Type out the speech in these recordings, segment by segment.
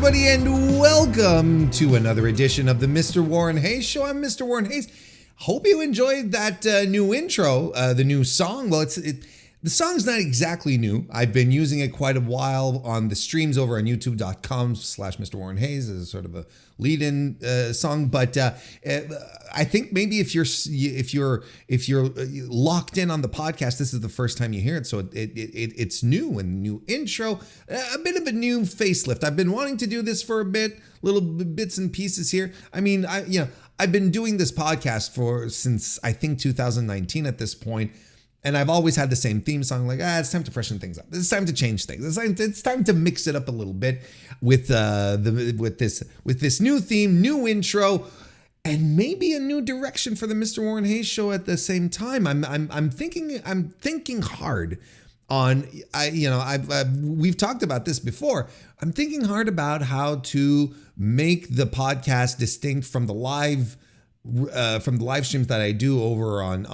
everybody, and welcome to another edition of the MrWarrenHayes Show. I'm Mr. Warren Hayes. Hope you enjoyed that new intro, the new song. Well, the song's not exactly new. I've been using it quite a while on the streams over on youtube.com/MrWarrenHayes as sort of a lead-in song. But I think maybe if you're locked in on the podcast, this is the first time you hear it. So it's new and new intro, a bit of a new facelift. I've been wanting to do this for a bit, little bits and pieces here. I mean, I've been doing this podcast since I think 2019 at this point. And I've always had the same theme song, like, it's time to freshen things up. It's time to change things. It's time to mix it up a little bit with this new theme, new intro, and maybe a new direction for the MrWarrenHayes Show at the same time. I'm thinking hard on, we've talked about this before. I'm thinking hard about how to make the podcast distinct from the live streams that I do over on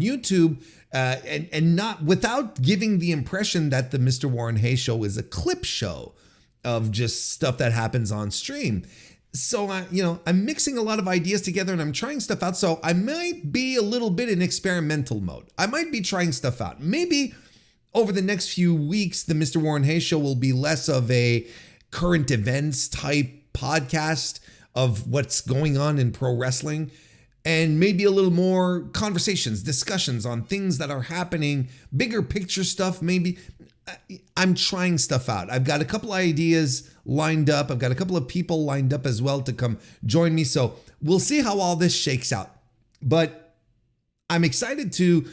YouTube. And not without giving the impression that the MrWarrenHayes Show is a clip show of just stuff that happens on stream. So, I'm mixing a lot of ideas together and I'm trying stuff out. So I might be a little bit in experimental mode. I might be trying stuff out. Maybe over the next few weeks, the MrWarrenHayes Show will be less of a current events type podcast of what's going on in pro wrestling, and maybe a little more conversations, discussions on things that are happening, bigger picture stuff. Maybe I'm trying stuff out. I've got a couple ideas lined up. I've got a couple of people lined up as well to come join me. So we'll see how all this shakes out. But I'm excited to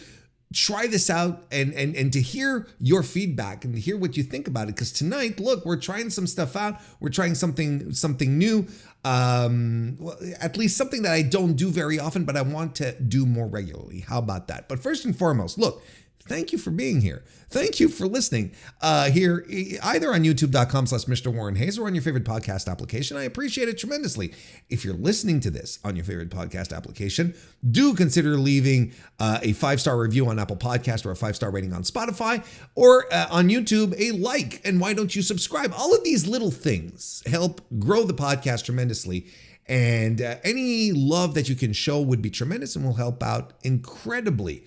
try this out and to hear your feedback and to hear what you think about it. Because tonight, look, we're trying some stuff out. We're trying something new. Well, at least something that I don't do very often, but I want to do more regularly. How about that? But first and foremost, look, thank you for being here. Thank you for listening here, either on youtube.com/MrWarrenHayes or on your favorite podcast application. I appreciate it tremendously. If you're listening to this on your favorite podcast application, do consider leaving a 5-star review on Apple Podcast or a 5-star rating on Spotify, or on YouTube, a like. And why don't you subscribe? All of these little things help grow the podcast tremendously. And any love that you can show would be tremendous and will help out incredibly.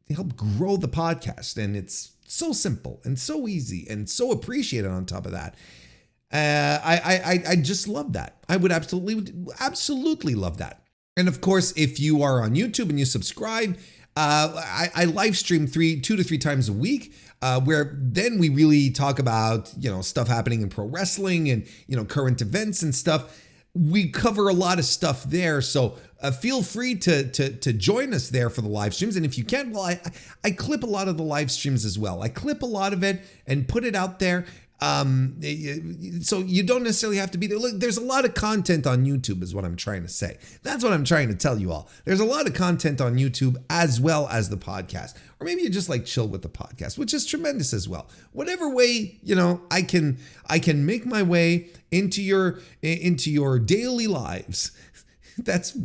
They help grow the podcast, and it's so simple and so easy and so appreciated on top of that. I just love that. I would absolutely love that. And of course, if you are on YouTube and you subscribe, I live stream 2 to 3 times a week, where then we really talk about, stuff happening in pro wrestling and, current events and stuff. We cover a lot of stuff there, so feel free to join us there for the live streams. And if you can, well, I clip a lot of the live streams as well. I clip a lot of it and put it out there. So you don't necessarily have to be there. Look, there's a lot of content on YouTube is what I'm trying to say. That's what I'm trying to tell you all. There's a lot of content on YouTube as well as the podcast. Or maybe you just like chill with the podcast, which is tremendous as well. Whatever way, I can make my way into your daily lives. That's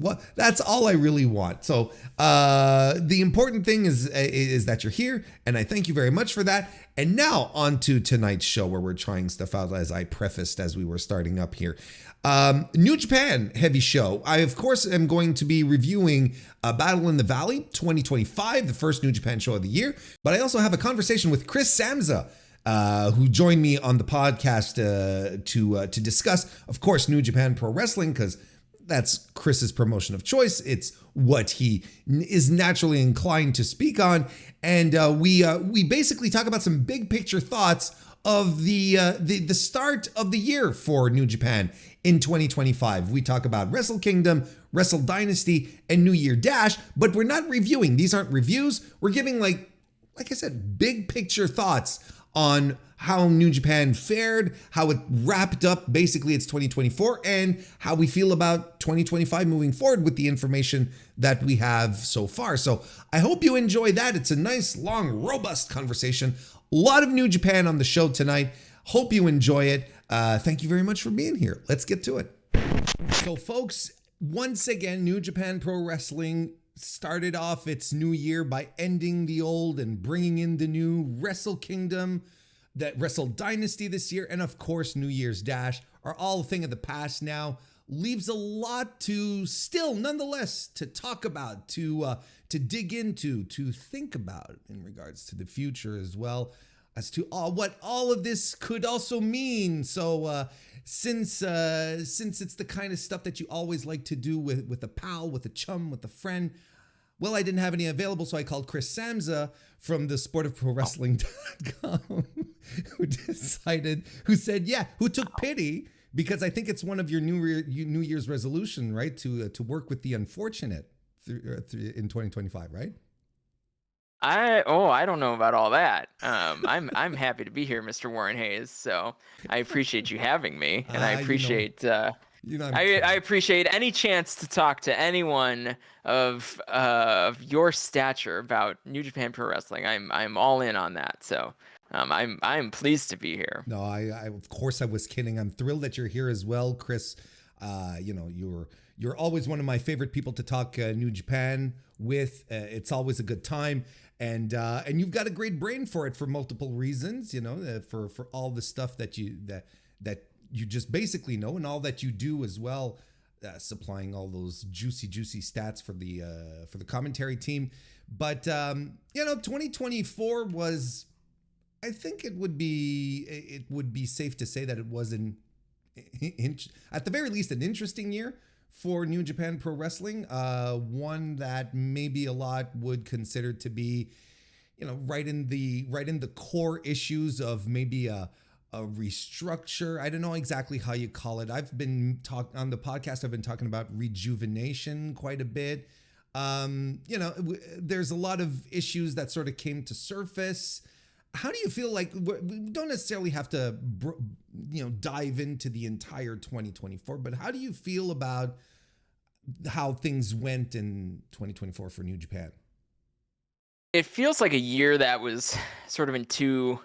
all I really want. So the important thing is that you're here, and I thank you very much for that. And now on to tonight's show, where we're trying stuff out, as I prefaced as we were starting up here. New Japan heavy show. I, of course, am going to be reviewing Battle in the Valley 2025, the first New Japan show of the year. But I also have a conversation with Chris Samsa, who joined me on the podcast to discuss, of course, New Japan Pro Wrestling, because that's Chris's promotion of choice. It's what he is naturally inclined to speak on. And we basically talk about some big picture thoughts of the start of the year for New Japan in 2025. We talk about Wrestle Kingdom, Wrestle Dynasty, and New Year Dash, but we're not reviewing. These aren't reviews. We're giving, like I said, big picture thoughts on how New Japan fared, how it wrapped up basically its 2024, and how we feel about 2025 moving forward with the information that we have so far. So I hope you enjoy that. It's a nice, long, robust conversation. A lot of New Japan on the show tonight. Hope you enjoy it. Thank you very much for being here. Let's get to it. So folks, once again, New Japan Pro Wrestling started off its new year by ending the old and bringing in the new. Wrestle Kingdom, that Wrestle Dynasty this year, and of course New Year's Dash are all a thing of the past now. Leaves a lot to still, nonetheless, to talk about, to dig into, to think about in regards to the future as well as to what all of this could also mean. So since it's the kind of stuff that you always like to do with a pal, with a chum, with a friend, well, I didn't have any available, so I called Chris Samsa from the sportofprowrestling.com, who took pity, because I think it's one of your New Year's resolution, right, to work with the unfortunate in 2025, right? I don't know about all that. I'm happy to be here, Mr. Warren Hayes. So I appreciate you having me, and I appreciate I appreciate any chance to talk to anyone of your stature about New Japan Pro Wrestling. I'm all in on that. So I'm pleased to be here. No, I of course I was kidding. I'm thrilled that you're here as well, Chris. You're always one of my favorite people to talk New Japan with. It's always a good time. And you've got a great brain for it for multiple reasons, for all the stuff that you just basically know, and all that you do as well, supplying all those juicy stats for the commentary team. But 2024 was, I think it would be safe to say that it was at the very least an interesting year for New Japan Pro Wrestling, one that maybe a lot would consider to be, right in the core issues of maybe a restructure. I don't know exactly how you call it. I've been on the podcast, I've been talking about rejuvenation quite a bit. There's a lot of issues that sort of came to surface. How do you feel like, we don't necessarily have to, dive into the entire 2024, but how do you feel about how things went in 2024 for New Japan? It feels like a year that was sort of in two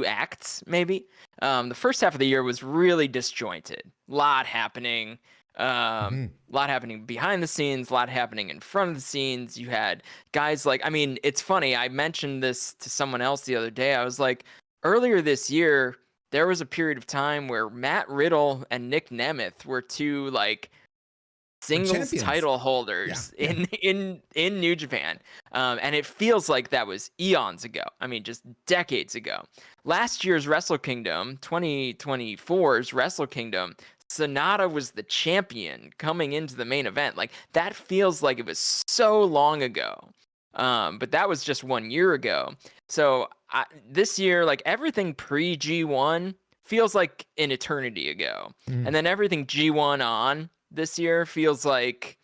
acts, maybe. The first half of the year was really disjointed. A lot happening. A lot happening behind the scenes, a lot happening in front of the scenes. You had guys like, it's funny, I mentioned this to someone else the other day. I was like, earlier this year, there was a period of time where Matt Riddle and Nick Nemeth were two singles title holders in New Japan. And it feels like that was eons ago. Just decades ago. Last year's Wrestle Kingdom, 2024's Wrestle Kingdom, Sonata was the champion coming into the main event. That feels like it was so long ago. But that was just 1 year ago. So this year, everything pre G1 feels like an eternity ago. And then everything G1 on this year feels like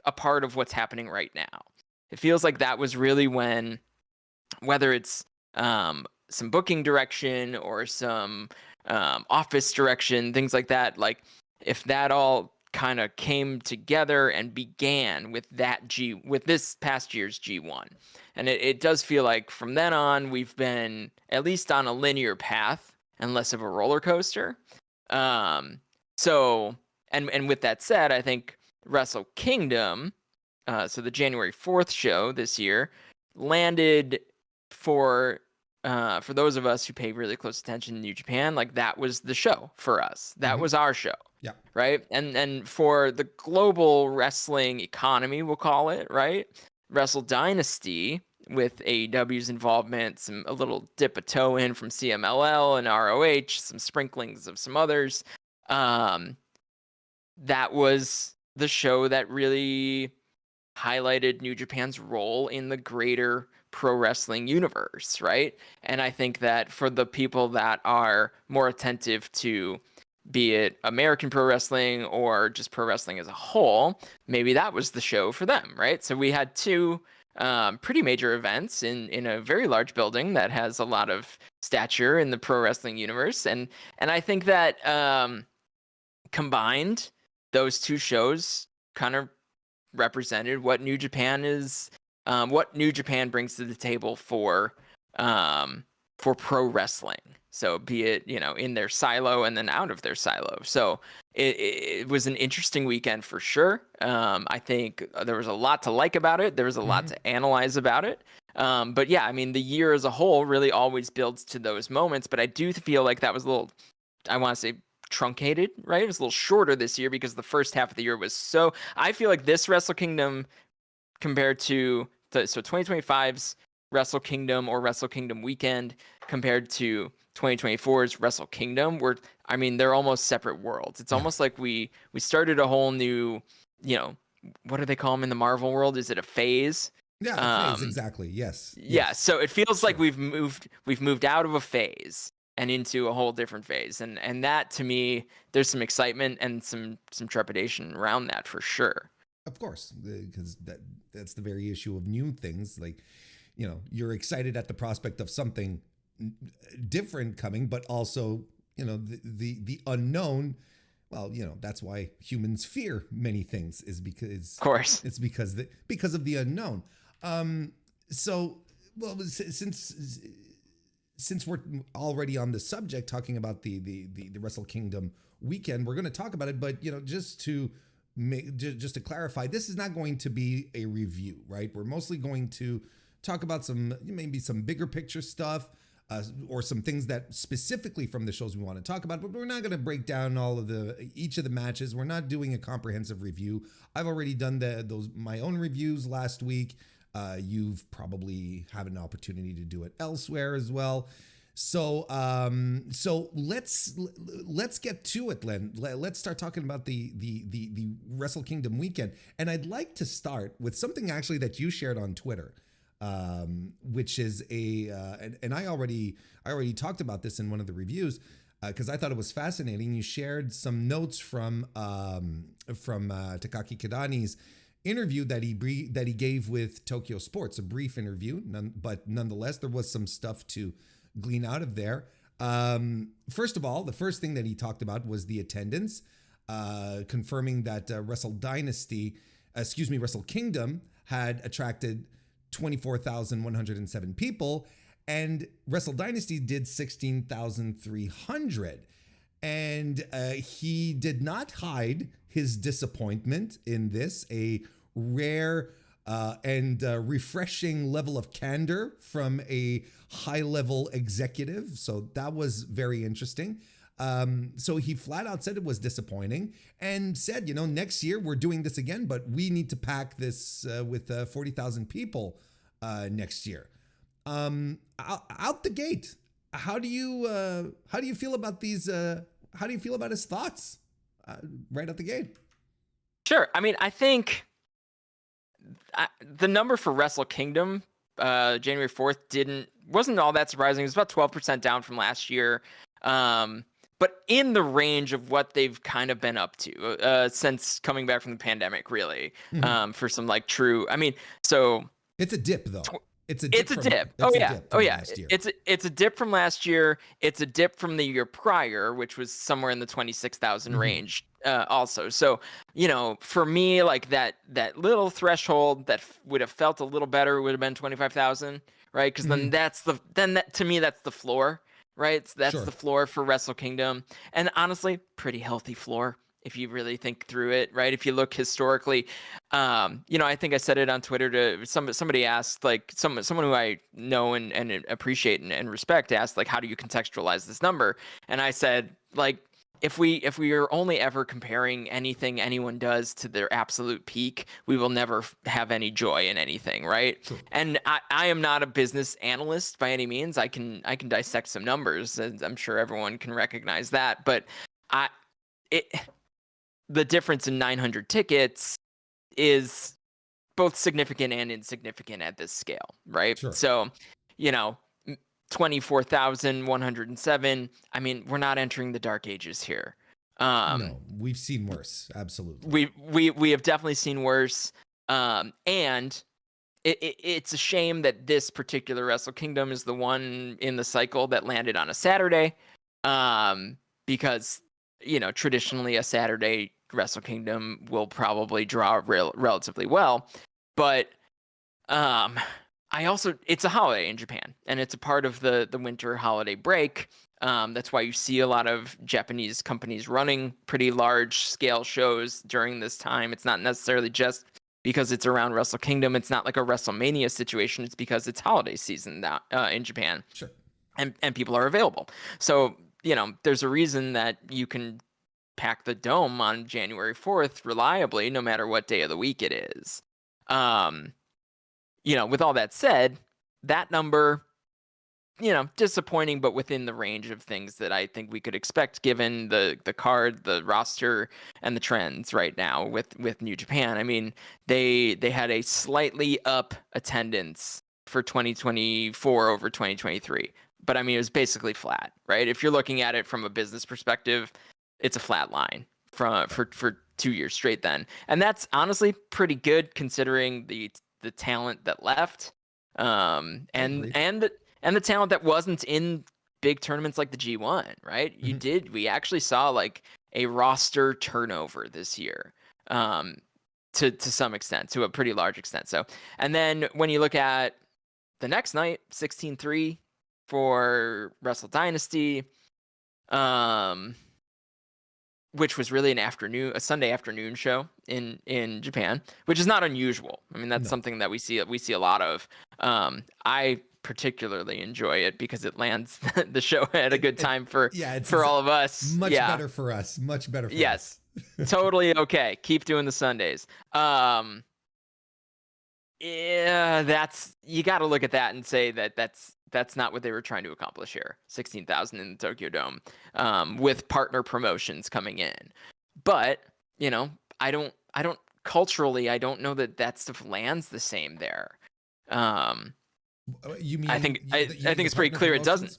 a part of what's happening right now. It feels like that was really when, whether it's some booking direction or some office direction, things like that, if that all kind of came together and began with this past year's G1. And it does feel like from then on, we've been at least on a linear path and less of a roller coaster. So, and with that said, I think Wrestle Kingdom, so the January 4th show this year, landed for those of us who pay really close attention to New Japan, that was the show for us. That was our show. Yeah. Right. And for the global wrestling economy, we'll call it, right? Wrestle Dynasty, with AEW's involvement, a little dip a toe in from CMLL and ROH, some sprinklings of some others. That was the show that really highlighted New Japan's role in the greater pro wrestling universe, right? And I think that for the people that are more attentive to, be it American pro wrestling or just pro wrestling as a whole, maybe that was the show for them, right? So we had two pretty major events in a very large building that has a lot of stature in the pro wrestling universe, and I think that combined, those two shows kind of represented what New Japan is, what New Japan brings to the table for pro wrestling. So be it, in their silo and then out of their silo. So it was an interesting weekend for sure. I think there was a lot to like about it. There was a lot to analyze about it. But yeah, the year as a whole really always builds to those moments. But I do feel like that was a little, I want to say, truncated, right? It was a little shorter this year because the first half of the year was so. I feel like this Wrestle Kingdom compared to 2025's Wrestle Kingdom or Wrestle Kingdom weekend compared to 2024's Wrestle Kingdom, I mean, they're almost separate worlds. It's almost like we started a whole new, what do they call them in the Marvel world? Is it a phase? Yeah, phase, exactly. Yes. Yeah, so it feels like we've moved out of a phase and into a whole different phase. And that, to me, there's some excitement and some trepidation around that for sure. Of course, because that's the very issue of new things. Like, you're excited at the prospect of something different coming, but also, the unknown. Well, that's why humans fear many things, is because, of course, it's because of the unknown. So, well, since we're already on the subject, talking about the Wrestle Kingdom weekend, we're going to talk about it. But just to clarify, this is not going to be a review, right? We're mostly going to talk about maybe some bigger picture stuff, or some things that specifically from the shows we want to talk about. But we're not going to break down each of the matches. We're not doing a comprehensive review. I've already done my own reviews last week. You've probably had an opportunity to do it elsewhere as well. So let's get to it, Len. Let's start talking about the Wrestle Kingdom weekend. And I'd like to start with something actually that you shared on Twitter, which is and I already talked about this in one of the reviews, because I thought it was fascinating. You shared some notes from Takaki Kidani's interview that he gave with Tokyo Sports, a brief interview, but nonetheless, there was some stuff to glean out of there. First of all, the first thing that he talked about was the attendance, confirming that Wrestle Kingdom had attracted 24,107 people, and Wrestle Dynasty did 16,300. And he did not hide his disappointment in this, a rare and refreshing level of candor from a high-level executive. So that was very interesting. So he flat out said it was disappointing and said, next year we're doing this again, but we need to pack this with 40,000 people next year. Out the gate, how do you feel about these? How do you feel about his thoughts right out the gate? Sure. I mean, I think the number for Wrestle Kingdom, January 4th, wasn't all that surprising. It was about 12% down from last year, but in the range of what they've kind of been up to since coming back from the pandemic, really, for some true. I mean, so it's a dip though. It's a dip. Oh yeah. It's a dip from last year. It's a dip from the year prior, which was somewhere in the 26,000 range. Also, so for me, that little threshold that would have felt a little better would have been 25,000, right? Because then to me that's the floor, right? So that's the floor for Wrestle Kingdom, and honestly, pretty healthy floor if you really think through it, right? If you look historically, I think I said it on Twitter to somebody asked, someone who I know and appreciate and respect asked, how do you contextualize this number? And I said, if we are only ever comparing anything anyone does to their absolute peak, we will never have any joy in anything, right? Sure. And I am not a business analyst by any means. I can dissect some numbers, and I'm sure everyone can recognize that, but the difference in 900 tickets is both significant and insignificant at this scale, right? Sure. So, 24,107. I mean, we're not entering the dark ages here. No, we've seen worse. Absolutely. We have definitely seen worse. And it's a shame that this particular Wrestle Kingdom is the one in the cycle that landed on a Saturday. Because traditionally a Saturday Wrestle Kingdom will probably draw relatively well, but it's a holiday in Japan, and it's a part of the winter holiday break. That's why you see a lot of Japanese companies running pretty large scale shows during this time. It's not necessarily just because it's around Wrestle Kingdom. It's not like a WrestleMania situation. It's because it's holiday season now in Japan. Sure. And people are available. So there's a reason that you can pack the dome on January 4th reliably, no matter what day of the week it is. With all that said, that number, disappointing, but within the range of things that I think we could expect given the card, the roster, and the trends right now with New Japan. I mean, they had a slightly up attendance for 2024 over 2023. But I mean, it was basically flat, right? If you're looking at it from a business perspective, it's a flat line for 2 years straight then. And that's honestly pretty good considering the talent that left. And the talent that wasn't in big tournaments like the G1, right? We actually saw like a roster turnover this year, to some extent, to a pretty large extent. So, and then when you look at the next night, 16-3 for Wrestle Dynasty, which was really a Sunday afternoon show in Japan, which is not unusual. I mean, that's something that we see a lot of. I particularly enjoy it because it lands the show at a good time for all of us. Much better for us. Much better for us. Yes. Totally okay. Keep doing the Sundays. You got to look at that and say that's not what they were trying to accomplish here. 16,000 in the Tokyo Dome, with partner promotions coming in. But, I don't culturally, I don't know that stuff lands the same there. You mean I think it's pretty clear it doesn't.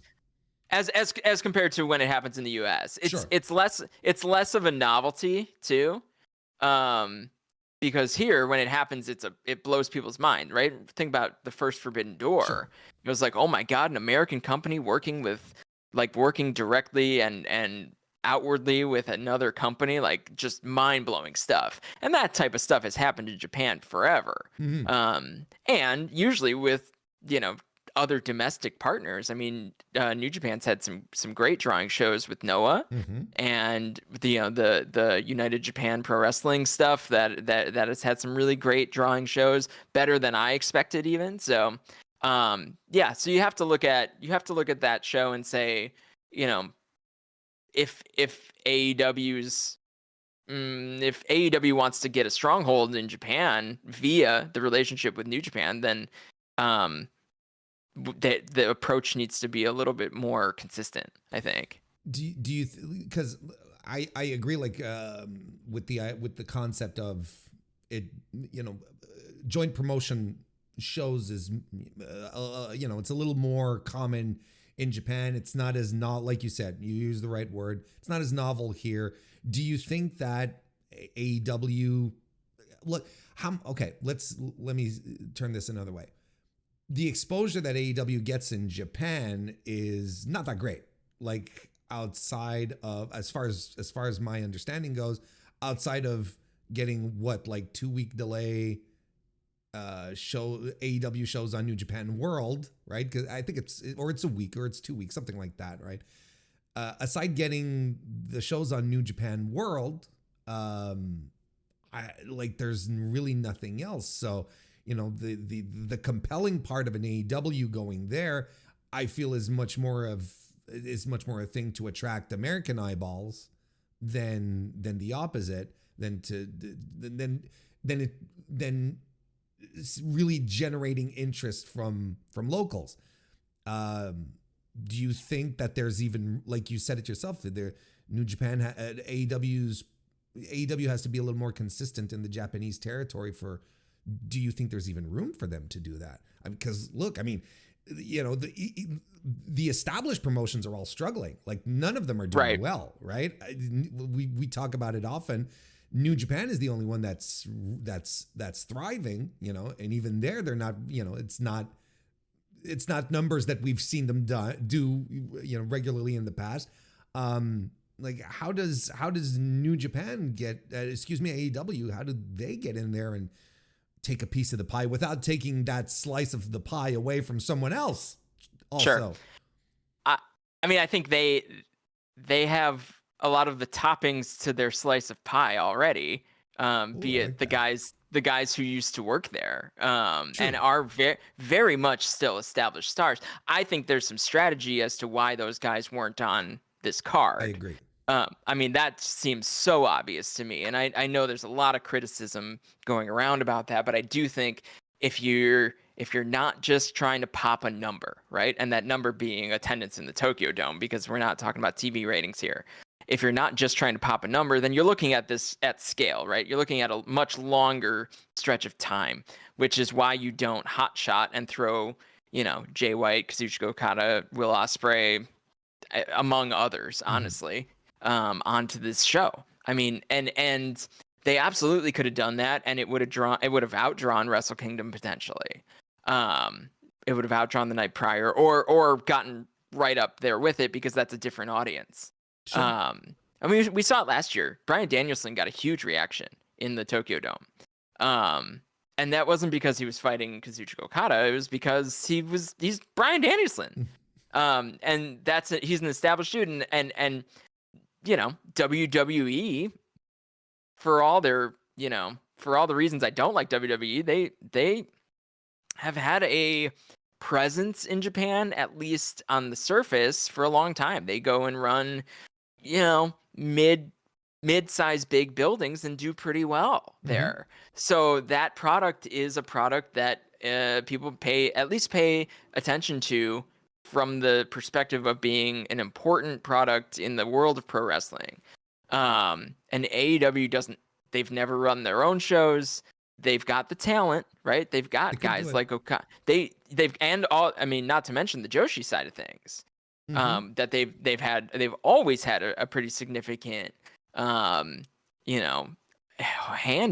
As compared to when it happens in the US. It's less of a novelty too. Because here, when it happens, it blows people's mind, right? Think about the first Forbidden Door. Sure. It was like, oh my God, an American company working directly and outwardly with another company, like just mind-blowing stuff. And that type of stuff has happened in Japan forever. And usually with, other domestic partners. I mean, New Japan's had some great drawing shows with Noah, and the United Japan Pro Wrestling stuff that has had some really great drawing shows, better than I expected even. So, so you have to look at that show and say, if AEW wants to get a stronghold in Japan via the relationship with New Japan, then the approach needs to be a little bit more consistent, I think. Do you because I agree, like with the concept of it, joint promotion shows is it's a little more common in Japan. It's not as like you said, you use the right word, it's not as novel here. Do you think that AEW let me turn this another way. The exposure that AEW gets in Japan is not that great. Like outside of, as far as my understanding goes, outside of getting 2-week delay AEW shows on New Japan World, right? Because I think it's a week or it's 2 weeks, something like that, right? Aside getting the shows on New Japan World, there's really nothing else. So, the compelling part of an AEW going there, I feel is much more a thing to attract American eyeballs than the opposite, than really generating interest from locals. Do you think that there's even, like you said it yourself, that New Japan AEW has to be a little more consistent in the Japanese territory do you think there's even room for them to do that? Because look, I mean, the established promotions are all struggling. Like none of them are doing well, right? We talk about it often. New Japan is the only one that's thriving, and even there, they're not, it's not numbers that we've seen them do regularly in the past. How does New Japan get, AEW, how do they get in there and take a piece of the pie without taking that slice of the pie away from someone else also? Sure. I mean, I think they have a lot of the toppings to their slice of pie already, be it the guys who used to work there, and are very, very much still established stars. I think there's some strategy as to why those guys weren't on this card. I agree. I mean, that seems so obvious to me. And I know there's a lot of criticism going around about that, but I do think if you're not just trying to pop a number, right? And that number being attendance in the Tokyo Dome, because we're not talking about TV ratings here. If you're not just trying to pop a number, then you're looking at this at scale, right? You're looking at a much longer stretch of time, which is why you don't hot shot and throw, Jay White, Kazuchika Okada, Will Ospreay, among others, honestly, onto this show. I mean, and they absolutely could have done that, and it would have outdrawn Wrestle Kingdom potentially. It would have outdrawn the night prior, or gotten right up there with it, because that's a different audience. Sure. I mean, we saw it last year. Bryan Danielson got a huge reaction in the Tokyo Dome. And that wasn't because he was fighting Kazuchika Okada. It was because he's Bryan Danielson. And he's an established dude, and WWE, for all their, for all the reasons I don't like WWE, they have had a presence in Japan, at least on the surface, for a long time. They go and run, mid-sized big buildings and do pretty well there. So that product is a product that people pay attention to, from the perspective of being an important product in the world of pro wrestling. And AEW they've never run their own shows. They've got the talent, right? They've got guys like Okada. I mean, not to mention the Joshi side of things. That they've always had a pretty significant, hand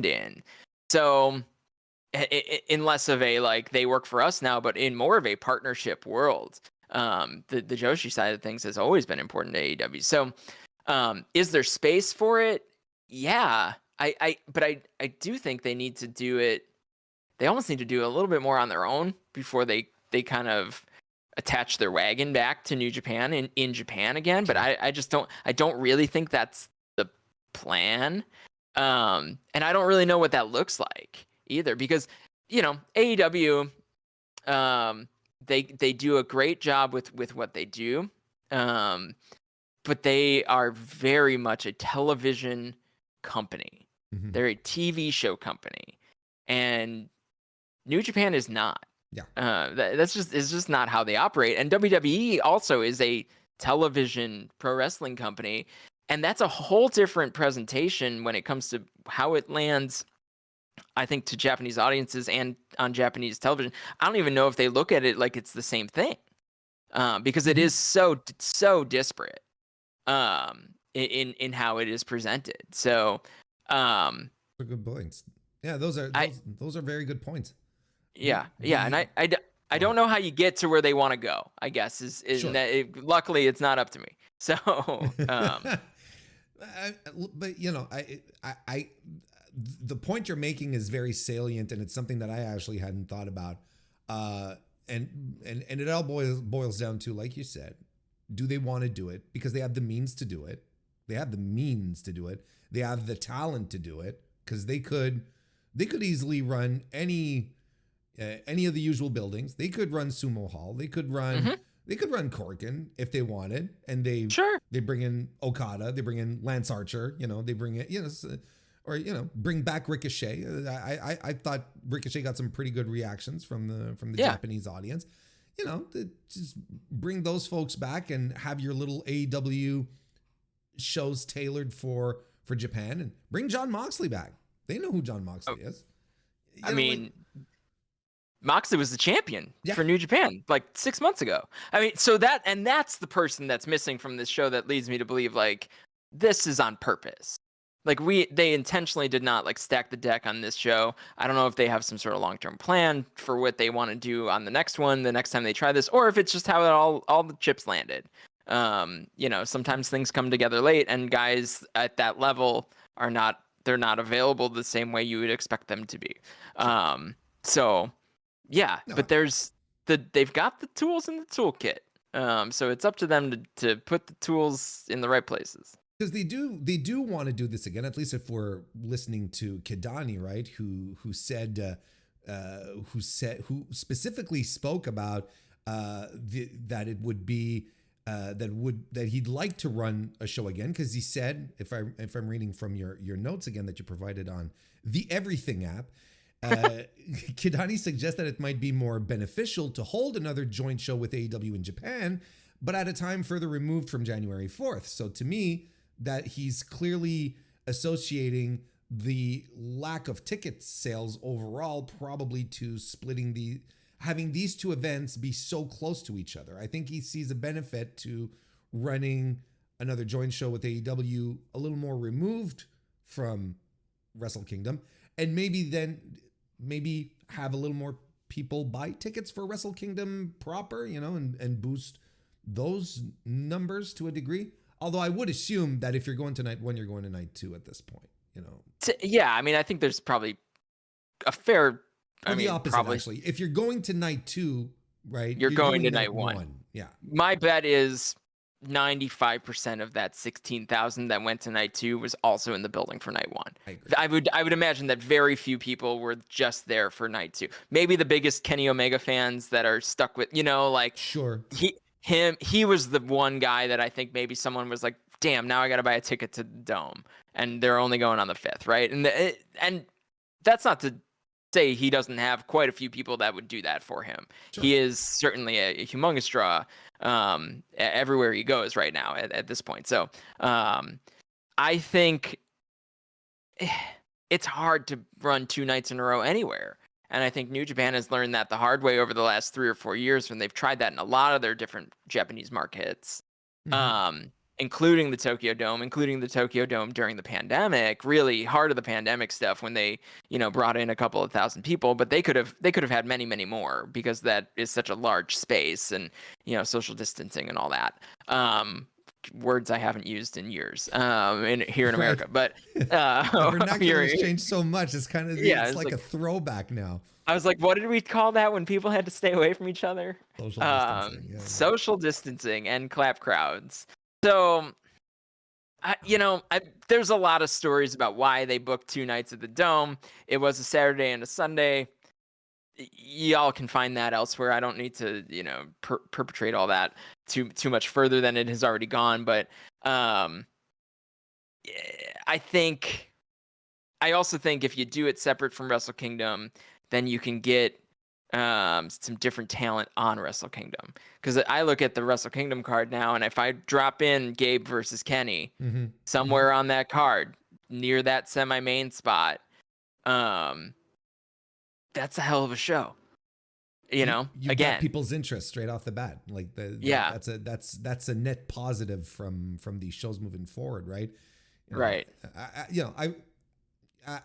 in. So in less of a, like, they work for us now, but in more of a partnership world, the Joshi side of things has always been important to AEW. So, is there space for it? Yeah, but I do think they need to do it. They almost need to do a little bit more on their own before they kind of attach their wagon back to New Japan in Japan again. But I don't really think that's the plan. And I don't really know what that looks like either, because AEW, they do a great job with what they do, but they are very much a television company. They're a TV show company, and New Japan is not. That's just not how they operate. And WWE also is a television pro wrestling company, and that's a whole different presentation when it comes to how it lands, I think, to Japanese audiences and on Japanese television. I don't even know if they look at it like it's the same thing, because it is so disparate in how it is presented. So, those are good points. Yeah, those are very good points. Yeah, and I don't know how you get to where they want to go, I guess, is Sure. that luckily it's not up to me. So, but the point you're making is very salient, and it's something that I actually hadn't thought about. And it all boils down to, like you said, do they want to do it? Because they have the means to do it. They have the means to do it. They have the talent to do it, because they could easily run any of the usual buildings. They could run Sumo Hall. They could run Corkin if they wanted, and they bring in Okada. They bring in Lance Archer. They bring in or bring back Ricochet. I thought Ricochet got some pretty good reactions from the Japanese audience. Just bring those folks back and have your little AEW shows tailored for Japan, and bring Jon Moxley back. They know who Jon Moxley is. Moxley was the champion for New Japan like 6 months ago. I mean, so that's the person that's missing from this show, that leads me to believe, like, this is on purpose. Like, they intentionally did not, like, stack the deck on this show. I don't know if they have some sort of long-term plan for what they want to do on the next one, the next time they try this, or if it's just how all the chips landed. Sometimes things come together late, and guys at that level they're not available the same way you would expect them to be. But they've got the tools in the toolkit. So it's up to them to put the tools in the right places. Because they do want to do this again, at least if we're listening to Kidani, right? Who specifically spoke about that it would be that he'd like to run a show again, because he said, if I'm reading from your notes again that you provided on the Everything app, Kidani suggests that it might be more beneficial to hold another joint show with AEW in Japan, but at a time further removed from January 4th. So to me, that he's clearly associating the lack of ticket sales overall probably to having these two events be so close to each other. I think he sees a benefit to running another joint show with AEW a little more removed from Wrestle Kingdom, and maybe have a little more people buy tickets for Wrestle Kingdom proper, and boost those numbers to a degree. Although I would assume that if you're going to night 1, you're going to night 2 at this point, Yeah, I mean, I think there's probably a fair... the opposite, probably. Actually. If you're going to night 2, right? You're going to night 1. Yeah. My bet is 95% of that 16,000 that went to night 2 was also in the building for night 1. I agree. I would imagine that very few people were just there for night 2. Maybe the biggest Kenny Omega fans that are stuck with, Sure. He was the one guy that I think maybe someone was like, damn, now I got to buy a ticket to the Dome, and they're only going on the 5th, right? And that's not to say he doesn't have quite a few people that would do that for him. Sure. He is certainly a humongous draw everywhere he goes right now at this point. So I think it's hard to run 2 nights in a row anywhere. And I think New Japan has learned that the hard way over the last 3 or 4 years when they've tried that in a lot of their different Japanese markets. Mm-hmm. Including the Tokyo Dome during the pandemic, really heart of the pandemic stuff when they, brought in a couple of thousand people, but they could have had many, many more because that is such a large space and, social distancing and all that. Words I haven't used in years here in America, but vernacular has changed so much. It's kind of, it's like a throwback now. I was like, what did we call that when people had to stay away from each other? Social distancing. Social distancing and clap crowds. So, there's a lot of stories about why they booked 2 nights at the Dome. It was a Saturday and a Sunday. Y'all can find that elsewhere. I don't need to, perpetrate all that too much further than it has already gone. But I also think if you do it separate from Wrestle Kingdom, then you can get some different talent on Wrestle Kingdom, because I look at the Wrestle Kingdom card now, and if I drop in Gabe versus Kenny somewhere on that card near that semi-main spot, that's a hell of a show. You again, got people's interest straight off the bat. Like that's a net positive from these shows moving forward, right? Right.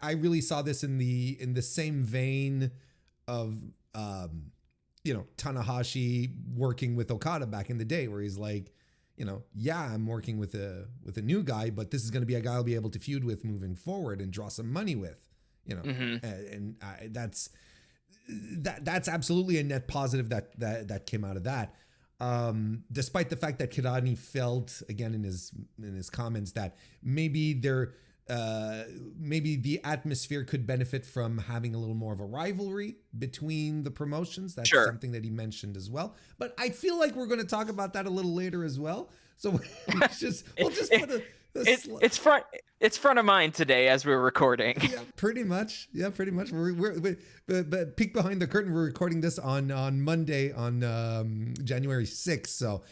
I really saw this in the same vein of Tanahashi working with Okada back in the day, where he's like, I'm working with a new guy, but this is going to be a guy I'll be able to feud with moving forward and draw some money with, and that's absolutely a net positive that came out of that. Despite the fact that Kidani felt again in his comments that maybe the atmosphere could benefit from having a little more of a rivalry between the promotions. That's something that he mentioned as well. But I feel like we're going to talk about that a little later as well. So we'll just put it's front of mind today as we're recording. Yeah, pretty much. But peek behind the curtain. We're recording this on Monday on January 6th. So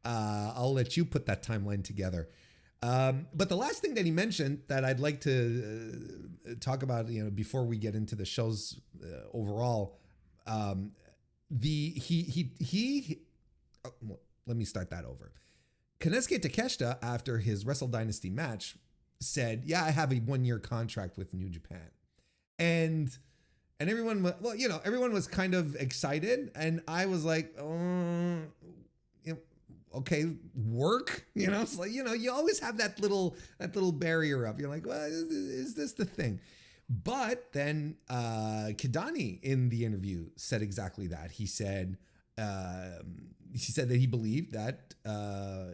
I'll let you put that timeline together. But the last thing that he mentioned that I'd like to talk about, before we get into the shows overall, let me start that over. Konosuke Takeshita, after his Wrestle Dynasty match, said, "Yeah, I have a 1-year contract with New Japan," and everyone was kind of excited, and I was like, oh. Okay, work, it's like, you always have that little barrier up. You're like, well, is this the thing? But then Kidani in the interview said exactly that. He said that he believed that,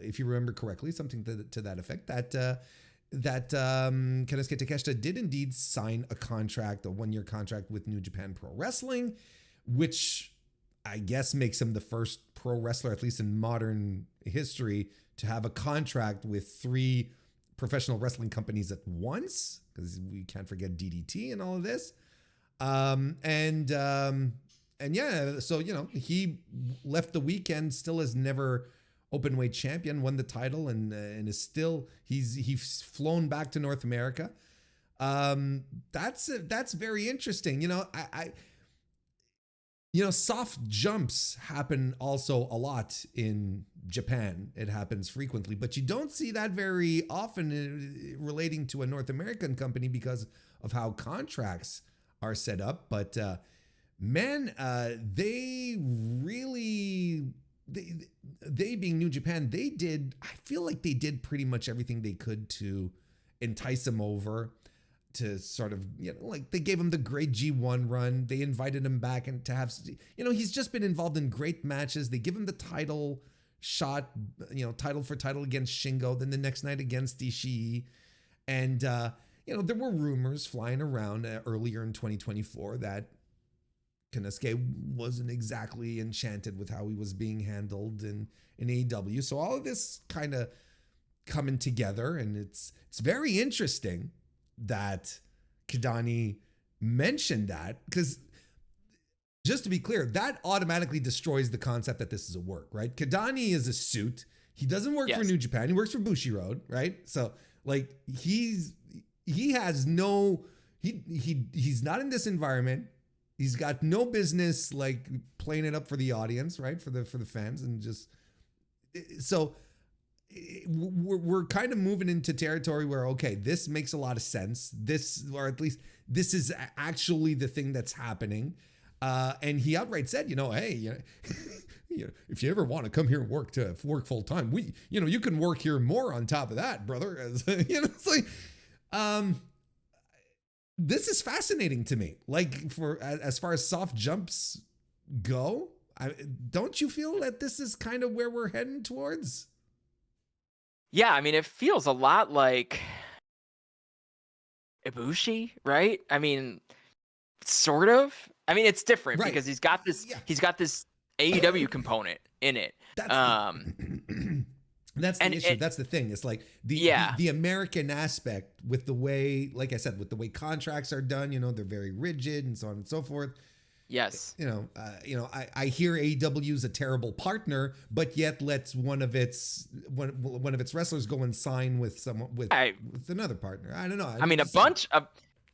if you remember correctly, something to that effect, that Konosuke Takeshita did indeed sign a 1-year contract with New Japan Pro Wrestling, which I guess makes him the first pro wrestler, at least in modern history, to have a contract with 3 professional wrestling companies at once, because we can't forget DDT and all of this. And yeah, so he left the weekend still as never open weight champion, won the title, and is still he's flown back to North America. That's very interesting. Soft jumps happen also a lot in Japan. It happens frequently, but you don't see that very often relating to a North American company because of how contracts are set up. But man, they being New Japan, I feel like they did pretty much everything they could to entice him over, to sort of, like they gave him the great G1 run. They invited him back and to have, he's just been involved in great matches. They give him the title shot, title for title against Shingo, then the next night against Ishii. And, there were rumors flying around earlier in 2024 that Konosuke wasn't exactly enchanted with how he was being handled in AEW. So all of this kind of coming together, and it's very interesting that Kidani mentioned that, because just to be clear, that automatically destroys the concept that this is a work, right? Kidani is a suit. He doesn't work for New Japan. He works for Bushiroad, right? So like he's not in this environment. He's got no business like playing it up for the audience, right? For the fans, and just so we're kind of moving into territory where, okay, this makes a lot of sense. This, or at least this is actually the thing that's happening. And he outright said, hey, if you ever want to come here and work full time, you can work here more on top of that, brother. It's like, this is fascinating to me. Like, as far as soft jumps go, don't you feel that this is kind of where we're heading towards? Yeah, I mean, it feels a lot like Ibushi, right? I mean, sort of. I mean, it's different because he's got this AEW component in it. That's the issue. That's the thing. It's like the American aspect with the way, like I said, with the way contracts are done, they're very rigid and so on and so forth. Yes. I hear AEW is a terrible partner, but yet lets one of its wrestlers go and sign with another partner. I don't know. I mean,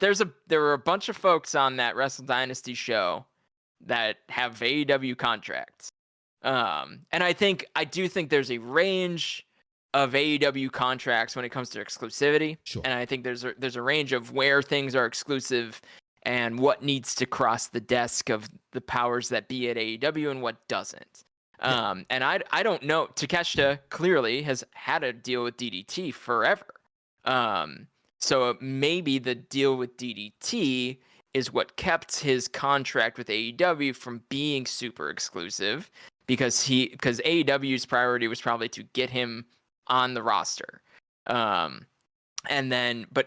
there were a bunch of folks on that Wrestle Dynasty show that have AEW contracts. And I do think there's a range of AEW contracts when it comes to exclusivity. Sure. And I think there's a range of where things are exclusive and what needs to cross the desk of the powers that be at AEW and what doesn't. And I don't know. Takeshita clearly has had a deal with DDT forever. So maybe the deal with DDT is what kept his contract with AEW from being super exclusive, because AEW's priority was probably to get him on the roster. But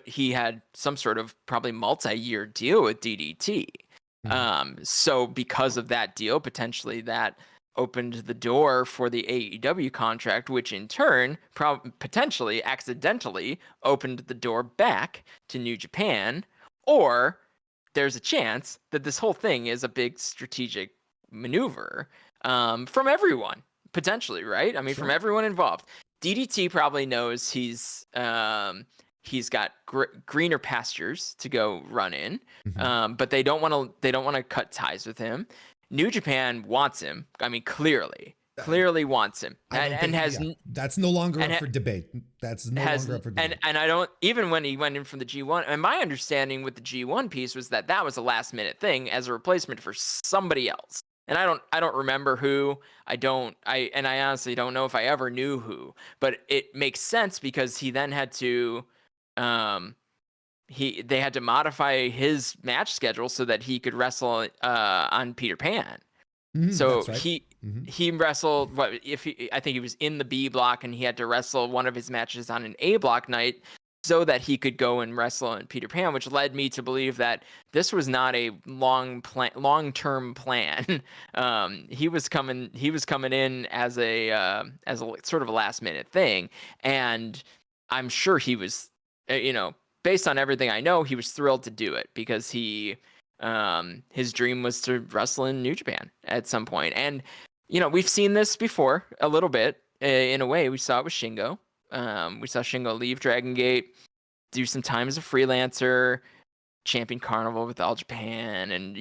he had some sort of probably multi-year deal with DDT. Mm-hmm. So because of that deal, potentially that opened the door for the AEW contract, which in turn potentially accidentally opened the door back to New Japan. Or there's a chance that this whole thing is a big strategic maneuver from everyone, potentially, right? I mean, from everyone involved. DDT probably knows he's got greener pastures to go run in, but they don't want to cut ties with him. New Japan wants him. I mean, clearly wants him, that's no longer up for debate. That's no longer up for debate. And I don't, even when he went in from the G1, and my understanding with the G1 piece was that was a last minute thing as a replacement for somebody else. And I don't remember who. I honestly don't know if I ever knew who, but it makes sense because he then had to, they had to modify his match schedule so that he could wrestle on Peter Pan. So he wrestled. I think he was in the B block, and he had to wrestle one of his matches on an A block night so that he could go and wrestle in Peter Pan, which led me to believe that this was not a long-term plan. He was coming in as a sort of a last-minute thing, and I'm sure he was, based on everything I know, he was thrilled to do it because his dream was to wrestle in New Japan at some point. And we've seen this before a little bit. In a way, we saw it with Shingo. We saw Shingo leave Dragon Gate, do some time as a freelancer, champion Carnival with All Japan, and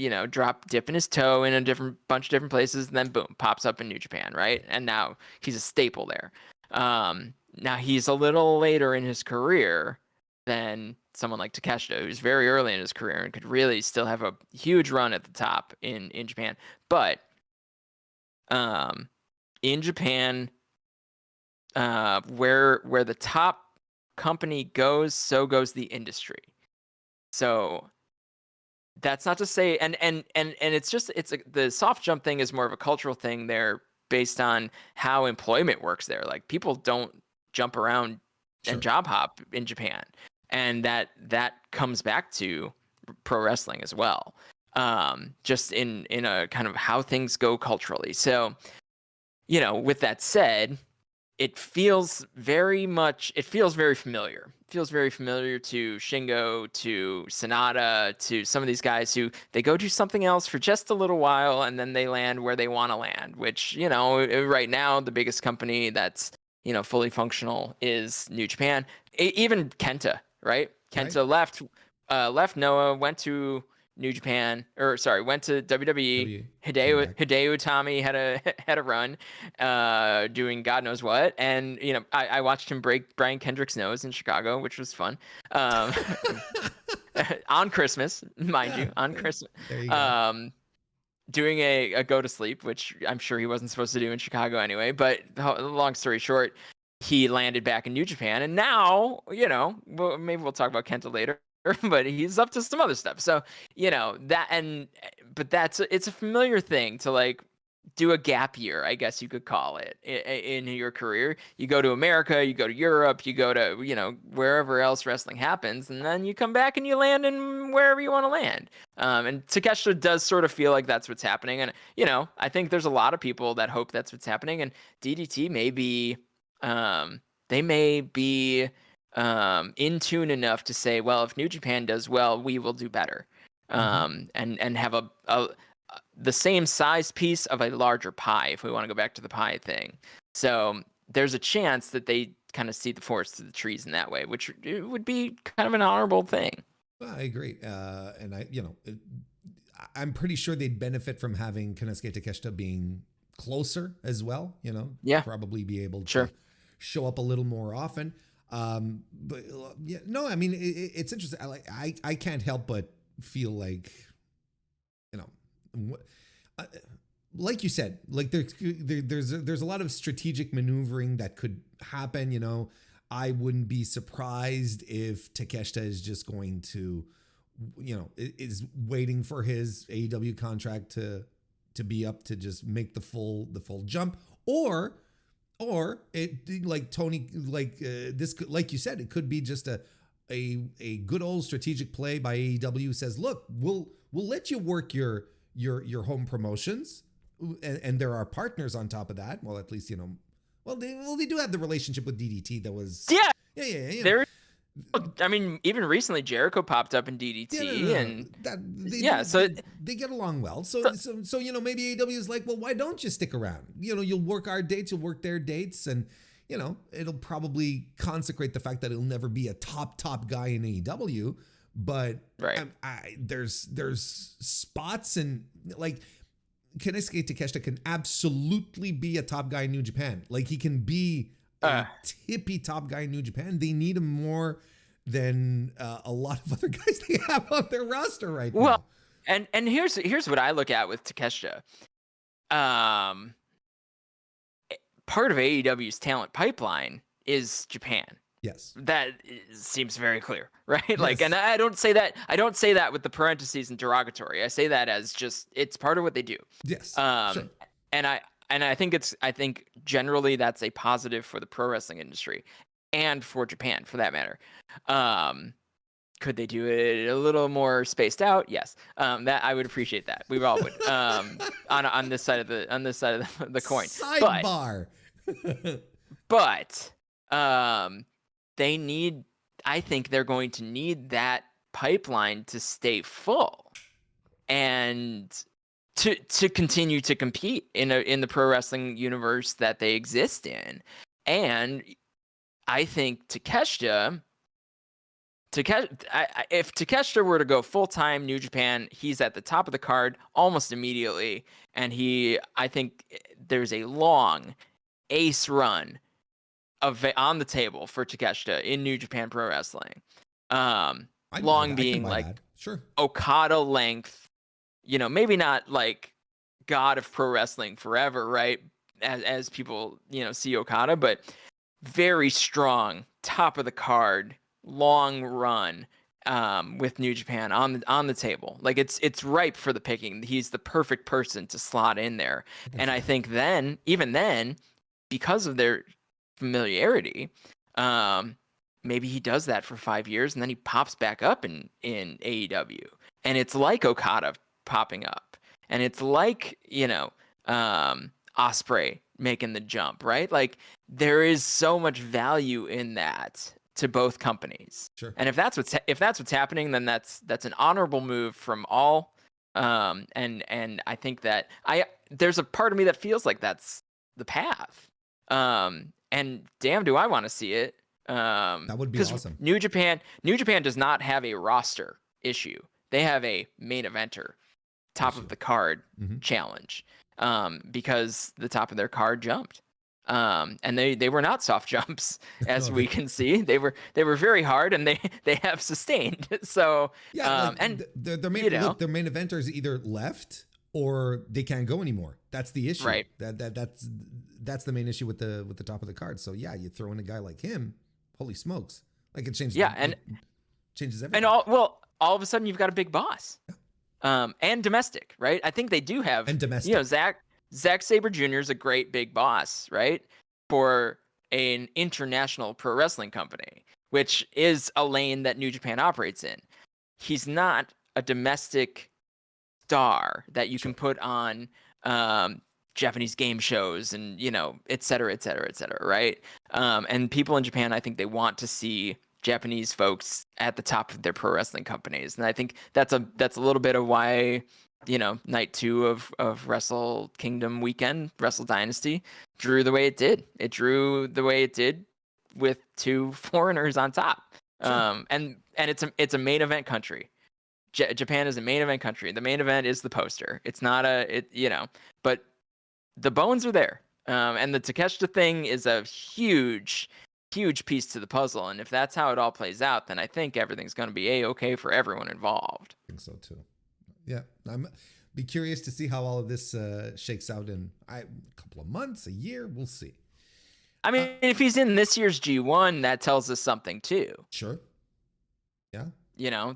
dip in his toe in a bunch of different places, and then boom, pops up in New Japan, right? And now he's a staple there. Now he's a little later in his career than someone like Takeshita, who's very early in his career and could really still have a huge run at the top in Japan. But in Japan, where the top company goes, so goes the industry. So that's not to say, and the soft jump thing is more of a cultural thing there, based on how employment works there. Like, people don't jump around and job hop in Japan, and that comes back to pro wrestling as well. Just in a kind of how things go culturally. So, with that said, it feels very familiar. It feels very familiar to Shingo, to Sonata, to some of these guys who they go do something else for just a little while and then they land where they want to land, which, right now the biggest company that's, fully functional is New Japan. Even Kenta, right? Kenta left Noah, went to New Japan, went to WWE. Hideo Itami had a run, doing God knows what, and I watched him break Brian Kendrick's nose in Chicago, which was fun, on Christmas, mind you, on Christmas. There you go. Doing a go to sleep, which I'm sure he wasn't supposed to do in Chicago anyway. But long story short, he landed back in New Japan, and now maybe we'll talk about Kenta later. But he's up to some other stuff. So, but it's a familiar thing to like do a gap year, I guess you could call it, in your career. You go to America, you go to Europe, you go to, wherever else wrestling happens, and then you come back and you land in wherever you want to land. And Takeshita does sort of feel like that's what's happening. And, I think there's a lot of people that hope that's what's happening. And DDT may be, they may be, in tune enough to say, well, if New Japan does well, we will do better, and have the same size piece of a larger pie, if we want to go back to the pie thing. So there's a chance that they kind of see the forest through the trees in that way, which would be kind of an honorable thing. Well, I agree, and I'm pretty sure they'd benefit from having Konosuke Takeshita being closer as well. Probably be able to show up a little more often. But no, I mean, it's interesting. I can't help but feel like, like you said, like there's a lot of strategic maneuvering that could happen. I wouldn't be surprised if Takeshita is just going to, is waiting for his AEW contract to be up to just make the full jump, or it, like Tony, this, like you said, it could be just a good old strategic play by AEW. Says, look, we'll let you work your home promotions, and there are partners on top of that. Well, at least they do have the relationship with DDT that was yeah. There, I mean, even recently Jericho popped up in DDT, and they get along well. So maybe AEW is like, well, why don't you stick around? You'll work our dates, you'll work their dates, and it'll probably consecrate the fact that it'll never be a top guy in AEW. But there's spots, and like Konosuke Takeshita can absolutely be a top guy in New Japan. Like, he can be a tippy top guy in New Japan. They need him more than a lot of other guys they have on their roster right now. Well, and here's what I look at with Takeshita. Part of AEW's talent pipeline is Japan. Yes, that seems very clear, right? Yes. Like, and I don't say that with the parentheses and derogatory. I say that as just, it's part of what they do. Yes, sure. And I think generally that's a positive for the pro wrestling industry. and for Japan, for that matter. Could they do it a little more spaced out? Yes. That I would appreciate that. We all would. On this side of the coin. Sidebar. But they need. I think they're going to need that pipeline to stay full, and to continue to compete in the pro wrestling universe that they exist in. And I think if Takeshita were to go full-time New Japan, he's at the top of the card almost immediately, and I think there's a long ace run on the table for Takeshita in New Japan Pro Wrestling. Long being like sure, Okada length, maybe not like God of Pro Wrestling forever, right? As people, see Okada, but very strong, top of the card, long run with New Japan on the table. Like it's ripe for the picking. He's the perfect person to slot in there. And I think even then, because of their familiarity, maybe he does that for 5 years and then he pops back up in AEW. And it's like Okada popping up. And it's like, Ospreay making the jump, right? Like there is so much value in that to both companies. Sure. And if that's what's happening, then that's an honorable move from all. And I think that there's a part of me that feels like that's the path. And damn, do I want to see it. That would be awesome. New Japan does not have a roster issue. They have a main eventer, top of the card challenge. Because the top of their card jumped. And they were not soft jumps, as we can see. They were very hard, and they have sustained. So yeah, and their main eventers either left or they can't go anymore. That's the issue. Right. That's the main issue with the top of the card. So yeah, you throw in a guy like him, holy smokes, like it changes. Yeah, it changes everything. And all of a sudden you've got a big boss. And domestic, right? I think they do have, and domestic. Zack Sabre Jr. is a great big boss, right? For an international pro wrestling company, which is a lane that New Japan operates in. He's not a domestic star that you can put on Japanese game shows and, et cetera, et cetera, et cetera, right? And people in Japan, I think they want to see Japanese folks at the top of their pro wrestling companies. And I think that's a little bit of why, night 2 of Wrestle Kingdom weekend, Wrestle Dynasty, drew the way it did. It drew the way it did with 2 foreigners on top. Sure. And it's a main event country. Japan is a main event country. The main event is the poster. It's not but the bones are there. And the Takeshita thing is a huge piece to the puzzle. And if that's how it all plays out, then I think everything's going to be A-okay for everyone involved. I think so too. Yeah. I'm be curious to see how all of this shakes out in a couple of months, a year. We'll see. I mean, if he's in this year's G1, that tells us something too. Sure. Yeah.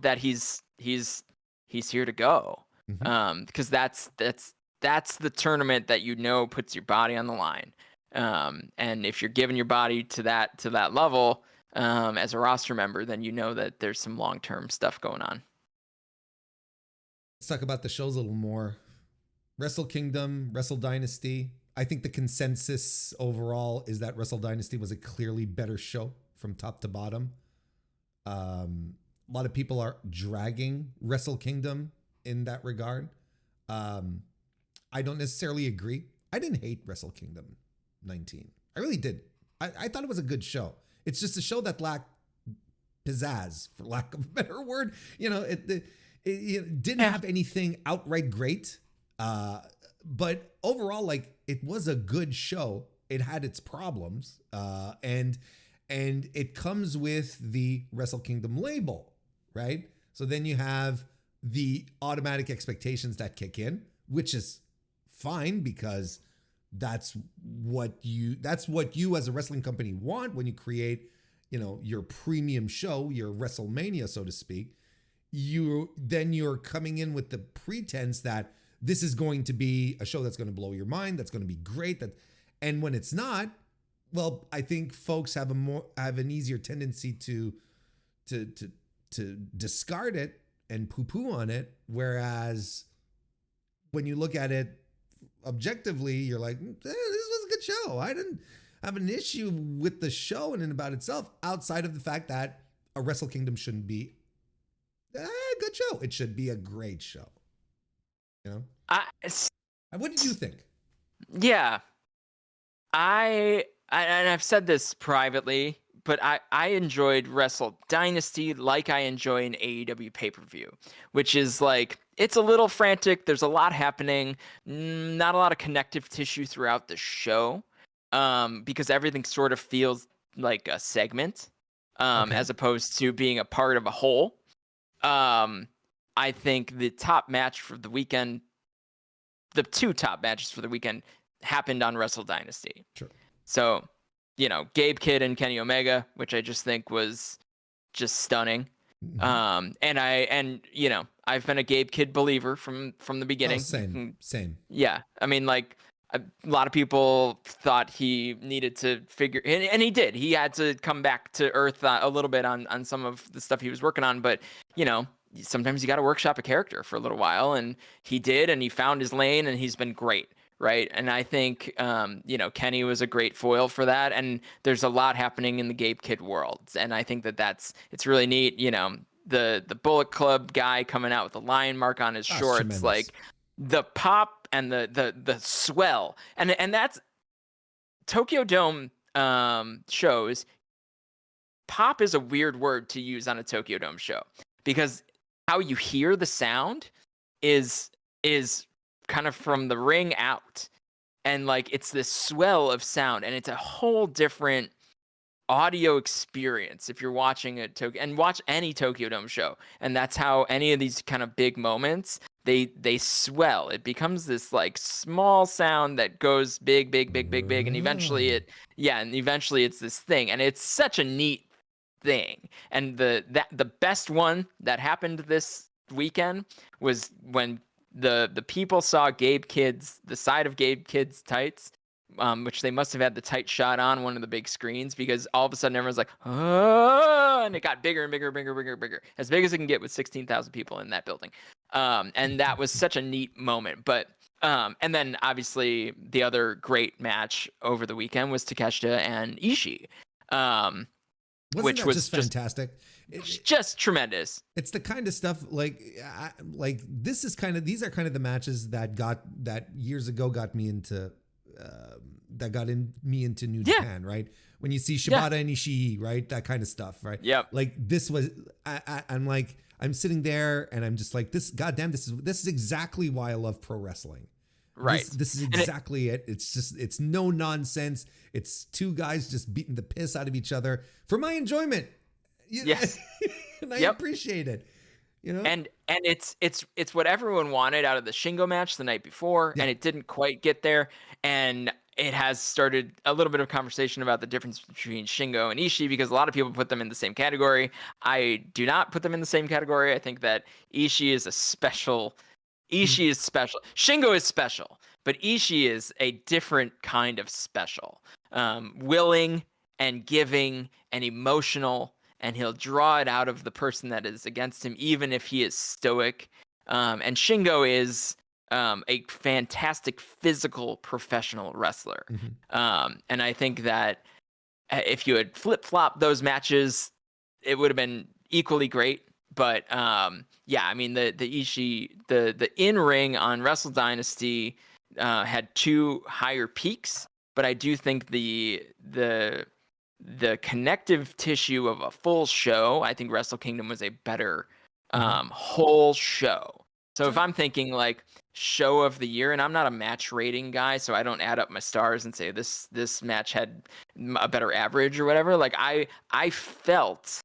That he's here to go. Because that's the tournament that puts your body on the line. And if you're giving your body to that level as a roster member, then that there's some long-term stuff going on. Let's talk about the shows a little more. Wrestle Kingdom, Wrestle Dynasty. I think the consensus overall is that Wrestle Dynasty was a clearly better show from top to bottom. A lot of people are dragging Wrestle Kingdom in that regard. I don't necessarily agree. I didn't hate Wrestle Kingdom 19. I really did. I thought it was a good show. It's just a show that lacked pizzazz, for lack of a better word. It didn't have anything outright great. But overall, it was a good show. It had its problems. And it comes with the Wrestle Kingdom label, right? So then you have the automatic expectations that kick in, which is fine because that's what you as a wrestling company want when you create, your premium show, your WrestleMania, so to speak. You're coming in with the pretense that this is going to be a show that's going to blow your mind, that's going to be great. And when it's not, Well, I think folks have an easier tendency to discard it and poo-poo on it, whereas when you look at it objectively, you're like, this was a good show. I didn't have an issue with the show in and about itself, outside of the fact that a Wrestle Kingdom shouldn't be a good show. It should be a great show. You know? What did you think? Yeah. And I've said this privately, but I enjoyed Wrestle Dynasty like I enjoy an AEW pay-per-view, which is like, it's a little frantic. There's a lot happening, not a lot of connective tissue throughout the show, because everything sort of feels like a segment, as opposed to being a part of a whole. I think the top match for the weekend, the two top matches for the weekend, happened on Wrestle Dynasty. Sure. So, Gabe Kidd and Kenny Omega, which I just think was just stunning. Mm-hmm. I've been a Gabe Kidd believer from the beginning. Oh, same. Yeah. I mean, like, a lot of people thought he needed to figure, and he did. He had to come back to earth a little bit on some of the stuff he was working on, but, sometimes you got to workshop a character for a little while, and he did, and he found his lane, and he's been great. Right. And I think, Kenny was a great foil for that. And there's a lot happening in the Gabe Kidd world. And I think it's really neat. The Bullet Club guy coming out with the lion mark on his shorts, tremendous. Like the pop and the swell. And that's Tokyo Dome shows. Pop is a weird word to use on a Tokyo Dome show, because how you hear the sound is kind of from the ring out, and like it's this swell of sound, and it's a whole different audio experience if you're watching watch any Tokyo Dome show. And that's how any of these kind of big moments, they swell. It becomes this like small sound that goes big, and eventually it's this thing, and it's such a neat thing. And the best one that happened this weekend was when the people saw the side of Gabe Kidd's tights, which they must have had the tight shot on one of the big screens, because all of a sudden everyone's like, oh, and it got bigger and bigger, as big as it can get with 16,000 people in that building. And that was such a neat moment. But and then obviously the other great match over the weekend was Takeshita and Ishii, which was just fantastic. Just tremendous. It's the kind of stuff these are kind of the matches that years ago got me into New Japan, right? When you see Shibata and Ishii, right? That kind of stuff, right? Yep. Like this was, I'm sitting there and I'm just like, this is exactly why I love pro wrestling. Right. This is exactly it. It's no nonsense. It's two guys just beating the piss out of each other for my enjoyment. Yes. And I appreciate it. And it's what everyone wanted out of the Shingo match the night before, and it didn't quite get there. And it has started a little bit of conversation about the difference between Shingo and Ishii, because a lot of people put them in the same category. I do not put them in the same category. I think that Ishii is special. Shingo is special, but Ishii is a different kind of special. Willing and giving and emotional, and he'll draw it out of the person that is against him, even if he is stoic. And Shingo is a fantastic physical professional wrestler. Mm-hmm. And I think that if you had flip-flopped those matches, it would have been equally great. But the Ishii, the in-ring on Wrestle Dynasty had two higher peaks, but I do think the connective tissue of a full show, I think Wrestle Kingdom was a better whole show. So if I'm thinking like show of the year, and I'm not a match rating guy, so I don't add up my stars and say this match had a better average or whatever. Like I felt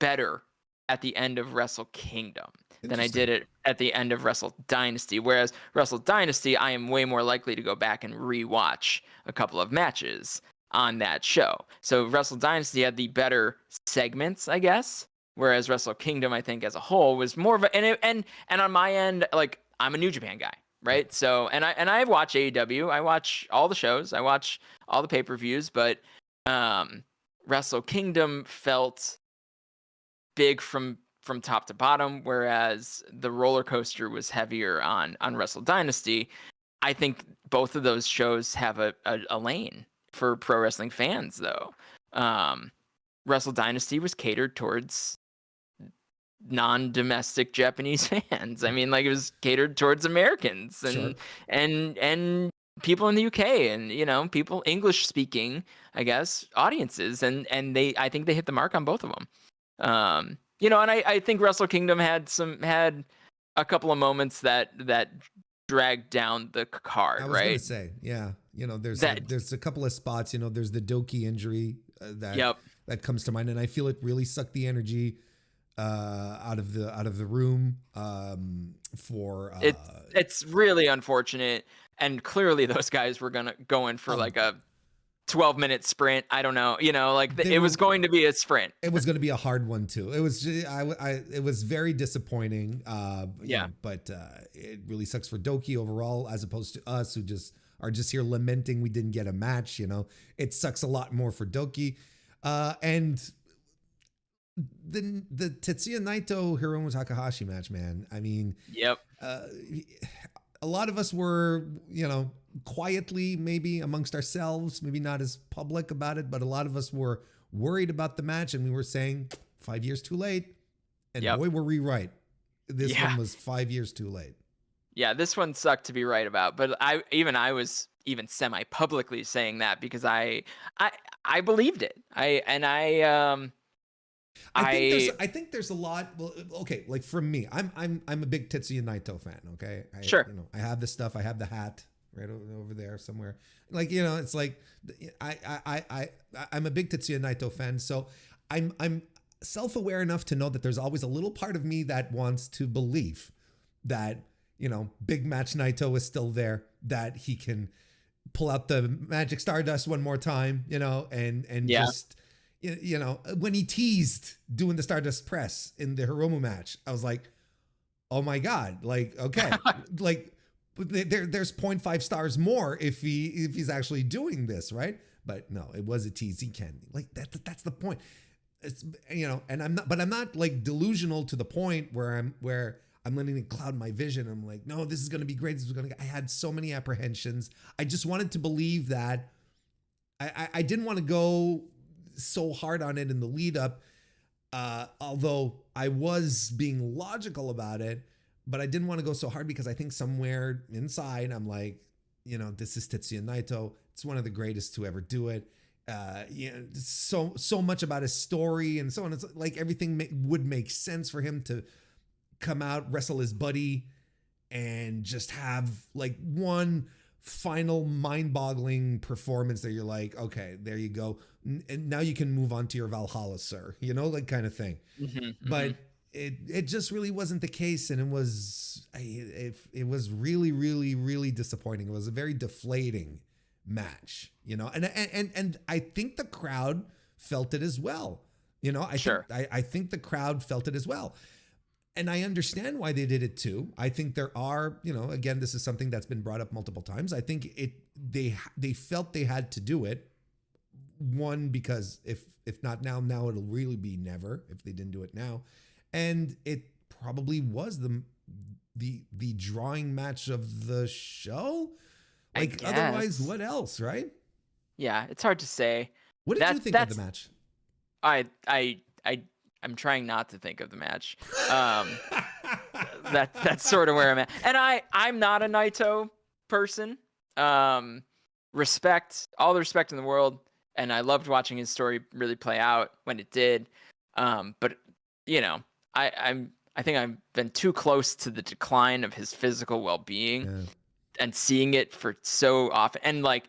better at the end of Wrestle Kingdom than I did it at the end of Wrestle Dynasty. Whereas Wrestle Dynasty, I am way more likely to go back and rewatch a couple of matches on that show. So Wrestle Dynasty had the better segments, I guess. Whereas Wrestle Kingdom, I think as a whole, was more of a, and on my end, like I'm a New Japan guy. right? So, and I watch AEW, I watch all the shows, I watch all the pay-per-views, but Wrestle Kingdom felt big from top to bottom, whereas the roller coaster was heavier on Wrestle Dynasty. I think both of those shows have a lane for pro wrestling fans, though. Wrestle Dynasty was catered towards non-domestic Japanese fans. I mean, like, it was catered towards Americans Sure. and people in the UK and, you know, people English speaking, I guess, audiences, and I think they hit the mark on both of them. You know, and I think Wrestle Kingdom had a couple of moments that dragged down the card, I was gonna right? say, yeah, you know, That there's a couple of spots, you know, there's the Doki injury Yep. that comes to mind, and I feel it really sucked the energy out of the room for It's really unfortunate, and clearly those guys were gonna go in for um, like a 12-minute sprint. I don't know, you know, like they it were was going to be a sprint. it was going to be a hard one too. It was it was very disappointing. You Yeah. know, but it really sucks for Doki overall, as opposed to us who just are just here lamenting we didn't get a match. You know, it sucks a lot more for Doki, and the Tetsuya Naito Hiromu Takahashi match, man. I mean, Yep. uh, a lot of us were, you know, quietly maybe amongst ourselves, maybe not as public about it, but a lot of us were worried about the match, and we were saying 5 years too late. And Yep. boy, were we right. This Yeah. one was 5 years too late. Yeah, this one sucked to be right about, but I was even semi-publicly saying that because I believed it. I I think there's a lot. Well, okay, like for me, I'm a big Tetsuya Naito fan. Okay, Sure. you know, I have the stuff. I have the hat right over there somewhere. Like, you know, it's like I'm a big Tetsuya Naito fan. So I'm self-aware enough to know that there's always a little part of me that wants to believe that, you know, big match Naito is still there, that he can pull out the magic stardust one more time, you know, and Yeah. just, you know, when he teased doing the Stardust press in the Hiromu match, I was like, oh my God, like, okay, like there's 0.5 stars more if he's actually doing this, right? But no, it was a tease. He can, like, that's the point. It's, you know, and I'm not like delusional to the point where I'm letting it cloud my vision. I'm like, no, this is going to be great. I had so many apprehensions. I just wanted to believe that. I didn't want to go so hard on it in the lead up, although I was being logical about it, but I didn't want to go so hard because I think somewhere inside I'm like, you know, this is Tetsuya Naito. It's one of the greatest to ever do it. You know, so much about his story and so on. It's like everything would make sense for him to come out, wrestle his buddy, and just have like one final mind-boggling performance that you're like, okay, there you go, and now you can move on to your Valhalla, sir, you know, like, kind of thing. But it just really wasn't the case, and it was really disappointing. It was a very deflating match, you know, and I think the crowd felt it as well. You know, I think the crowd felt it as well. And I understand why they did it too. I think there are, you know, again, this is something that's been brought up multiple times. I think they felt they had to do it. One, because if not now it'll really be never if they didn't do it now. And it probably was the drawing match of the show. Like, otherwise, what else, right? Yeah, it's hard to say. What did you think of the match? I'm trying not to think of the match. That's sort of where I'm at. And I'm not a Naito person. All the respect in the world, and I loved watching his story really play out when it did. But you know, I think I've been too close to the decline of his physical well-being and seeing it for so often. And like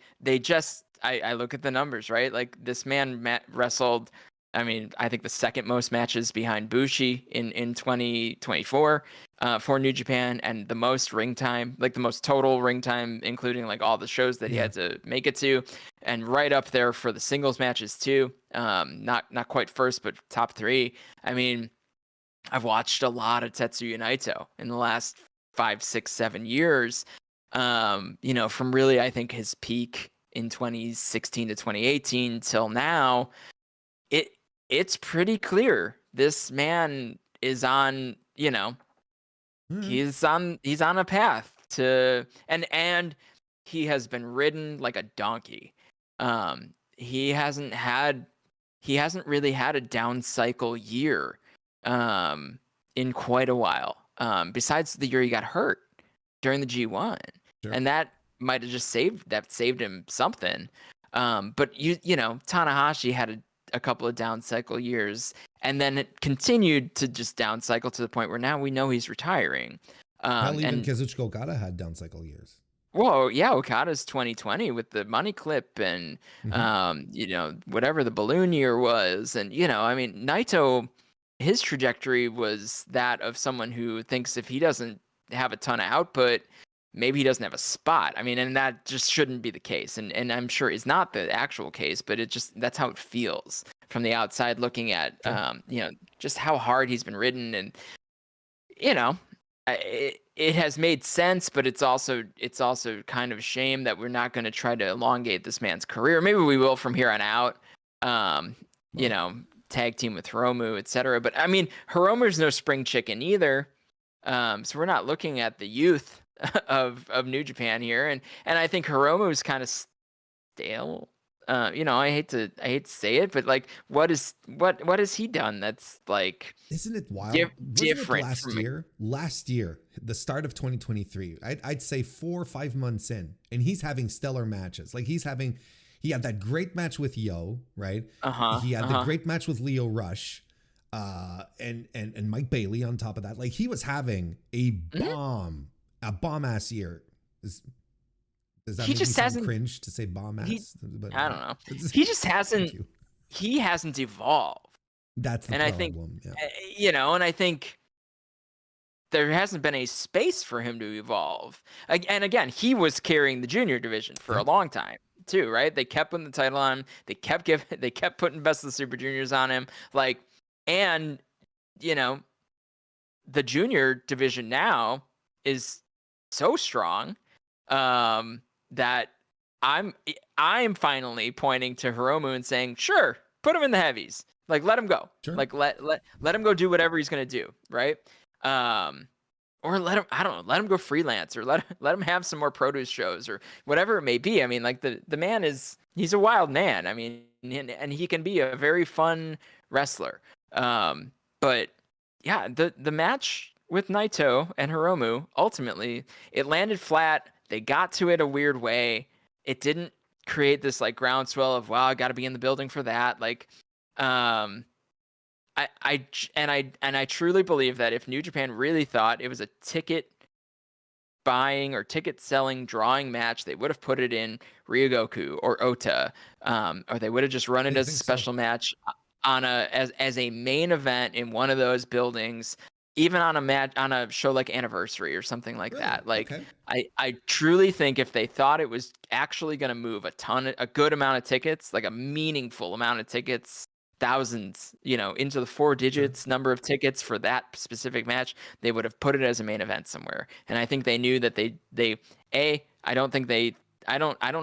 I look at the numbers, right? Like, this man wrestled, I mean, I think the second most matches behind Bushi in 2024 for New Japan, and the most ring time, like the most total ring time, including like all the shows that he had to make it to, and right up there for the singles matches too. Not quite first, but top three. I mean, I've watched a lot of Tetsuya Naito in the last 5, 6, 7 years, You know, from really, I think his peak in 2016 to 2018 till now, it's pretty clear this man is on, you know, he's on a path to, and he has been ridden like a donkey. He hasn't really had a down cycle year in quite a while. Besides the year he got hurt during the G1. Sure. And that might have just saved him something. But you know, Tanahashi had a couple of down cycle years, and then it continued to just down cycle to the point where now we know he's retiring. Hell, even And Kazuchika Okada had down cycle years. well, yeah, Okada's 2020 with the money clip and you know, whatever the balloon year was. And, you know, I mean, Naito, his trajectory was that of someone who thinks if he doesn't have a ton of output, maybe he doesn't have a spot. I mean, and that just shouldn't be the case. And I'm sure it's not the actual case, but that's how it feels from the outside looking at, you know, just how hard he's been ridden. And, you know, it has made sense, but it's also kind of a shame that we're not going to try to elongate this man's career. Maybe we will from here on out. You know, tag team with Hiromu, etc. But I mean, Hiromu's no spring chicken either. So we're not looking at the youth of New Japan here, and I think Hiromu's kind of stale. You know, I hate to say it, but like, what has he done that's like, isn't it wild? Different Wasn't it last year, the start of 2023, I'd say 4 or 5 months in, and he's having stellar matches. Like he had that great match with Yo, right? He had the great match with Leo Rush, and Mike Bailey on top of that. Like he was having a bomb ass year. Does that make me sound cringe to say bomb ass? I don't know. He just hasn't. He hasn't evolved. That's the problem. I think, you know, and I think there hasn't been a space for him to evolve. And again, he was carrying the junior division for a long time too, right? They kept putting the title on him. They kept putting Best of the Super Juniors on him. Like, and you know, the junior division now is so strong that I'm finally pointing to Hiromu and saying, sure, put him in the heavies. Like, let him go. Sure. Like, let him go do whatever he's gonna do, right? Or let him, I don't know, let him go freelance, or let him have some more produce shows, or whatever it may be. I mean, like the man he's a wild man. I mean, and he can be a very fun wrestler. But yeah, the match with Naito and Hiromu, ultimately, it landed flat. They got to it a weird way. It didn't create this like groundswell of, wow, I got to be in the building for that. Like, I truly believe that if New Japan really thought it was a ticket buying or ticket selling drawing match, they would have put it in Ryogoku or Ota, or they would have just run it as a special match on as a main event in one of those buildings, even on a show like Anniversary or something like that. Like, I truly think if they thought it was actually going to move a good amount of tickets, like a meaningful amount of tickets, thousands, you know, into the 4 digits number of tickets for that specific match, they would have put it as a main event somewhere. And I think they knew that I don't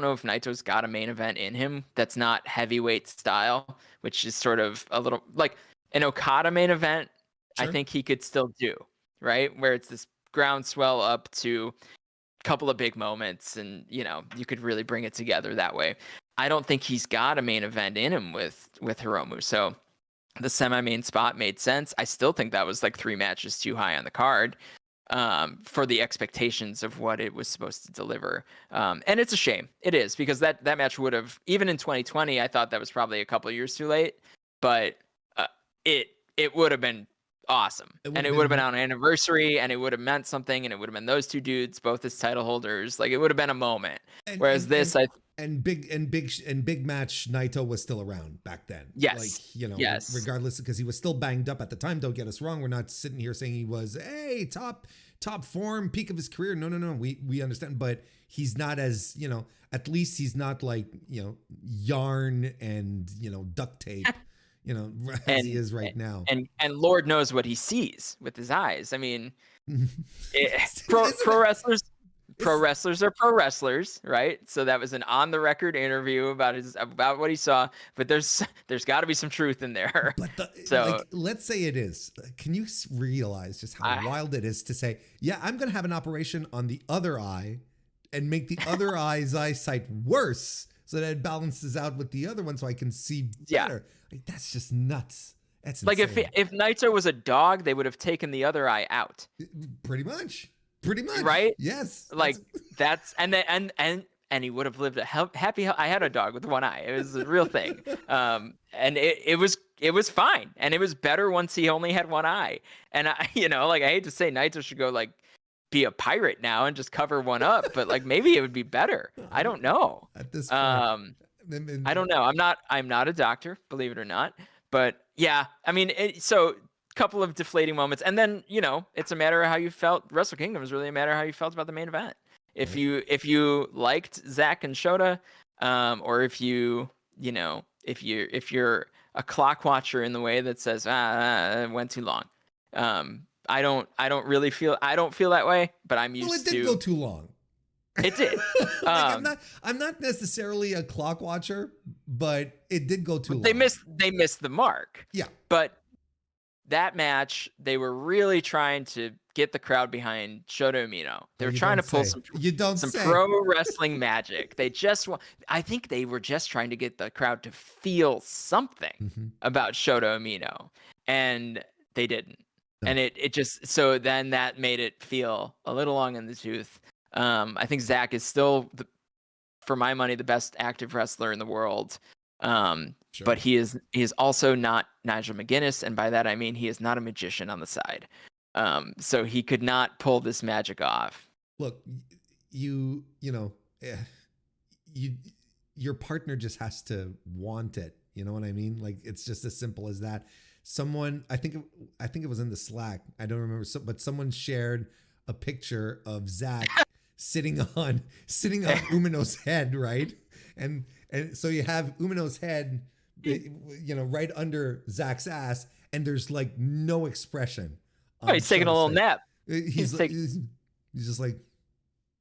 know if Naito's got a main event in him that's not heavyweight style, which is sort of a little like an Okada main event. Sure. I think he could still do, right? Where it's this groundswell up to a couple of big moments, and you know, you could really bring it together that way. I don't think he's got a main event in him with Hiromu. So the semi-main spot made sense. I still think that was like 3 matches too high on the card for the expectations of what it was supposed to deliver. And it's a shame. It is, because that match would have, even in 2020, I thought that was probably a couple of years too late, but it would have been awesome. It would have been on Anniversary, and it would have meant something, and it would have been those 2 dudes, both as title holders. Like, it would have been a moment. Whereas big match Naito was still around back then. Yes. Like, you know, regardless, because he was still banged up at the time. Don't get us wrong. We're not sitting here saying he was top form, peak of his career. No. We understand, but he's not as, you know, at least he's not like, you know, yarn and, you know, duct tape, you know, as he is right now. And Lord knows what he sees with his eyes. I mean, pro wrestlers, pro wrestlers are pro wrestlers, right? So that was an on the record interview about what he saw, but there's got to be some truth in there. But So let's say it is. Can you realize just how wild it is to say, yeah, I'm going to have an operation on the other eye and make the other eye's eyesight worse so that it balances out with the other one so I can see better. Like, that's just nuts. That's like insane. if Naito was a dog, they would have taken the other eye out. Pretty much, right? Yes, like that's and he would have lived a happy. I had a dog with one eye. It was a real thing, and it was fine, and it was better once he only had one eye. And I hate to say Naito should go like be a pirate now and just cover one up, but like maybe it would be better. I don't know. At this point, I don't know. I'm not a doctor, believe it or not. But yeah, I mean, so couple of deflating moments, and then it's a matter of how you felt. Wrestle Kingdom is really a matter of how you felt about the main event. If you liked Zach and Shota, or if you're a clock watcher in the way that says it went too long. I don't feel that way, but I'm used to. Well, it did go too long. It did. I'm not necessarily a clock watcher, but it did go too long. They missed the mark. Yeah. But that match, they were really trying to get the crowd behind Shota Umino. They were trying to pull some pro wrestling magic. I think they were just trying to get the crowd to feel something about Shota Umino, and they didn't. No. And it just, so then that made it feel a little long in the tooth. I think Zach is still, for my money, the best active wrestler in the world. Sure. But he is also not Nigel McGuinness, and by that I mean he is not a magician on the side. So he could not pull this magic off. Look, your partner just has to want it. You know what I mean? Like, it's just as simple as that. Someone, I think it was in the Slack, I don't remember, but someone shared a picture of Zach sitting on Umino's head, right? And so you have Umino's head, right under Zach's ass, and there's like no expression. He's taking a little nap. He's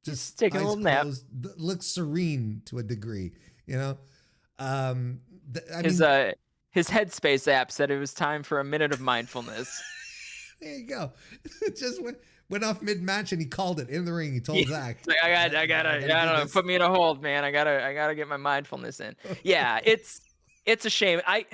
just taking a little nap. Looks serene to a degree, His Headspace app said it was time for a minute of mindfulness. There you go. It just went off mid-match and he called it in the ring. He told Zach, like, I gotta put me in a hold, man. I gotta get my mindfulness in. Yeah, it's a shame. I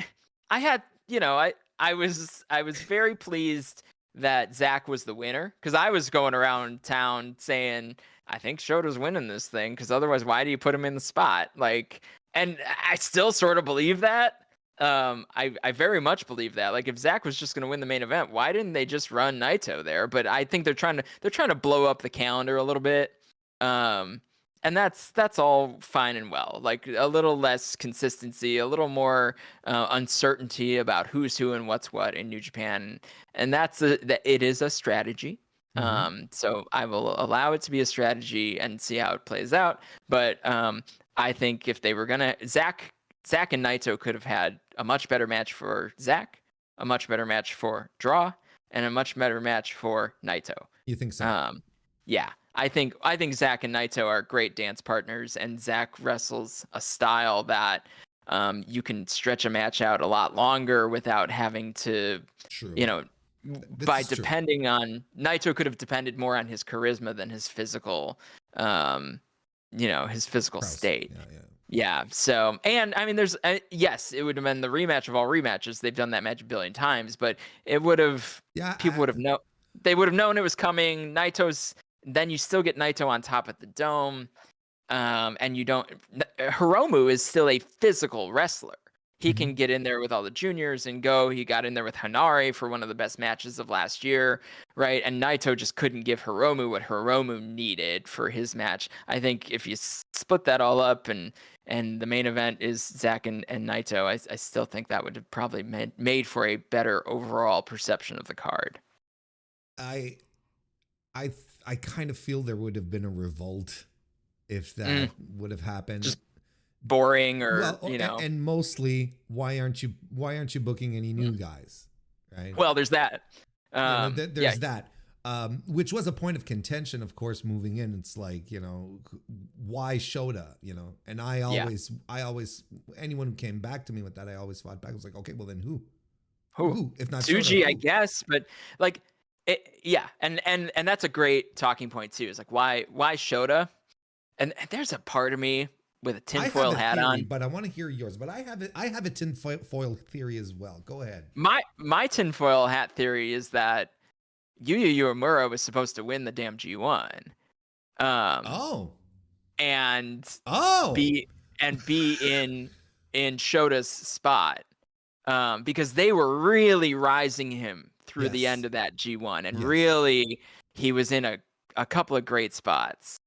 was very pleased that Zach was the winner, because I was going around town saying, I think Shota's winning this thing, because otherwise why do you put him in the spot? Like, and I still sort of believe that. I very much believe that. Like, if Zach was just going to win the main event, why didn't they just run Naito there? But I think they're trying to blow up the calendar a little bit. And that's all fine and well. Like, a little less consistency, a little more uncertainty about who's who and what's what in New Japan, and it is a strategy. So I will allow it to be a strategy and see how it plays out. But I think if they were gonna, Zach and Naito could have had a much better match for Zach, a much better match for Draw, and a much better match for Naito. You think so? Yeah. I think Zach and Naito are great dance partners, and Zach wrestles a style that you can stretch a match out a lot longer without having to, depending on, Naito could have depended more on his charisma than his physical, state. Yeah. So, and I mean, there's yes, it would have been the rematch of all rematches. They've done that match a billion times, but it would have. People would have known. They would have known it was coming. Then you still get Naito on top of the dome, and you don't. Hiromu is still a physical wrestler. He can get in there with all the juniors and go. He got in there with Hanare for one of the best matches of last year, right? And Naito just couldn't give Hiromu what Hiromu needed for his match. I think if you split that all up and the main event is Zach and Naito, I still think that would have probably made for a better overall perception of the card. I kind of feel there would have been a revolt if that would have happened. Just boring, and mostly why aren't you booking any new guys, right? Well, there's that. There's that. which was a point of contention, of course, moving in. It's like, why Shota, and I Yeah. always, anyone who came back to me with that, I always fought back. I was like, okay, well then who? Who? Who? If not Shota, Tsuji, I who? guess, but like, yeah, and that's a great talking point too. Is like why Shota? And there's a part of me with a I have tinfoil a hat theory, on. but I want to hear yours. But I have a tinfoil theory as well. Go ahead. My tinfoil hat theory is that Yuya Uemura was supposed to win the damn G1, Oh. and Oh. be in Shota's spot, because they were really rising him through the Yes. end of that G1, and Yes. really he was in a couple of great spots.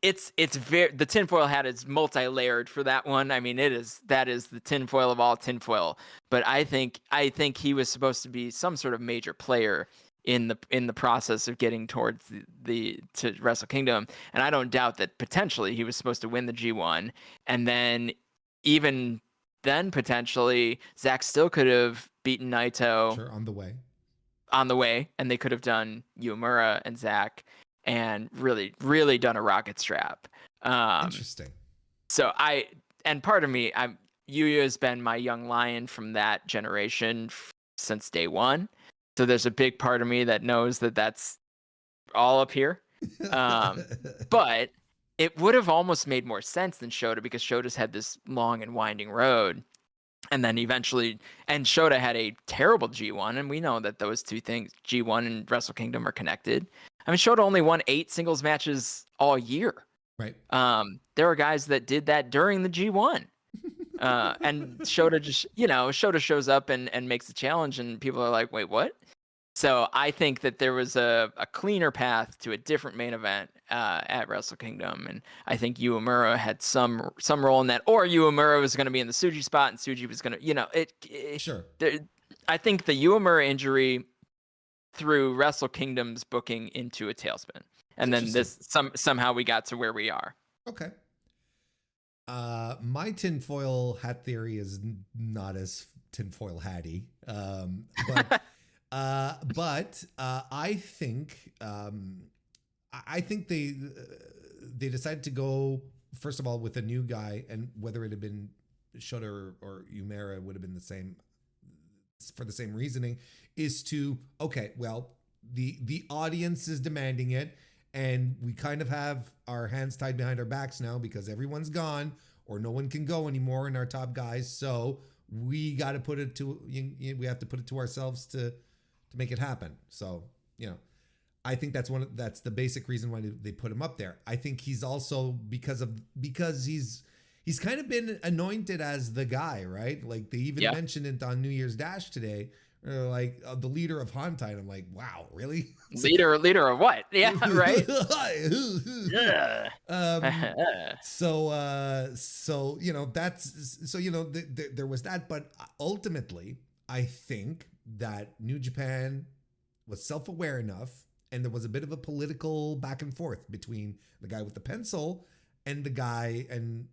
It's very, the tinfoil hat is multi-layered for that one. I mean, that is the tinfoil of all tinfoil. But I think he was supposed to be some sort of major player in the process of getting towards to Wrestle Kingdom, and I don't doubt that potentially he was supposed to win the G1, and then even then potentially Zack still could have beaten Naito Sure, on the way. And they could have done Uemura and Zack and really done a rocket strap. Interesting. So and part of me, Yuya has been my young lion from that generation since day one. So there's a big part of me that knows that that's all up here. But it would have almost made more sense than Shota, because Shota's had this long and winding road. And then eventually, and Shota had a terrible G1, and we know that those two things, G1 and Wrestle Kingdom, are connected. I mean, Shota only won 8 singles matches all year. Right. There are guys that did that during the G1. And Shota Shota shows up and makes a challenge, and people are like, wait, what? So I think that there was a cleaner path to a different main event at Wrestle Kingdom, and I think Uemura had some role in that, or Uemura was going to be in the Tsuji spot, and Tsuji was going to, Sure. I think the Uemura injury threw Wrestle Kingdom's booking into a tailspin, and then somehow we got to where we are. Okay. My tinfoil hat theory is not as tinfoil hatty, but. But I think they decided to go, first of all, with a new guy, and whether it had been Shota or Uemura, it would have been the same, for the same reasoning, is to, okay, well, the audience is demanding it, and we kind of have our hands tied behind our backs now because everyone's gone or no one can go anymore in our top guys, so we got to put it to, we have to put it to ourselves to make it happen. So, I think that's the basic reason why they put him up there. I think he's also because he's kind of been anointed as the guy, right? Like they even mentioned it on New Year's Dash today, like the leader of Hantai. I'm like, wow, really? Leader of what? Yeah, right. Yeah. There was that, but ultimately, I think that New Japan was self-aware enough, and there was a bit of a political back and forth between the guy with the pencil and the guy, and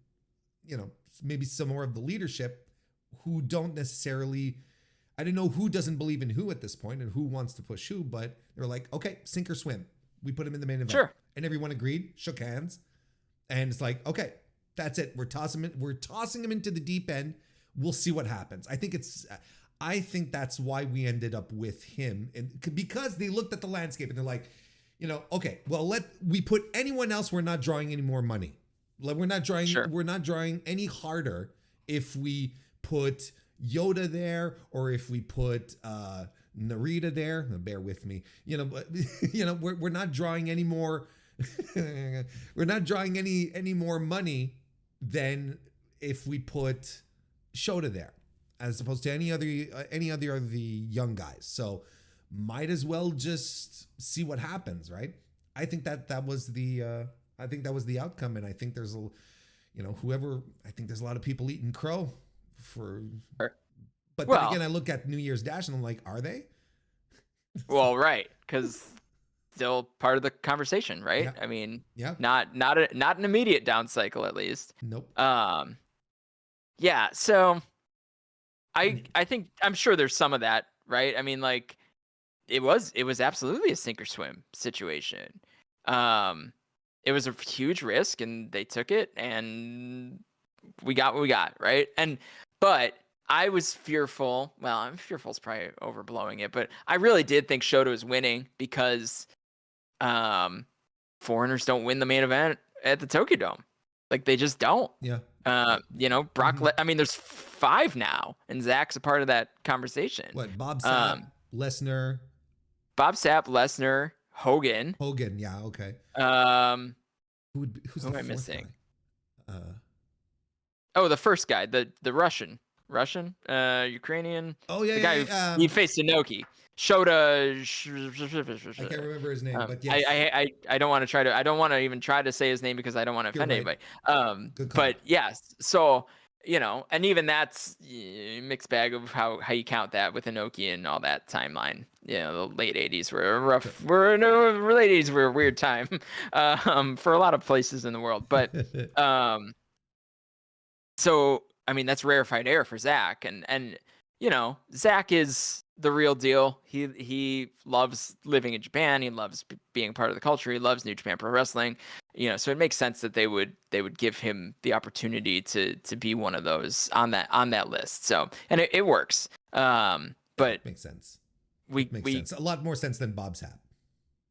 maybe some more of the leadership who don't necessarily, I don't know who doesn't believe in who at this point and who wants to push who, but they're like, okay, sink or swim. We put him in the main event. Sure. And everyone agreed, shook hands, and it's like, okay, that's it. We're tossing him into the deep end. We'll see what happens. I think that's why we ended up with him, and because they looked at the landscape and they're like, okay, well, we put anyone else, we're not drawing any more money. Like we're not drawing any harder if we put Yoda there, or if we put Narita there. Bear with me, but we're not drawing any more. We're not drawing any more money than if we put Shota there, as opposed to any other of the young guys. So might as well just see what happens, right? I think that was the outcome, and I think there's I think there's a lot of people eating crow for. But then again, I look at New Year's Dash and I'm like, are they? Well, right, because still part of the conversation, right? Yeah. I mean, yeah, not an immediate down cycle, at least. Nope. Yeah. So I think, I'm sure there's some of that, right? I mean, like it was absolutely a sink or swim situation. It was a huge risk, and they took it, and we got what we got, right? But I was fearful. Well, I'm fearful is probably overblowing it, but I really did think Shota was winning because foreigners don't win the main event at the Tokyo Dome. Like, they just don't. Yeah. Brock. I mean, there's 5 now, and Zach's a part of that conversation. What? Bob Sapp, Lesnar, Bob Sapp, Lesnar, Hogan. Hogan. Yeah. Okay. Who's Who the am I fourth missing? guy? Oh, the first guy, the Russian, Ukrainian. Oh yeah, the guy yeah, who he faced Inoki. Shota. I can't remember his name, but yes. I don't want to try to. I don't want to even try to say his name because I don't want to offend anybody. Good call. But yes, so and even that's mixed bag of how you count that with Inoki and all that timeline. The late '80s were a rough. Late '80s were a weird time, for a lot of places in the world. But so I mean, that's rarefied air for Zach, and Zach is the real deal. He loves living in Japan. He loves being part of the culture. He loves New Japan Pro Wrestling. So it makes sense that they would give him the opportunity to be one of those on that list. So, and it works. But makes sense. Makes sense. A lot more sense than Bob Sapp.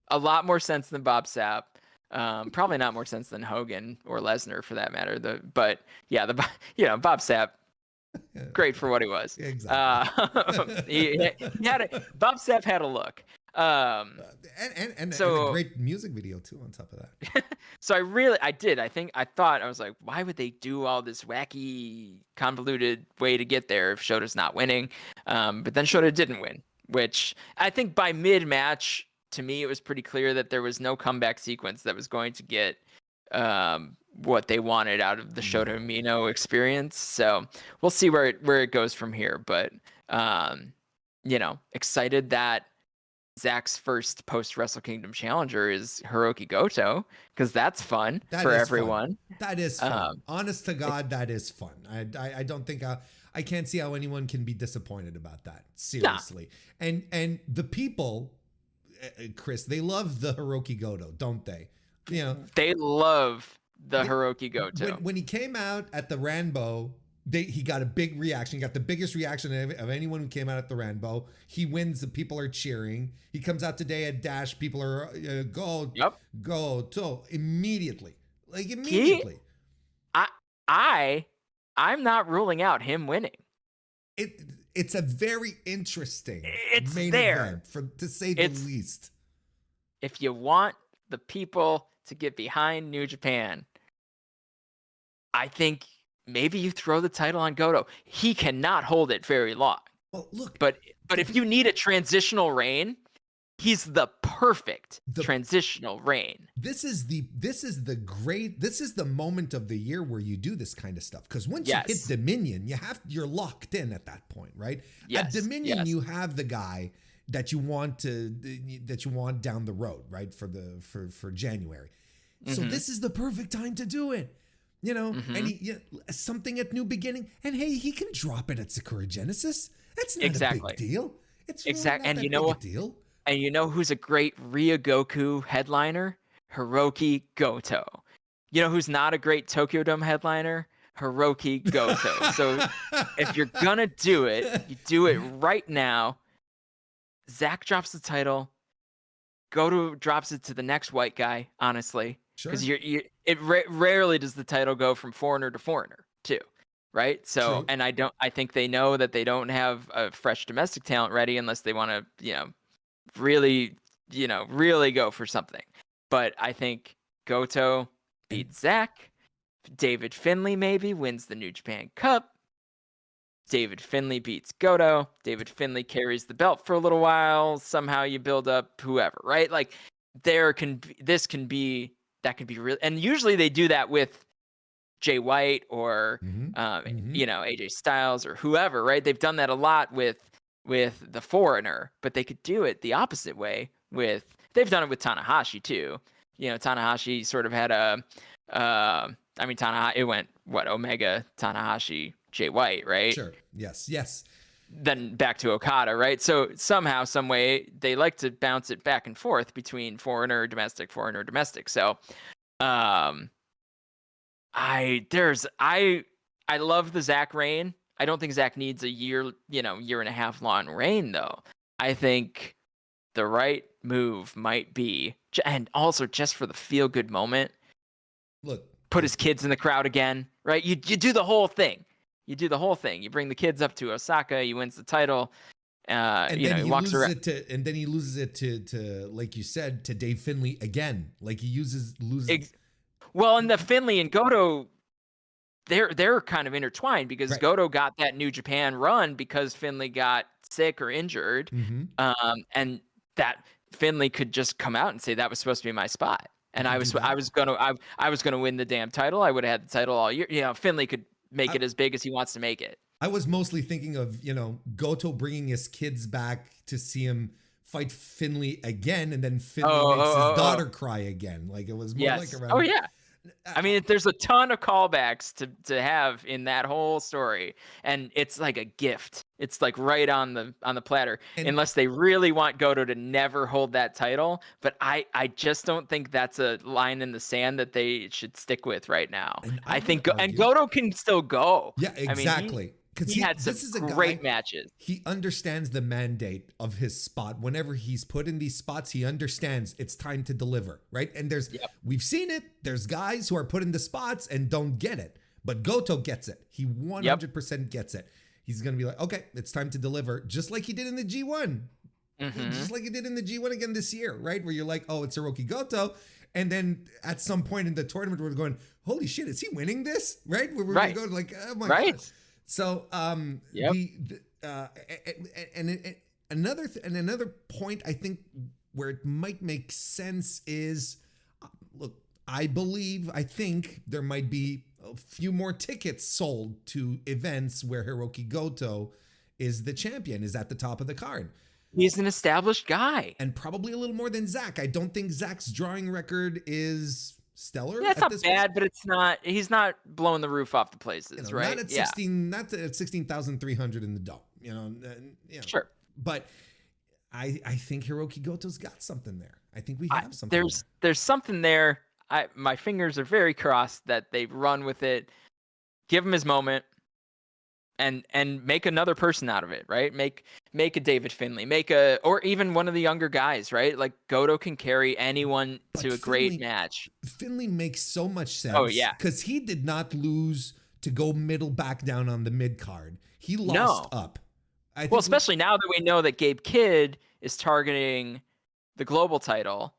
A lot more sense than Bob Sapp. Probably not more sense than Hogan or Lesnar for that matter. Bob Sapp, great for what he was. Exactly. Bob Sapp had a look. And a great music video too on top of that. So I thought, I was like, why would they do all this wacky, convoluted way to get there if Shota's not winning? But then Shota didn't win, which I think by mid-match, to me, it was pretty clear that there was no comeback sequence that was going to get what they wanted out of the Shota Umino experience. So we'll see where it goes from here. But excited that Zach's first post Wrestle Kingdom challenger is Hiroki Goto, because that's fun for everyone. Fun. That is fun. Honest to God, that is fun. I don't think I can't see how anyone can be disappointed about that. Seriously. Nah. And the people, Chris, they love the Hiroki Goto, don't they? They love the Hiroki Goto. When he came out at the Ranbo, he got a big reaction. He got the biggest reaction of anyone who came out at the Ranbo. He wins. The people are cheering. He comes out today at Dash. People are Goto immediately. Like immediately. I'm not ruling out him winning. It's a very interesting main event, to say the least. If you want the people to get behind New Japan, I think maybe you throw the title on Goto. He cannot hold it very long. Well, look, but if you need a transitional reign, he's the perfect transitional reign. This is the moment of the year where you do this kind of stuff, because once you hit Dominion, you're locked in at that point, right? At Dominion, you have the guy that you want down the road, right? For January. Mm-hmm. So this is the perfect time to do it. Mm-hmm. And something at New Beginning, and hey, he can drop it at Sakura Genesis. That's not a big deal. It's really not that big a deal. And you know who's a great Ryogoku headliner? Hiroki Goto. You know who's not a great Tokyo Dome headliner? Hiroki Goto. So if you're gonna do it, you do it right now. Zach drops the title. Goto drops it to the next white guy, honestly. Because rarely does the title go from foreigner to foreigner, too, right? So, true. And I think they know that they don't have a fresh domestic talent ready unless they want to, really go for something. But I think Goto beats Zach. David Finlay maybe wins the New Japan Cup. David Finlay beats Goto. David Finlay carries the belt for a little while. Somehow you build up whoever, right? Like that can be real. And usually they do that with Jay White or, AJ Styles or whoever, right? They've done that a lot with the foreigner, but they could do it the opposite way they've done it with Tanahashi too. Tanahashi sort of had it went Omega, Tanahashi, Jay White, right? Sure. Yes. then back to Okada, right? So somehow, some way, they like to bounce it back and forth between foreigner, domestic, foreigner, domestic. So, um, I love the Zach reign. I don't think Zach needs a year and a half long reign though. I think the right move might be, and also just for the feel good moment, Look, put his kids in the crowd again, right? You do the whole thing. You do the whole thing. You bring the kids up to Osaka. He wins the title. and then He he walks loses around. it to, and then he loses it to like you said, to Dave Finlay again. Like he loses. Well, and the Finlay and Goto, they're kind of intertwined because Right. Goto got that New Japan run because Finlay got sick or injured, Mm-hmm. and that Finlay could just come out and say that was supposed to be my spot, He and could do that. I was gonna win the damn title. I would have had the title all year. Finlay could make I, it as big as he wants to make it. I was mostly thinking of, Goto bringing his kids back to see him fight Finlay again, and then Finlay makes his daughter cry again. Like it was more like Yes. Oh around. yeah. I mean, there's a ton of callbacks to have in that whole story, and it's like a gift. It's like right on the platter, And unless they really want Goto to never hold that title. But I just don't think that's a line in the sand that they should stick with right now. and I I would think and argue, Goto can still go. yeah, I mean, exactly. Because he had some this is a guy, great matches. he understands the mandate of his spot. Whenever he's put in these spots, he understands it's time to deliver, right? And Yep. we've seen it. There's guys who are put in the spots and don't get it, but Goto gets it. He 100% gets it. He's gonna be like, okay, it's time to deliver, just like he did in the G1, just like he did in the G1 again this year, right? Where you're like, oh, it's Hiroki Goto. And then at some point in the tournament, we're going, holy shit, is he winning this? Right? Where we're going like, oh my God. So Yep. another point I think where it might make sense is, look, I think there might be a few more tickets sold to events where Hiroki Goto is the champion, is at the top of the card. He's an established guy. And probably a little more than Zach. I don't think Zach's drawing record is stellar. Yeah, it's not bad, but it's not. He's not blowing the roof off the places, right? Not at 16, not at 16,300 in the dome. Sure. But I think Hiroki Goto's got something there. I think we have something. There's something there. My fingers are very crossed that they run with it. Give him his moment, and make another person out of it, right? Make a David Finlay, or even one of the younger guys, right? Like Goto can carry anyone to a great match. Finlay makes so much sense. Oh yeah, because he did not lose to go middle back down on the mid card. He lost up. Well, especially now that we know that Gabe Kidd is targeting the global title.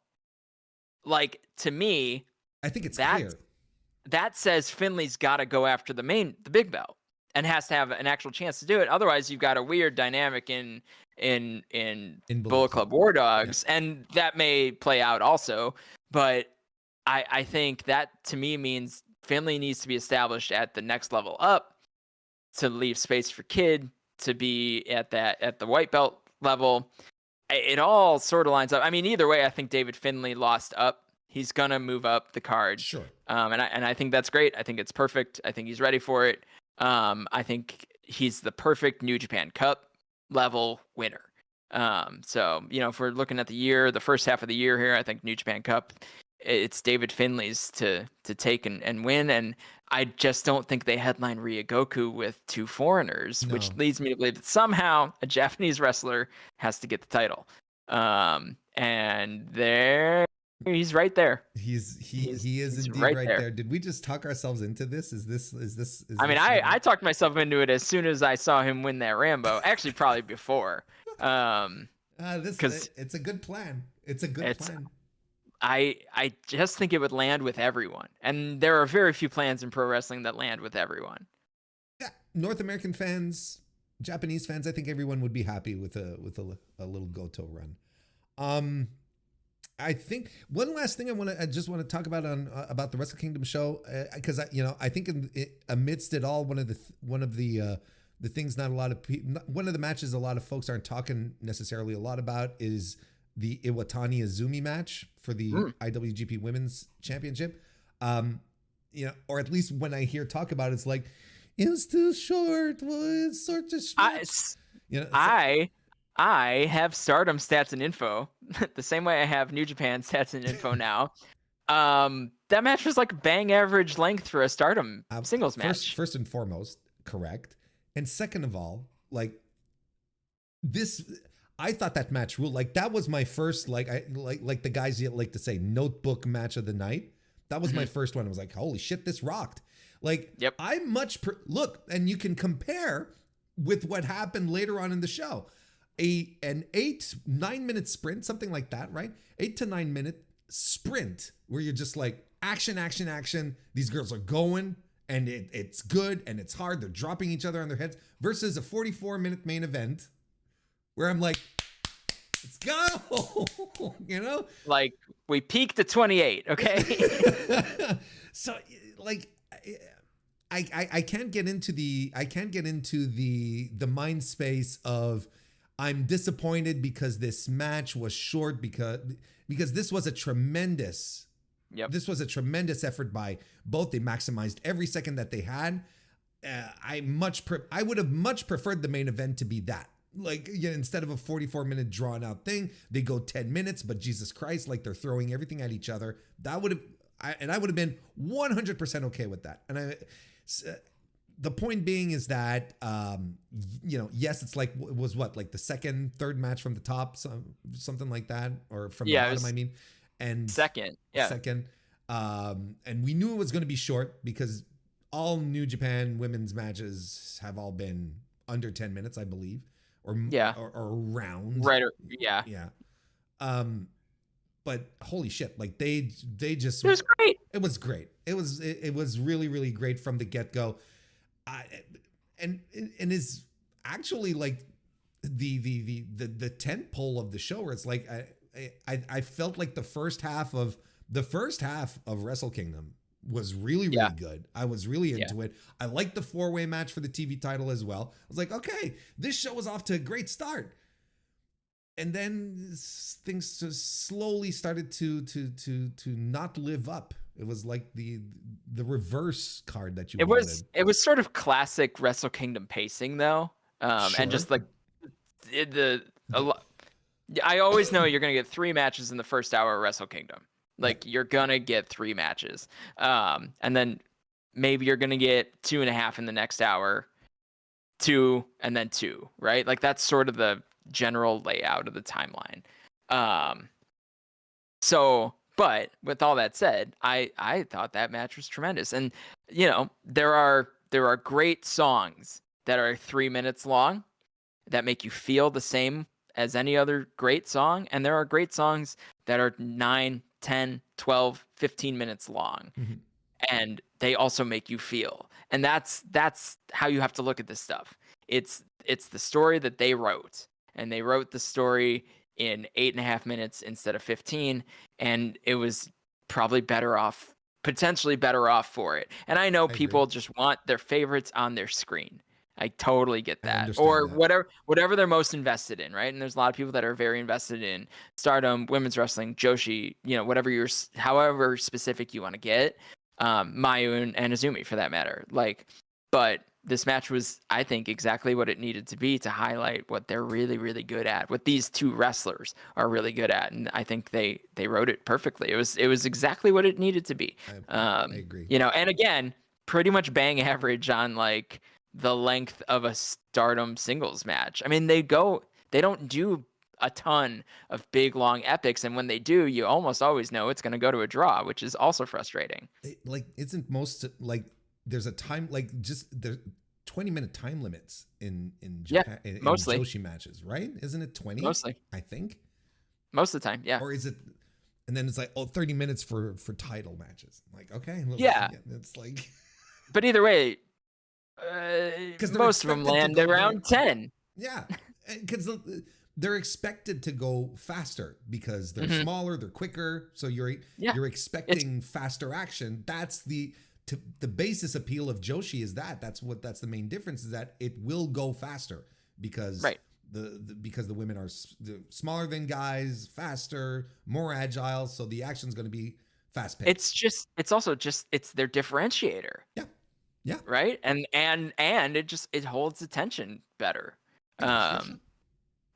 Like, to me, I think it's clear. That says Finlay's got to go after the big belt, and has to have an actual chance to do it. Otherwise, you've got a weird dynamic in Bullet Club War Dogs, and that may play out also. But I think that, to me, means Finlay needs to be established at the next level up to leave space for Kidd to be at the white belt level. It all sort of lines up. I mean, either way, I think David Finlay lost up. He's gonna move up the card. Sure. And I think that's great. I think it's perfect. I think he's ready for it. I think he's the perfect New Japan Cup level winner. So if we're looking at the first half of the year here, I think New Japan Cup, it's David Finlay's to take and win. And I just don't think they headline Ryogoku with two foreigners, which leads me to believe that somehow a Japanese wrestler has to get the title. And there, he's right there. He is indeed right there. Did we just talk ourselves into this? Is this? I mean, I talked myself into it as soon as I saw him win that Rambo. Actually, probably before. Because it's a good plan. It's a good plan. I just think it would land with everyone, and there are very few plans in pro wrestling that land with everyone. Yeah, North American fans, Japanese fans, I think everyone would be happy with a little Goto run. I think one last thing I just want to talk about about the Wrestle Kingdom show, because I think amidst it all, one of the things not a lot of people, one of the matches a lot of folks aren't talking necessarily a lot about is the Iwatani Azumi match for the IWGP Women's Championship. Or at least when I hear talk about it, it's like, it was too short. Well, it's sort of short. You know, I have Stardom stats and info the same way I have New Japan stats and info now. That match was like bang average length for a Stardom singles match. first and foremost, correct. And second of all, like this, I thought that match ruled. Like that was my first, like the guys like to say, notebook match of the night. That was my first one. I was like, holy shit, this rocked. Like, Yep. I look, and you can compare with what happened later on in the show. An 9 minute sprint, something like that, right? 8 to 9 minute sprint where you're just like action, action, action. These girls are going and it's good and it's hard. They're dropping each other on their heads versus a 44-minute main event where I'm like, let's go, you know? Like we peaked at 28, okay? So like I can't get into the mind space of I'm disappointed because this match was short because this was a tremendous effort by both. They maximized every second that they had. I would have much preferred the main event to be that. Like, yeah, instead of a 44-minute drawn out thing, they go 10 minutes, but Jesus Christ, like they're throwing everything at each other. That would have, I would have been 100% okay with that. And the point being is that, yes, it's like, it was what, like the third match from the top, something like that, or from the bottom, I mean, and second. And we knew it was going to be short because all New Japan women's matches have all been under 10 minutes, I believe, or around. Right. Yeah. But holy shit, like they just, it was great. It was great. It was really, really great from the get-go. And is actually like the tent pole of the show, where it's like I felt like the first half of Wrestle Kingdom was really good. I was really into it. I liked the 4-way match for the TV title as well. I was like, okay, this show was off to a great start. And then things just slowly started to not live up. It was like the reverse card that you wanted. It was sort of classic Wrestle Kingdom pacing though. And just like I always know you're going to get 3 matches in the first hour of Wrestle Kingdom. Like you're going to get 3 matches. And then maybe you're going to get 2.5 in the next hour, 2 and then 2, right? Like that's sort of the general layout of the timeline. But with all that said, I thought that match was tremendous. And there are great songs that are 3 minutes long that make you feel the same as any other great song, and there are great songs that are 9, 10, 12, 15 minutes long. Mm-hmm. And they also make you feel. And that's how you have to look at this stuff. It's the story that they wrote, and they wrote the story in 8.5 minutes instead of 15, and it was probably potentially better off for it. And I know people just want their favorites on their screen. I totally get that. Or that. Whatever they're most invested in, right? And there's a lot of people that are very invested in Stardom, women's wrestling, Joshi, however specific you want to get, Mayu and Azumi for that matter. But this match was, I think, exactly what it needed to be to highlight what they're really, really good at, what these 2 wrestlers are really good at. And I think they wrote it perfectly. It was exactly what it needed to be. I agree. And again, pretty much bang average on like the length of a Stardom singles match. I mean, they don't do a ton of big long epics, and when they do, you almost always know it's going to go to a draw, which is also frustrating. Isn't most like there's a time, like just there's 20-minute time limits in Japan, in mostly Joshi matches, right? Isn't it 20? Mostly, I think. Most of the time, yeah. Or is it? And then it's like 30 minutes for title matches. I'm like, okay, it's like. But either way, because most of them land around 10. Yeah, because they're expected to go faster because they're smaller, they're quicker. So you're expecting faster action. That's the basis appeal of Joshi is that's the main difference, is that it will go faster because because the women are smaller than guys, faster, more agile. So the action's going to be fast paced. It's also their differentiator. Yeah. Right. And it holds attention better. Um,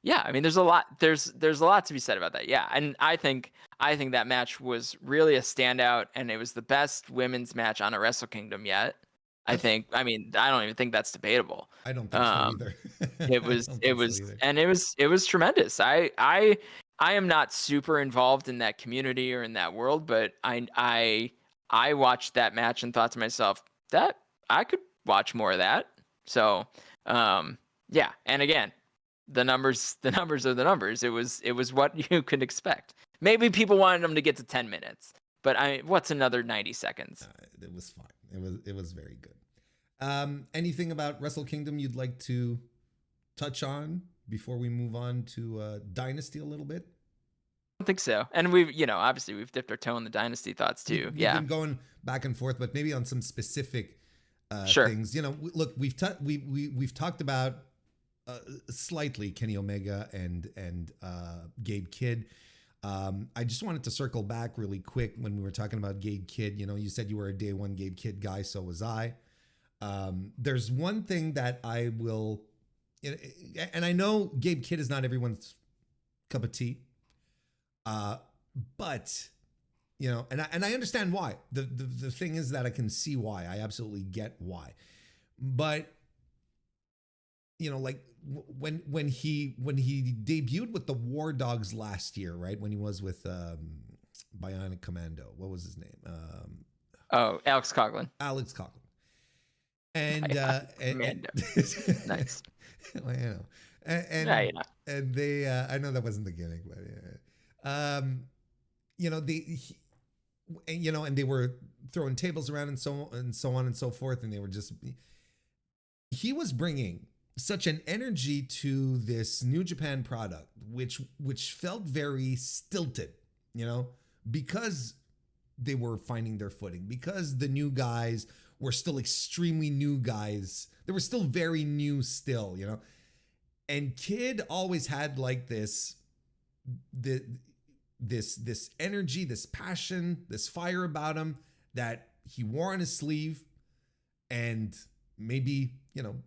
yeah, I mean, there's a lot. There's a lot to be said about that. Yeah, and I think that match was really a standout, and it was the best women's match on a Wrestle Kingdom yet. I That's, think. I mean, I don't even think that's debatable. I don't think so Um, either. it I was don't it think so was either. and it was tremendous. I am not super involved in that community or in that world, but I watched that match and thought to myself that I could watch more of that. So yeah, and again, the numbers are the numbers. It was what you could expect. Maybe people wanted them to get to 10 minutes, but what's another 90 seconds? It was fine. It was very good. Anything about Wrestle Kingdom you'd like to touch on before we move on to Dynasty a little bit? I don't think so. And obviously we've dipped our toe in the dynasty thoughts too. We've Yeah. been going back and forth, but maybe on some specific Sure. things. Look, we've talked about slightly Kenny Omega and Gabe Kidd. I just wanted to circle back really quick when we were talking about Gabe Kidd. You said you were a day one Gabe Kidd guy, so was I. There's one thing that I will, and I know Gabe Kidd is not everyone's cup of tea, but and I understand why. The thing is that I can see why. I absolutely get why, but like when he debuted with the War Dogs last year, right? When he was with Bionic Commando, what was his name? Oh, Alex Coughlin. Alex Coughlin. And Commando. Nice. Well, and Yeah, and they I know that wasn't the gimmick, but and they were throwing tables around and so on and so forth, and they were just, he was bringing such an energy to this New Japan product, which felt very stilted, because they were finding their footing, because the new guys were still extremely new guys. They were still very new still, and Kid always had like this energy, this passion, this fire about him that he wore on his sleeve, and maybe,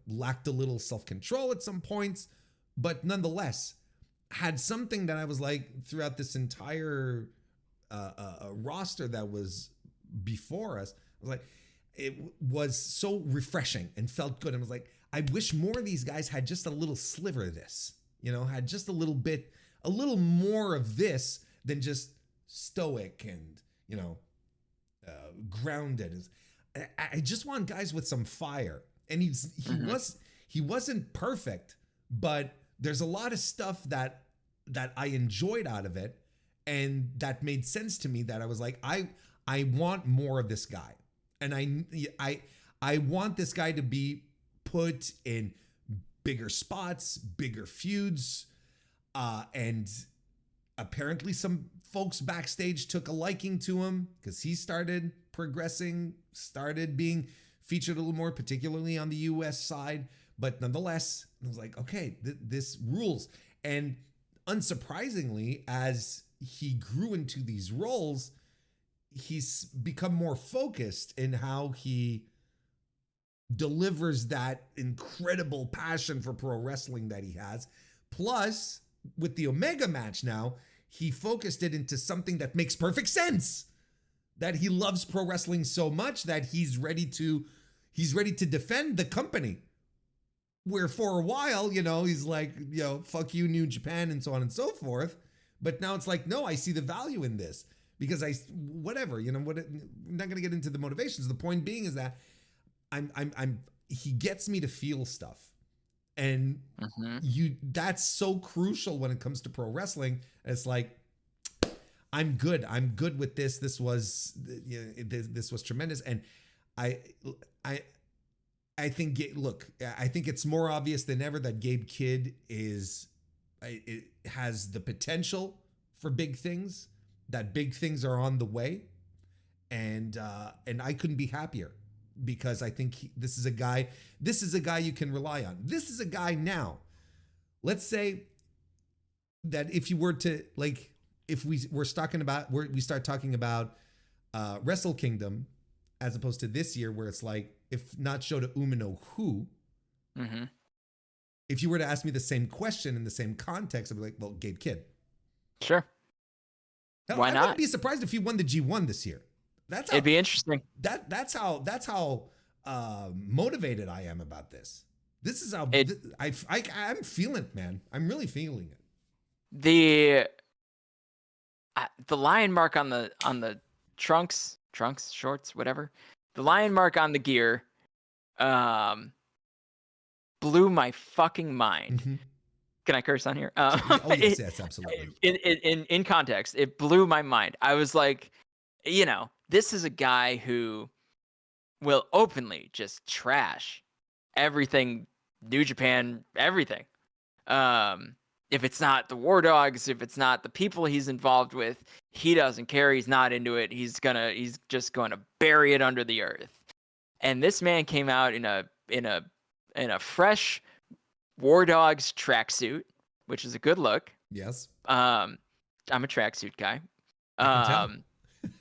lacked a little self-control at some points, but nonetheless had something that I was like, throughout this entire roster that was before us, I was like, it was so refreshing and felt good. And I was like, I wish more of these guys had just a little sliver of this, had just a little more of this than just stoic and, grounded. I just want guys with some fire. And he wasn't perfect, but there's a lot of stuff that I enjoyed out of it, and that made sense to me, that I was like, I want more of this guy. And I want this guy to be put in bigger spots, bigger feuds, and apparently some folks backstage took a liking to him because he started progressing, started being featured a little more, particularly on the US side. But nonetheless, I was like, okay, this rules. And unsurprisingly, as he grew into these roles, he's become more focused in how he delivers that incredible passion for pro wrestling that he has. Plus, with the Omega match now, he focused it into something that makes perfect sense. That he loves pro wrestling so much that he's ready to defend the company. Where for a while, he's like, fuck you, New Japan, and so on and so forth. But now it's like, no, I see the value in this, because I'm not gonna get into the motivations. The point being is that he gets me to feel stuff. And that's so crucial when it comes to pro wrestling. It's like, I'm good with this. This was tremendous. And I think, look, I think it's more obvious than ever that Gabe Kidd has the potential for big things, that big things are on the way. And I couldn't be happier, because I think this is a guy you can rely on. This is a guy now. Let's say that if you were to, like, if we start talking about Wrestle Kingdom, as opposed to this year, where it's like, if not Shota Umino, who? if you were to ask me the same question in the same context, I'd be like, well, Gabe Kidd. Sure. Hell, Why I not? wouldn't be surprised if he won the G1 this year. That's how, It'd be interesting. that's how motivated I am about this. This is how I'm feeling it, man. I'm really feeling it. The lion mark on the trunks, shorts, whatever. The lion mark on the gear blew my fucking mind. Mm-hmm. Can I curse on here? Oh yes, yes, absolutely. In context, it blew my mind. I was like, this is a guy who will openly just trash everything, New Japan, everything. If it's not the War Dogs, if it's not the people he's involved with, he doesn't care. He's not into it. He's just going to bury it under the earth. And this man came out in a fresh War Dogs tracksuit, which is a good look. Yes. I'm a tracksuit guy. I can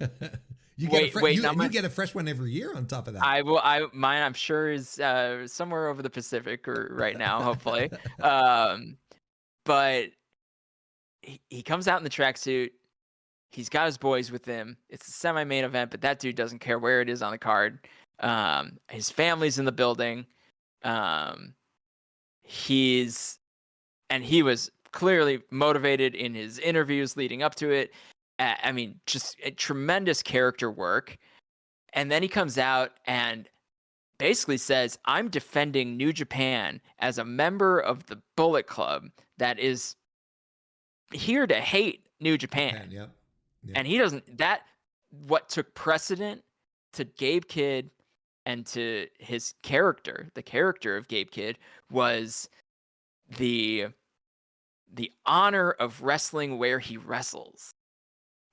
tell. You get a fresh one every year on top of that. Mine I'm sure is somewhere over the Pacific or right now, hopefully. But he comes out in the tracksuit. He's got his boys with him. It's a semi-main event, but that dude doesn't care where it is on the card. His family's in the building. He was clearly motivated in his interviews leading up to it. I mean, just a tremendous character work. And then he comes out and basically says, I'm defending New Japan as a member of the Bullet Club that is here to hate New Japan. Yep. And he doesn't, what took precedent to Gabe Kidd and to his character, the character of Gabe Kidd, was the honor of wrestling where he wrestles.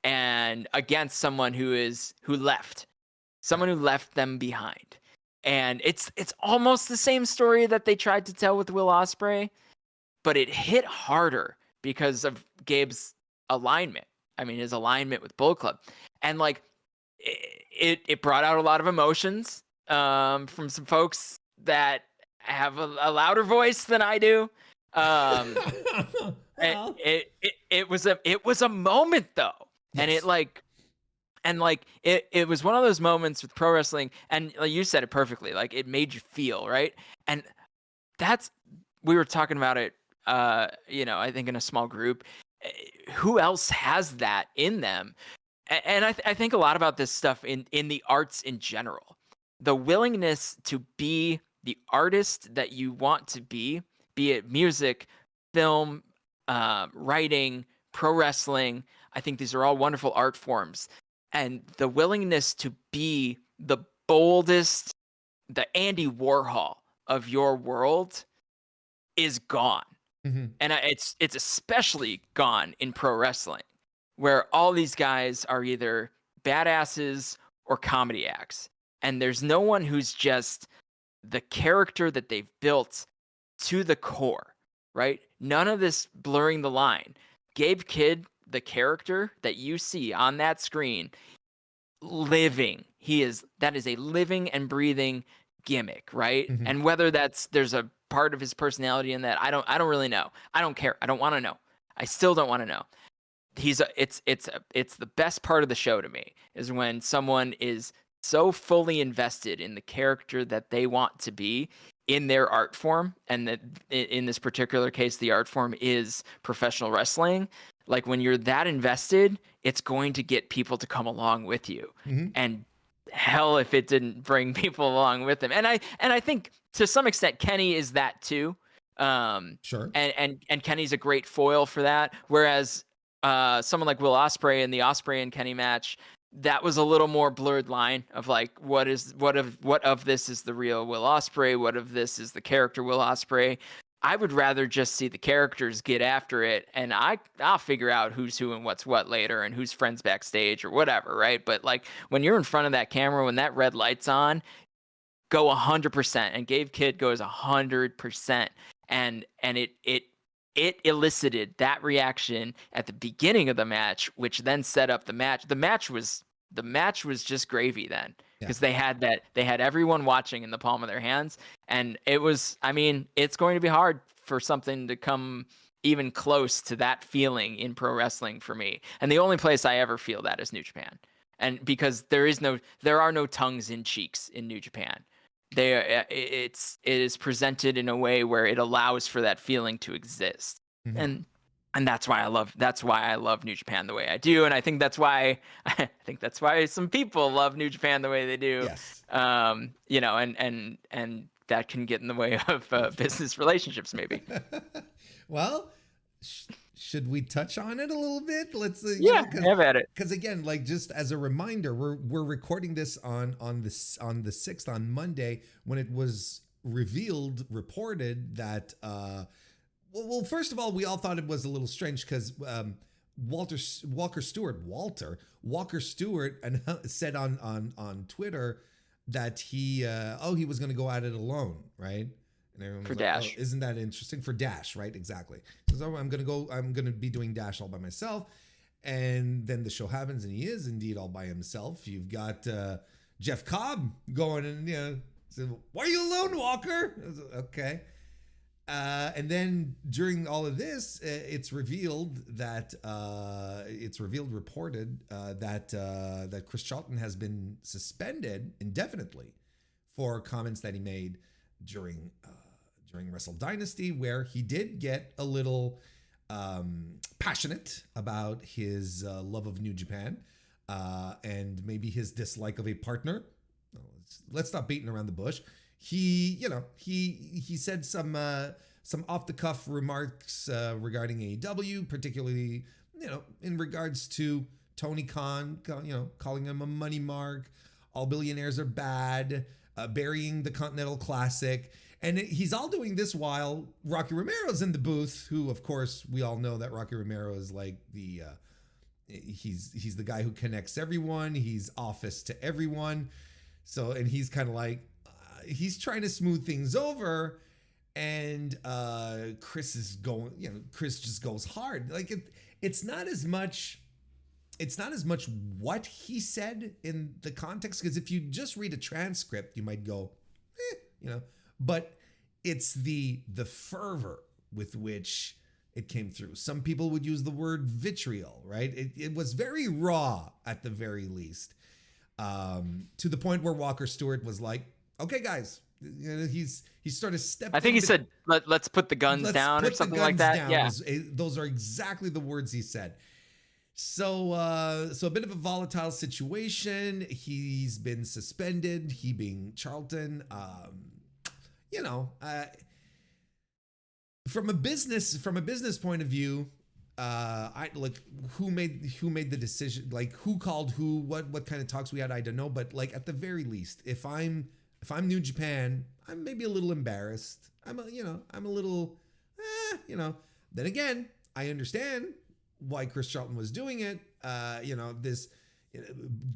And against someone who left them behind. And it's almost the same story that they tried to tell with Will Ospreay, but it hit harder because of Gabe's alignment. I mean, his alignment with Bullet Club. And like it brought out a lot of emotions from some folks that have a louder voice than I do. It was a moment though. Yes. And it was one of those moments with pro wrestling, and like you said it perfectly, like it made you feel, right? And we were talking about it, I think in a small group. Who else has that in them? And I think a lot about this stuff in the arts in general. The willingness to be the artist that you want to be it music, film, writing, pro wrestling. I think these are all wonderful art forms. And the willingness to be the boldest, the Andy Warhol of your world is gone. Mm-hmm. And it's especially gone in pro wrestling, where all these guys are either badasses or comedy acts. And there's no one who's just the character that they've built to the core, right? None of this blurring the line. Gabe Kidd, the character that you see on that screen, living. That is a living and breathing gimmick, right? Mm-hmm. And whether there's a part of his personality in that, I don't really know. I don't care. I don't want to know. I still don't want to know. It's the best part of the show to me is when someone is so fully invested in the character that they want to be in their art form, and that in this particular case, the art form is professional wrestling. Like when you're that invested, it's going to get people to come along with you. Mm-hmm. And hell, if it didn't bring people along with him. And I think to some extent, Kenny is that too. Sure. And Kenny's a great foil for that. Whereas someone like Will Ospreay in the Ospreay and Kenny match, that was a little more blurred line of like, what of this is the real Will Ospreay? What of this is the character Will Ospreay? I would rather just see the characters get after it, and I'll figure out who's who and what's what later and who's friends backstage or whatever, right? But like when you're in front of that camera, when that red light's on, go 100%. And Gabe Kidd goes 100%. And it elicited that reaction at the beginning of the match, which then set up the match. The match was just gravy then, because they had everyone watching in the palm of their hands. And it was, I mean, it's going to be hard for something to come even close to that feeling in pro wrestling for me. And the only place I ever feel that is New Japan. And because there are no tongues in cheeks in New Japan. It is presented in a way where it allows for that feeling to exist. Mm-hmm. And that's why I love New Japan the way I do. And I think that's why some people love New Japan the way they do. Yes. You know, and that can get in the way of business relationships maybe. Well, should we touch on it a little bit? Let's Have at it. Because again, like just as a reminder, we're recording this on the 6th, on Monday, when it was reported that well, first of all, we all thought it was a little strange because Walker Stewart said on Twitter that he was going to go at it alone, right? And everyone was For like, Dash. oh, isn't that interesting? For Dash, right? Exactly. So I'm going to be doing Dash all by myself. And then the show happens and he is indeed all by himself. You've got Jeff Cobb going and, so, why are you alone, Walker? I was like, okay. And then during all of this, it's reported that Chris Charlton has been suspended indefinitely for comments that he made during Wrestle Dynasty, where he did get a little passionate about his love of New Japan and maybe his dislike of a partner. Let's stop beating around the bush. He said some off the cuff remarks regarding AEW, particularly in regards to Tony Khan, calling him a money mark, all billionaires are bad, burying the Continental Classic. And he's all doing this while Rocky Romero's in the booth, who, of course, we all know that Rocky Romero is like he's the guy who connects everyone. He's office to everyone. So, and he's kind of like, he's trying to smooth things over. And Chris just goes hard. Like it's not as much what he said in the context, because if you just read a transcript, you might go, but it's the fervor with which it came through. Some people would use the word vitriol, right? It was very raw at the very least, to the point where Walker Stewart was like, okay, guys, he's sort of stepped. I think he said, let's put the guns down or something like that. Down. Yeah. Those are exactly the words he said. So a bit of a volatile situation. He's been suspended, he being Charlton. From a business point of view, I like who made the decision, like who called who, what kind of talks we had, I don't know, but like at the very least, if I'm New Japan, I'm maybe a little embarrassed. I'm a little then again, I understand why Chris Charlton was doing it. This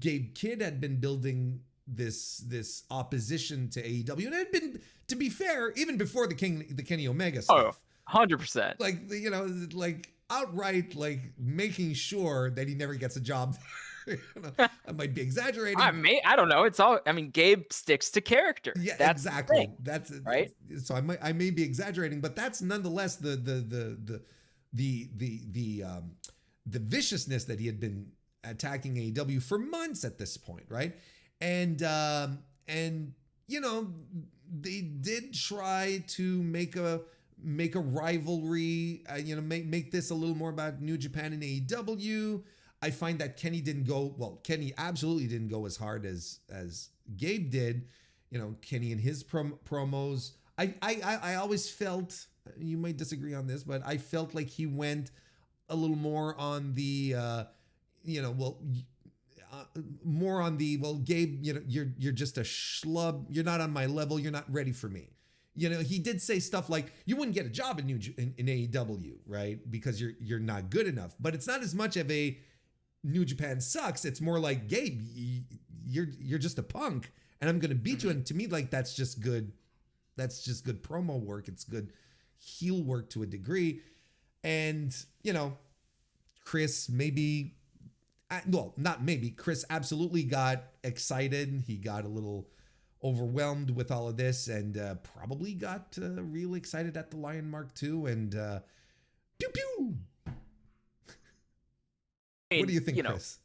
Gabe Kidd had been building this opposition to AEW, and it had been, to be fair, even before the Kenny Omega stuff. 100%. Like, like outright, like making sure that he never gets a job. I might be exaggerating. I don't know. It's all. I mean, Gabe sticks to character. Yeah, that's exactly. That's right. So I may be exaggerating, but that's nonetheless the viciousness that he had been attacking AEW for months at this point, right? And they did try to make a rivalry, make this a little more about New Japan and AEW. I find that Kenny absolutely didn't go as hard as Gabe did. Kenny and his promos. I always felt, you might disagree on this, but I felt like he went a little more on the, Gabe, you're just a schlub. You're not on my level. You're not ready for me. He did say stuff like, you wouldn't get a job in AEW, right? Because you're not good enough. But it's not as much of a New Japan sucks. It's more like, Gabe, you're just a punk, and I'm gonna beat you. And to me, like, that's just good. That's just good promo work. It's good heel work to a degree. And Chris Chris absolutely got excited. He got a little overwhelmed with all of this, and probably got real excited at the Lion Mark II. And pew pew. I What do mean, you think, Chris?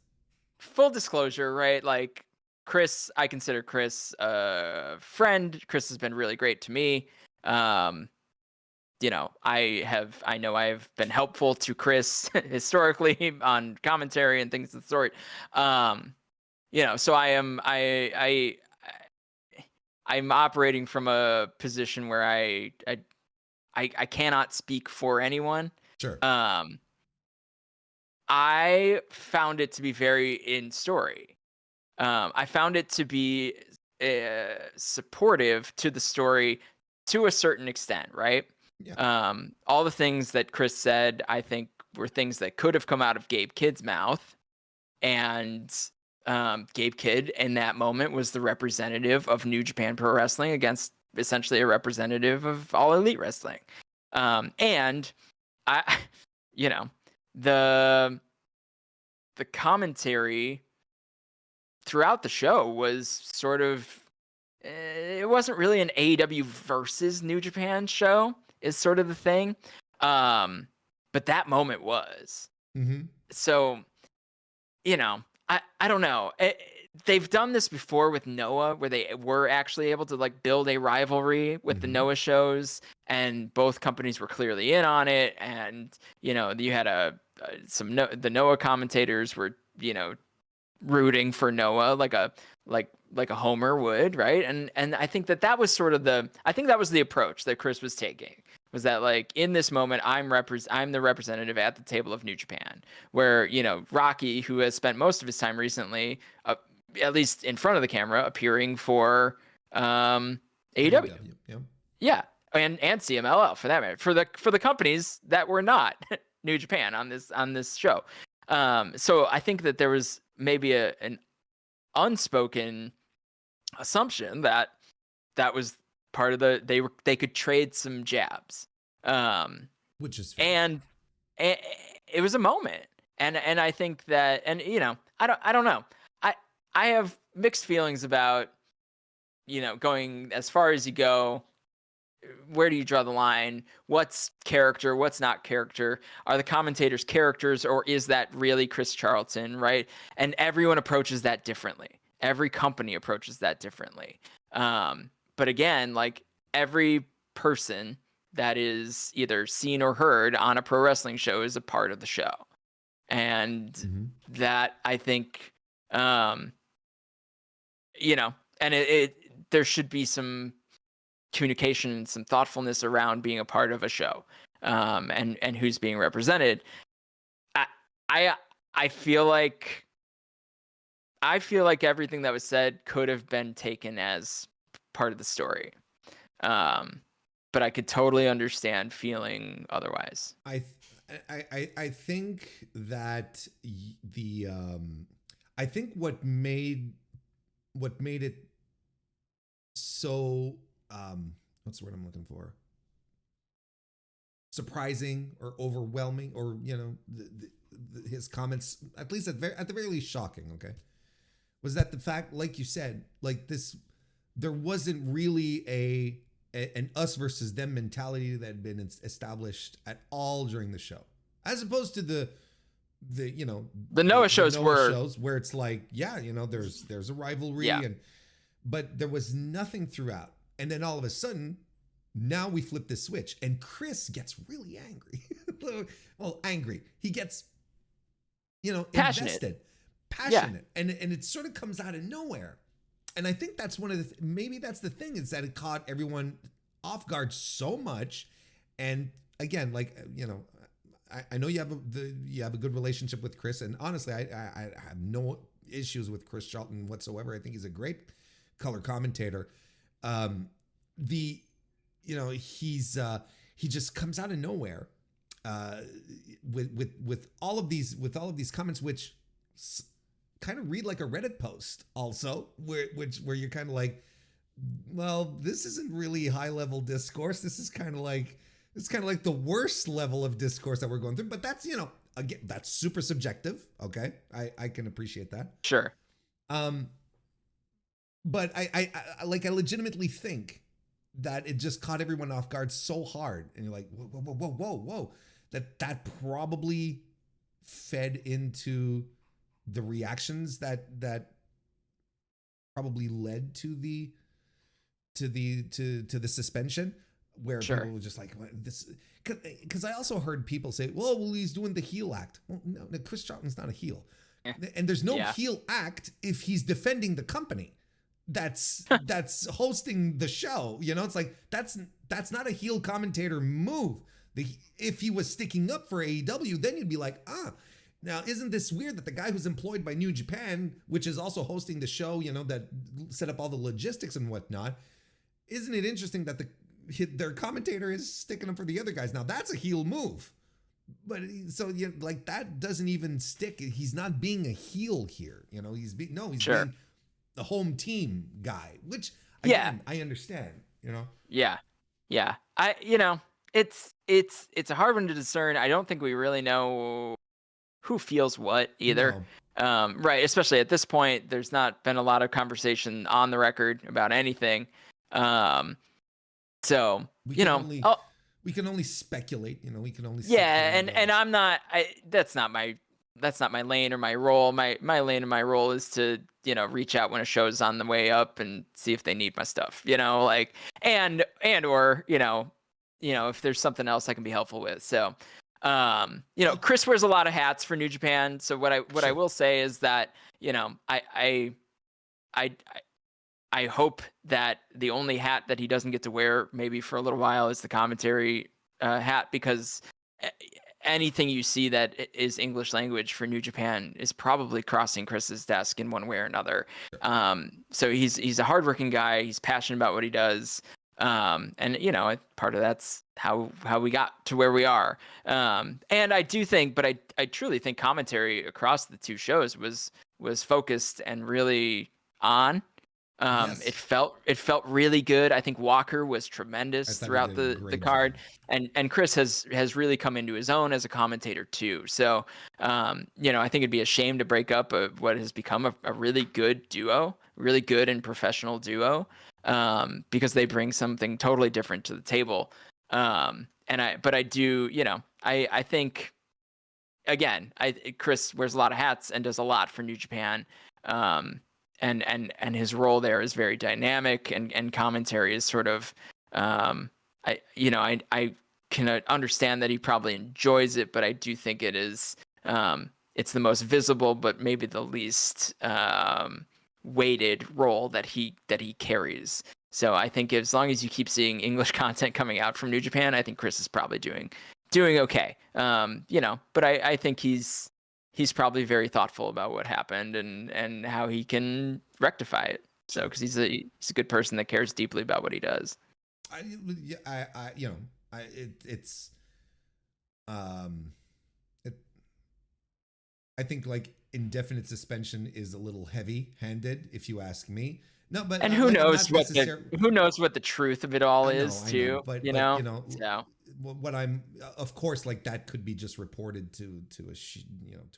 full disclosure, right? Like Chris, I consider Chris a friend. Chris has been really great to me. I know I've been helpful to Chris historically on commentary and things of the sort. So I'm operating from a position where I cannot speak for anyone. Sure. I found it to be very in story. I found it to be supportive to the story to a certain extent, right? Yeah. All the things that Chris said, I think, were things that could have come out of Gabe Kidd's mouth. And Gabe Kidd in that moment was the representative of New Japan Pro Wrestling against essentially a representative of All Elite Wrestling. And I, the commentary throughout the show was sort of, it wasn't really an AEW versus New Japan show, is sort of the thing. But that moment was. Mm-hmm. So, I don't know. They've done this before with Noah, where they were actually able to like build a rivalry with the Noah shows, and both companies were clearly in on it. And you had the Noah commentators were rooting for Noah like a homer would, right? And I think that was sort of the approach that Chris was taking. Was that like in this moment I'm the representative at the table of New Japan, where Rocky, who has spent most of his time recently, at least in front of the camera, appearing for AEW. Yeah, and CMLL for that matter, for the companies that were not New Japan on this show. So I think that there was maybe an unspoken assumption that was part of they could trade some jabs, which is fair. and it was a moment, and I think that, and I don't know, I have mixed feelings about going as far as you go. Where do you draw the line? What's character? What's not character? Are the commentators characters, or is that really Chris Charlton, right? And everyone approaches that differently. Every company approaches that differently. But again, like every person that is either seen or heard on a pro wrestling show is a part of the show. And that, I think, and there should be some communication and some thoughtfulness around being a part of a show, and who's being represented. I feel like everything that was said could have been taken as part of the story, but I could totally understand feeling otherwise. I think that I think what made it so what's the word I'm looking for? Surprising or overwhelming, or his comments, at least at the very least shocking. Okay, was that the fact, like you said, like this, there wasn't really an us versus them mentality that had been established at all during the show, as opposed to the Noah shows where it's like, there's a rivalry, but there was nothing throughout. And then all of a sudden, now we flip the switch, and Chris gets really angry. Well, angry. He gets, passionate, and it sort of comes out of nowhere. And I think that's one of the maybe that's the thing, is that it caught everyone off guard so much. And again, like I know you have a good relationship with Chris, and honestly, I have no issues with Chris Charlton whatsoever. I think he's a great color commentator. He just comes out of nowhere with all of these comments, which kind of read like a Reddit post also, where you're kind of like, well, this isn't really high level discourse. This is kind of like the worst level of discourse that we're going through. But that's, again, that's super subjective. Okay, I can appreciate that. Sure. but I like, I legitimately think that it just caught everyone off guard so hard, and you're like, whoa, whoa, whoa, whoa, whoa, that probably fed into the reactions that probably led to the suspension, where people Sure. were just like, "What, this," because I also heard people say, well, he's doing the heel act. Well, no, Chris Charlton's not a heel, Eh, and there's no Yeah. heel act if he's defending the company that's hosting the show. It's like, that's not a heel commentator move. If he was sticking up for AEW, then you'd be like, now isn't this weird that the guy who's employed by New Japan, which is also hosting the show, that set up all the logistics and whatnot, isn't it interesting that their commentator is sticking up for the other guys? Now that's a heel move. But so, like, that doesn't even stick. He's not being a heel here. He's Sure. being the home team guy, which, Yeah. again, I understand. Yeah. Yeah. It's a hard one to discern. I don't think we really know who feels what either. No, Right. Especially at this point, there's not been a lot of conversation on the record about anything. So, we you can know, only oh, we can only speculate. We can only see yeah, where it and goes. I'm not. That's not my lane or my role. My lane and my role is to reach out when a show's on the way up and see if they need my stuff. Like or if there's something else I can be helpful with. So, Oh, Chris wears a lot of hats for New Japan. So what I sure. will say is that I I hope that the only hat that he doesn't get to wear maybe for a little while is the commentary hat, because anything you see that is English language for New Japan is probably crossing Chris's desk in one way or another. So he's a hardworking guy. He's passionate about what he does. And part of that's how we got to where we are. And I do think, but I truly think commentary across the two shows was focused and really on. It Yes, felt really good. I think Walker was I tremendous thought he throughout did a the great job. card, and Chris has really come into his own as a commentator too. So, I think it'd be a shame to break up what has become a really good duo, really good and professional duo, because they bring something totally different to the table. But I do, I think, again, Chris wears a lot of hats and does a lot for New Japan. Um, and his role there is very dynamic, and commentary is sort of, I can understand that he probably enjoys it, but I do think it's the most visible, but maybe the least weighted role that he carries. So I think as long as you keep seeing English content coming out from New Japan, I think Chris is probably doing okay. But I think he's probably very thoughtful about what happened and how he can rectify it. So, Sure. because he's a good person that cares deeply about what he does. I, yeah, it's, um, it, I think, like, indefinite suspension is a little heavy-handed, if you ask me. No, but And who like, I'm knows not necessarily. what the truth of it all is I know, too, but So what I'm, of course, like, that could be just reported to to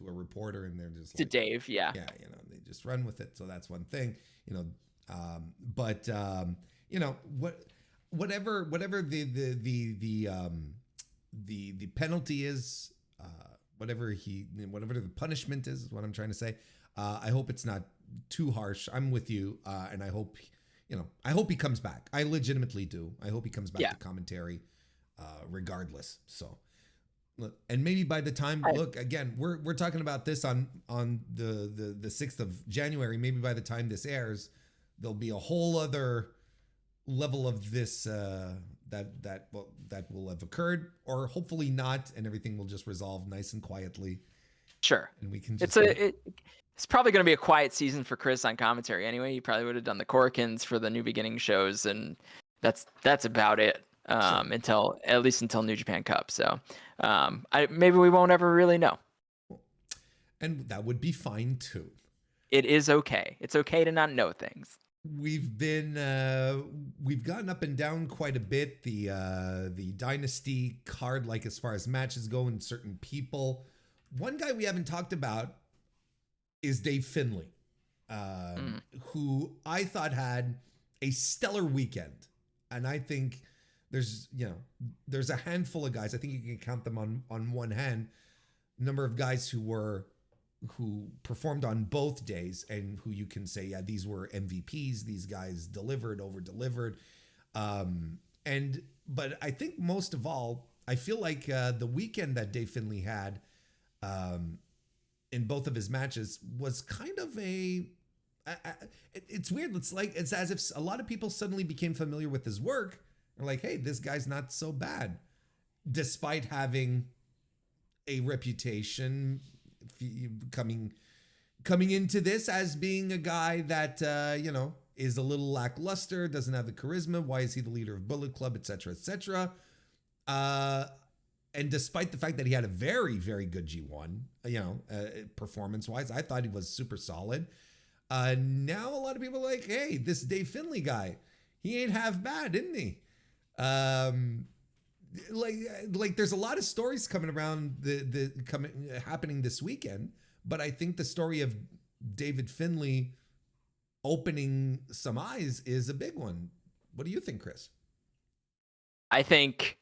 a reporter, and they're just to like, Dave, yeah, yeah, they just run with it. So that's one thing, but whatever the penalty is, whatever the punishment is what I'm trying to say. I hope it's not too harsh. I'm with you, and I hope he comes back. I legitimately do. I hope he comes back yeah. to commentary, regardless. So, look, and maybe by the time, I, look, again, we're talking about this on the 6th of January. Maybe by the time this airs, there'll be a whole other level of this, that will have occurred, or hopefully not, and everything will just resolve nice and quietly, sure. and we can It's just go. it's probably going to be a quiet season for Chris on commentary anyway. He probably would have done the Corkins for the New Beginning shows, and that's about it. Sure. Until at least until New Japan Cup. So, maybe we won't ever really know. And that would be fine too. It is okay. It's okay to not know things. We've gotten up and down quite a bit. The dynasty card, like, as far as matches go and certain people. One guy we haven't talked about is Dave Finlay. Mm. who I thought had a stellar weekend. And I think there's a handful of guys. I think you can count them on one hand. Number of guys who performed on both days and who you can say, yeah, these were MVPs. These guys delivered, over delivered. But I think most of all, I feel like the weekend that Dave Finlay had in both of his matches was kind of it's weird. It's as if a lot of people suddenly became familiar with his work. They're like, hey, this guy's not so bad, despite having a reputation coming into this as being a guy that is a little lackluster, doesn't have the charisma. Why is he the leader of Bullet Club, etc., etc. And despite the fact that he had a very, very good G1, performance-wise, I thought he was super solid. Now a lot of people are like, hey, this Dave Finlay guy, he ain't half bad, isn't he? Like there's a lot of stories coming around happening this weekend, but I think the story of David Finlay opening some eyes is a big one. What do you think, Chris? I think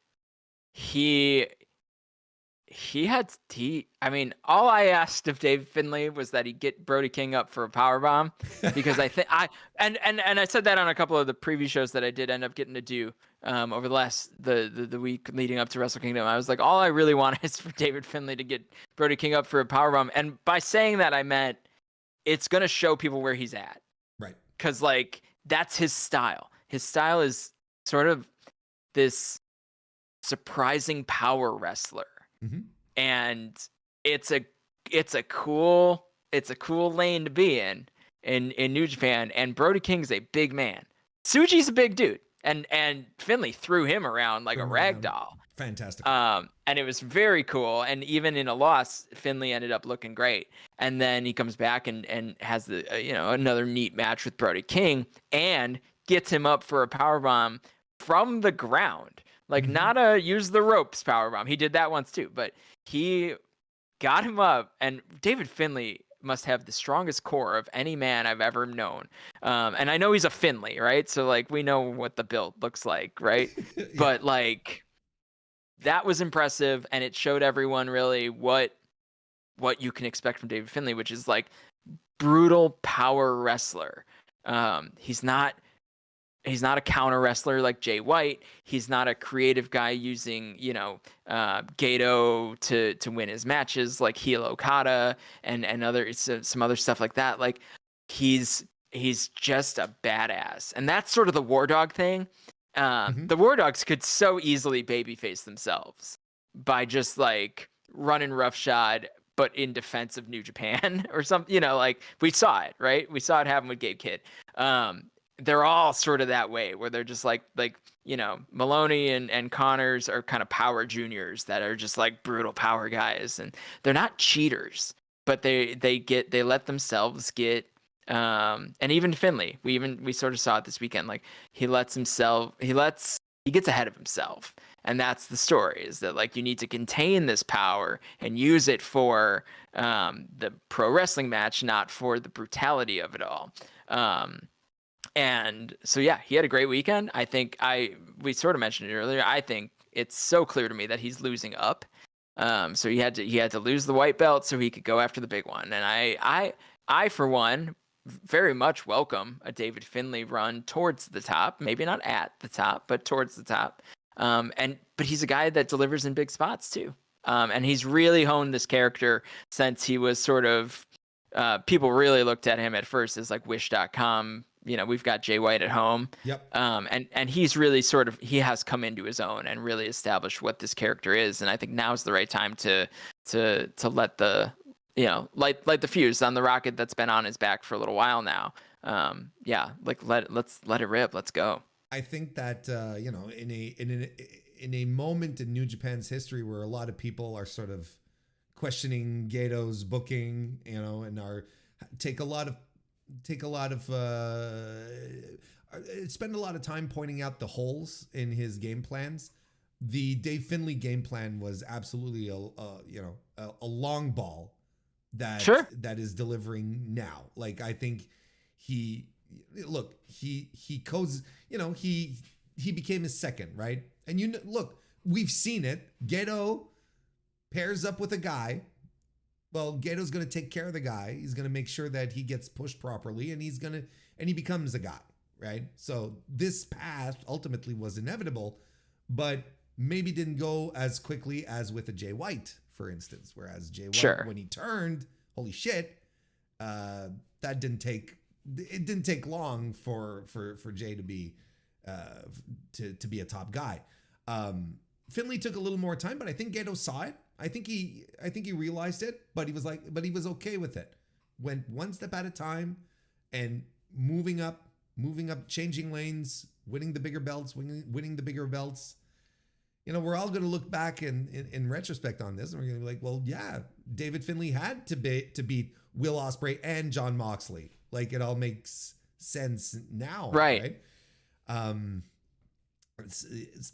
all I asked of Dave Finlay was that he get Brody King up for a powerbomb, because I think I said that on a couple of the preview shows that I did end up getting to do over the week leading up to Wrestle Kingdom. I was like, all I really want is for David Finlay to get Brody King up for a powerbomb, and by saying that I meant it's gonna show people where he's at, right? Because like that's his style. His style is sort of this surprising power wrestler. Mm-hmm. And it's a cool lane to be in New Japan. And Brody King's a big man. Tsuji's a big dude, and Finlay threw him around like a rag doll. Fantastic. And it was very cool. And even in a loss, Finlay ended up looking great. And then he comes back and has another neat match with Brody King and gets him up for a powerbomb from the ground. Like, not a use the ropes powerbomb. He did that once too, but he got him up. And David Finlay must have the strongest core of any man I've ever known. And I know he's a Finlay, right? So like we know what the build looks like, right? Yeah. But like that was impressive, and it showed everyone really what you can expect from David Finlay, which is like brutal power wrestler. He's not a counter wrestler like Jay White. He's not a creative guy using, Gato to win his matches like Heel Okada and some other stuff like that. Like he's just a badass. And that's sort of the War Dog thing. The War Dogs could so easily babyface themselves by just like running roughshod, but in defense of New Japan or something, like we saw it, right? We saw it happen with Gabe Kidd. They're all sort of that way where they're just like Maloney and Connors are kind of power juniors that are just like brutal power guys, and they're not cheaters, but they let themselves get and even Finlay, we sort of saw it this weekend, like he gets ahead of himself, and that's the story, is that like you need to contain this power and use it for the pro wrestling match, not for the brutality of it all. And so, yeah, he had a great weekend. I think we sort of mentioned it earlier. I think it's so clear to me that he's losing up. So he had to lose the white belt so he could go after the big one. And I for one, very much welcome a David Finlay run towards the top. Maybe not at the top, but towards the top. But he's a guy that delivers in big spots too. And he's really honed this character since he was sort of. People really looked at him at first as like Wish.com. We've got Jay White at home. Yep. And he's really he has come into his own and really established what this character is. And I think now's the right time to let the light the fuse on the rocket that's been on his back for a little while now. Let's let it rip. Let's go. I think that in a moment in New Japan's history where a lot of people are sort of questioning Gato's booking, and spend a lot of time pointing out the holes in his game plans. The Dave Finlay game plan was absolutely a long ball Sure. that is delivering now. Like I think he codes, he became his second, right? And look, we've seen it. Gedo pairs up with a guy. Well, Gato's going to take care of the guy. He's going to make sure that he gets pushed properly, and he becomes a guy, right? So this path ultimately was inevitable, but maybe didn't go as quickly as with a Jay White, for instance. Whereas Jay White, when he turned, holy shit, it didn't take long for Jay to be to be a top guy. Finley took a little more time, but I think Gato saw it. I think he realized it, but he was okay with it. Went one step at a time and moving up, changing lanes, winning the bigger belts, winning the bigger belts. We're all going to look back in retrospect on this, and we're going to be like, well, yeah, David Finley had to beat Will Ospreay and Jon Moxley. Like, it all makes sense now, right?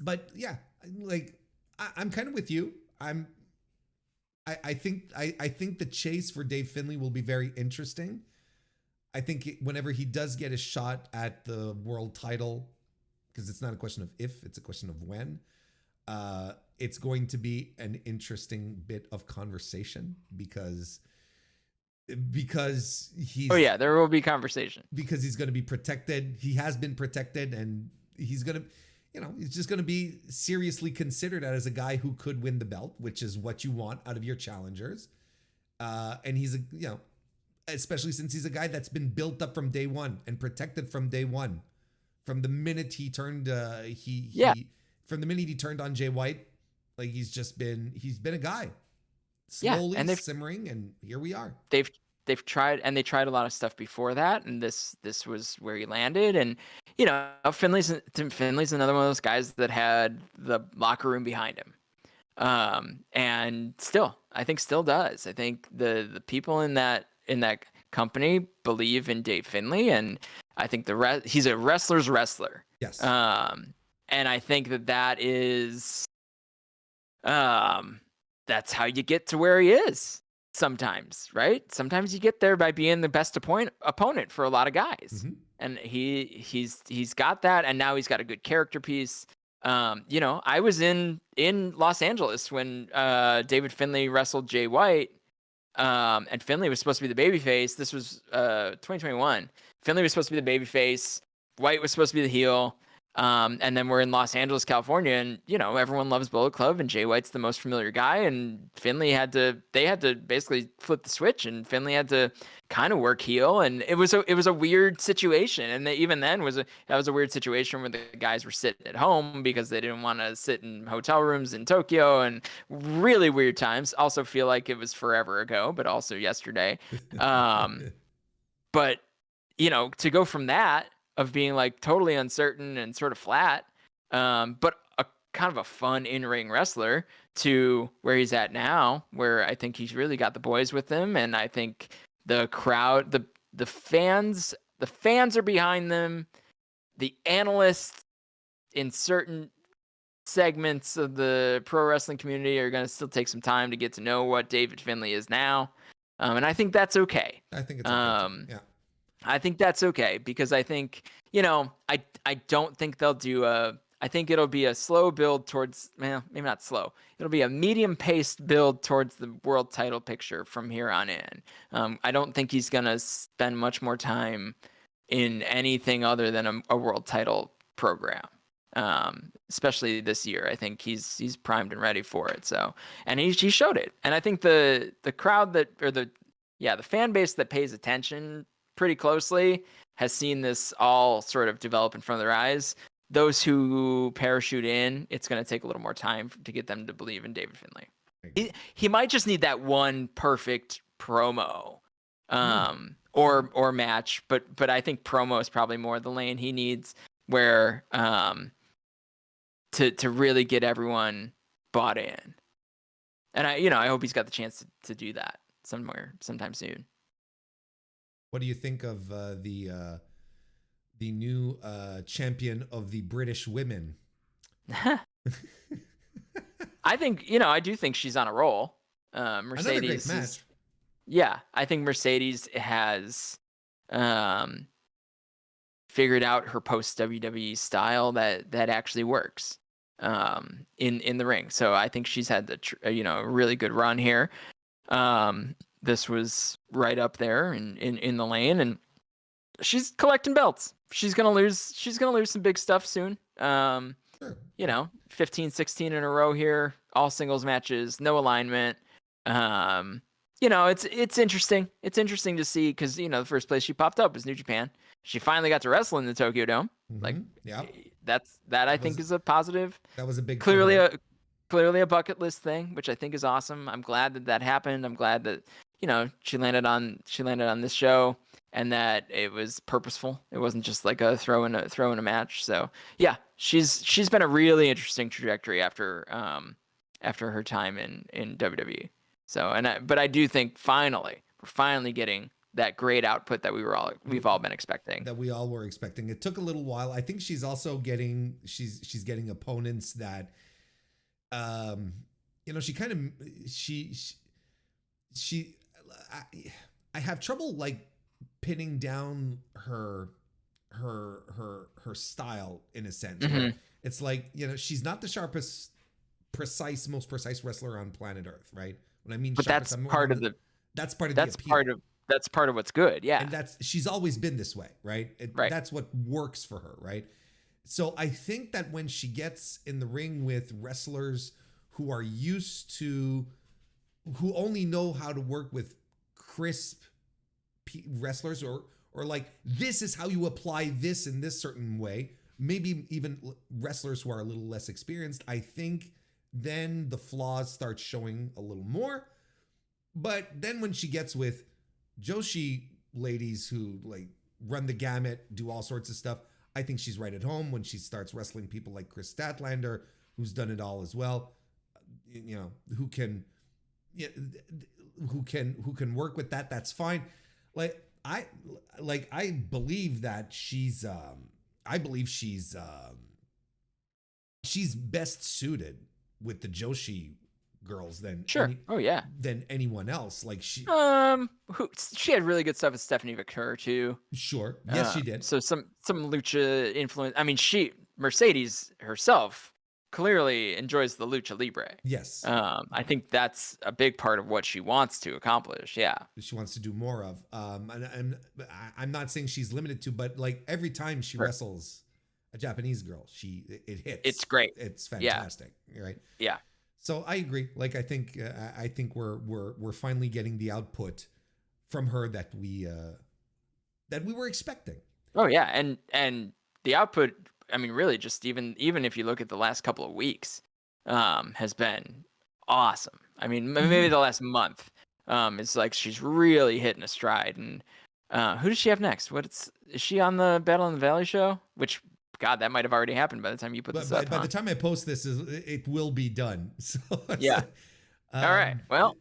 But yeah, like I'm kind of with you. I think the chase for Dave Finley will be very interesting. I think whenever he does get a shot at the world title, because it's not a question of if, it's a question of when, it's going to be an interesting bit of conversation because he's... Oh yeah, there will be conversation. Because he's going to be protected. He has been protected, and he's going to... he's just going to be seriously considered as a guy who could win the belt, which is what you want out of your challengers. And he's especially since he's a guy that's been built up from day one and protected from day one. From the minute he turned, from the minute he turned on Jay White, like he's been a guy, slowly simmering, and here we are. They've tried a lot of stuff before that, and this was where he landed. And Finley's another one of those guys that had the locker room behind him, and I think still does. I think the people in that company believe in Dave Finley, and I think he's a wrestler's wrestler. Yes. And I think that is that's how you get to where he is. Sometimes, right? Sometimes you get there by being the best opponent for a lot of guys. Mm-hmm. And he's got that, and now he's got a good character piece. I was in Los Angeles when David Finley wrestled Jay White, and Finley was supposed to be the babyface. This was 2021. Finley was supposed to be the babyface. White was supposed to be the heel. And then we're in Los Angeles, California, and everyone loves Bullet Club, and Jay White's the most familiar guy, and Finley had to basically flip the switch, and Finley had to kind of work heel, and it was a weird situation, and even then that was a weird situation where the guys were sitting at home because they didn't want to sit in hotel rooms in Tokyo, and really weird times. Also feel like it was forever ago, but also yesterday. But to go from that, of being like totally uncertain and sort of flat, but a kind of a fun in-ring wrestler, to where he's at now, where I think he's really got the boys with him, and I think the crowd, the fans are behind them. The analysts in certain segments of the pro wrestling community are going to still take some time to get to know what David Finley is now, and I think that's okay. I think it's okay. Yeah. I think that's okay, because I think, I don't think they'll do I think it'll be a slow build towards, well, maybe not slow. It'll be a medium-paced build towards the world title picture from here on in. I don't think he's going to spend much more time in anything other than a world title program, especially this year. I think he's primed and ready for it. So, and he showed it. And I think the crowd the fan base that pays attention pretty closely has seen this all sort of develop in front of their eyes. Those who parachute in, it's going to take a little more time to get them to believe in David Finley. He might just need that one perfect promo, or match, but I think promo is probably more the lane he needs, where to really get everyone bought in. And I hope he's got the chance to do that sometime soon. What do you think of the new champion of the British women? I think I do think she's on a roll. Mercedes Another great match. Yeah, I think Mercedes has um, figured out her post WWE style that actually works in the ring. So I think she's had a really good run here. This was right up there in the lane, and she's collecting belts. She's gonna lose some big stuff soon. Sure. 15, 16 in a row here, all singles matches, no alignment. It's interesting. It's interesting to see because the first place she popped up was New Japan. She finally got to wrestle in the Tokyo Dome. Like, Yeah, that I think is a positive. that was a big Clearly a bucket list thing, which I think is awesome. I'm glad that happened. I'm glad that she landed on this show and that it was purposeful. It wasn't just like a throw in a match. So yeah, she's been a really interesting trajectory after her time in WWE. So but I do think we're finally getting that great output that we've all been expecting. That we all were expecting. It took a little while. I think she's also getting opponents that she kind of she I have trouble like pinning down her style in a sense. Mm-hmm. It's like, she's not the sharpest, most precise wrestler on planet Earth, right? When I mean but sharpest, that's part of the appeal. That's part of what's good. Yeah. And she's always been this way, right? Right. That's what works for her, right? So I think that when she gets in the ring with wrestlers who are who only know how to work with crisp wrestlers, or like, this is how you apply this in this certain way, maybe even wrestlers who are a little less experienced, I think then the flaws start showing a little more. But then when she gets with Joshi ladies who like run the gamut, do all sorts of stuff, I think she's right at home. When she starts wrestling people like Chris Statlander, who's done it all as well, who can work with that, that's fine. I believe that she's best suited with the Joshi girls than than anyone else. Like she had really good stuff with Stephanie Victor too. Sure. Yes, she did. So some lucha influence. I mean, Mercedes herself clearly enjoys the lucha libre. Yes. I think that's a big part of what she wants to accomplish. Yeah. She wants to do more of. And I'm not saying she's limited to, but like every time she wrestles a Japanese girl, it hits. It's great. It's fantastic. Yeah. Right. Yeah. So I agree. Like I think we're finally getting the output from her that we were expecting. Oh yeah, and the output, I mean, really just even if you look at the last couple of weeks, has been awesome. I mean, maybe the last month, it's like she's really hitting a stride. And who does she have next? Is she on the Battle in the Valley show? Which, God, that might have already happened by the time you put this up. By the time I post this, it will be done. So yeah. All right. Well,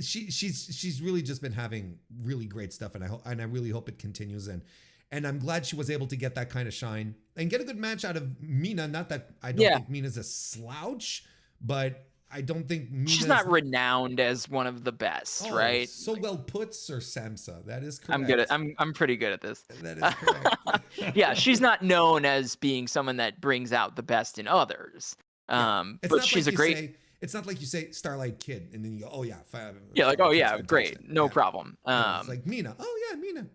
she's really just been having really great stuff, and I really hope it continues. And I'm glad she was able to get that kind of shine and get a good match out of Mina. Not that I don't think Mina's a slouch, but I don't think she's not renowned as one of the best, right? So well put, Sir Samsa. That is correct. I'm pretty good at this. That is correct. Yeah, she's not known as being someone that brings out the best in others. But she's a great. It's not like you say Starlight Kid and then you go, oh yeah, like, oh yeah, great, no problem. It's like Mina. Oh yeah, Mina.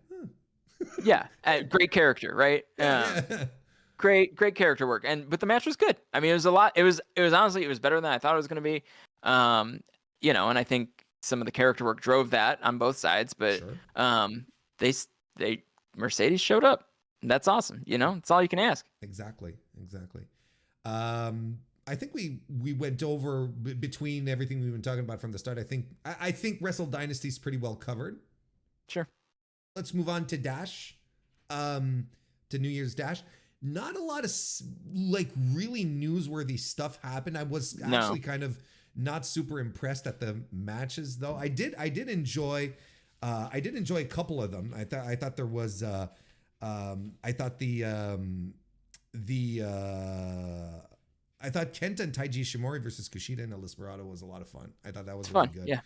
Yeah, great character, right? Great character work, but the match was good. I mean, it was a lot. It was honestly, it was better than I thought it was going to be. And I think some of the character work drove that on both sides. But they Mercedes showed up. That's awesome. It's all you can ask. Exactly. I think we went over between everything we've been talking about from the start. I think Wrestle Dynasty is pretty well covered. Sure. Let's move on to Dash, to New Year's Dash. Not a lot of like really newsworthy stuff happened. I was actually kind of not super impressed at the matches, though. I did enjoy a couple of them. I thought there was I thought Kenta and Taiji Ishimori versus Kushida and El Desperado was a lot of fun. I thought that was really good. Yeah.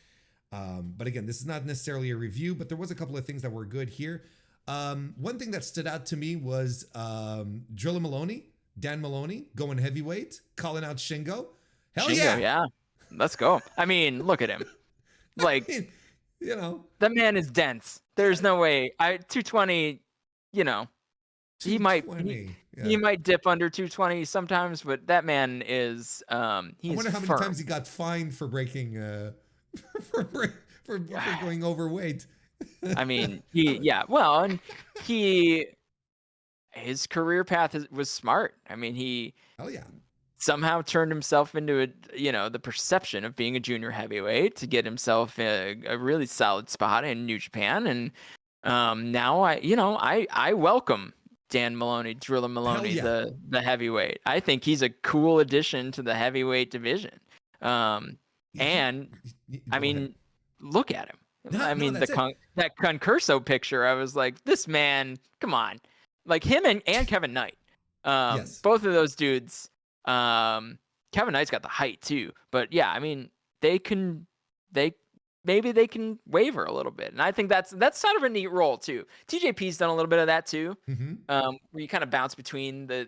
But again, this is not necessarily a review, but there was a couple of things that were good here. One thing that stood out to me was Drilla Maloney, Dan Maloney, going heavyweight, calling out Shingo. Hell Shingo, yeah. yeah. Let's go. I mean, look at him. Like, I mean, you know, the man is dense. There's no way. 220, you know, he might 220. he might dip under 220 sometimes, but that man is I he's wonder how many firm. times he got fined for breaking for going overweight. I mean, well, and his career path was smart. I mean, he Hell yeah. somehow turned himself into the perception of being a junior heavyweight to get himself a really solid spot in New Japan. And now I welcome Dan Maloney, Drilla Maloney, yeah. the heavyweight. I think he's a cool addition to the heavyweight division. And I mean, ahead. look at him. I mean, that's that Concurso picture, I was like, this man, come on. Like him and Kevin Knight. Yes. Both of those dudes. Kevin Knight's got the height too. But yeah, I mean, maybe they can waver a little bit. And I think that's sort of a neat role too. TJP's done a little bit of that too. Where you kind of bounce between the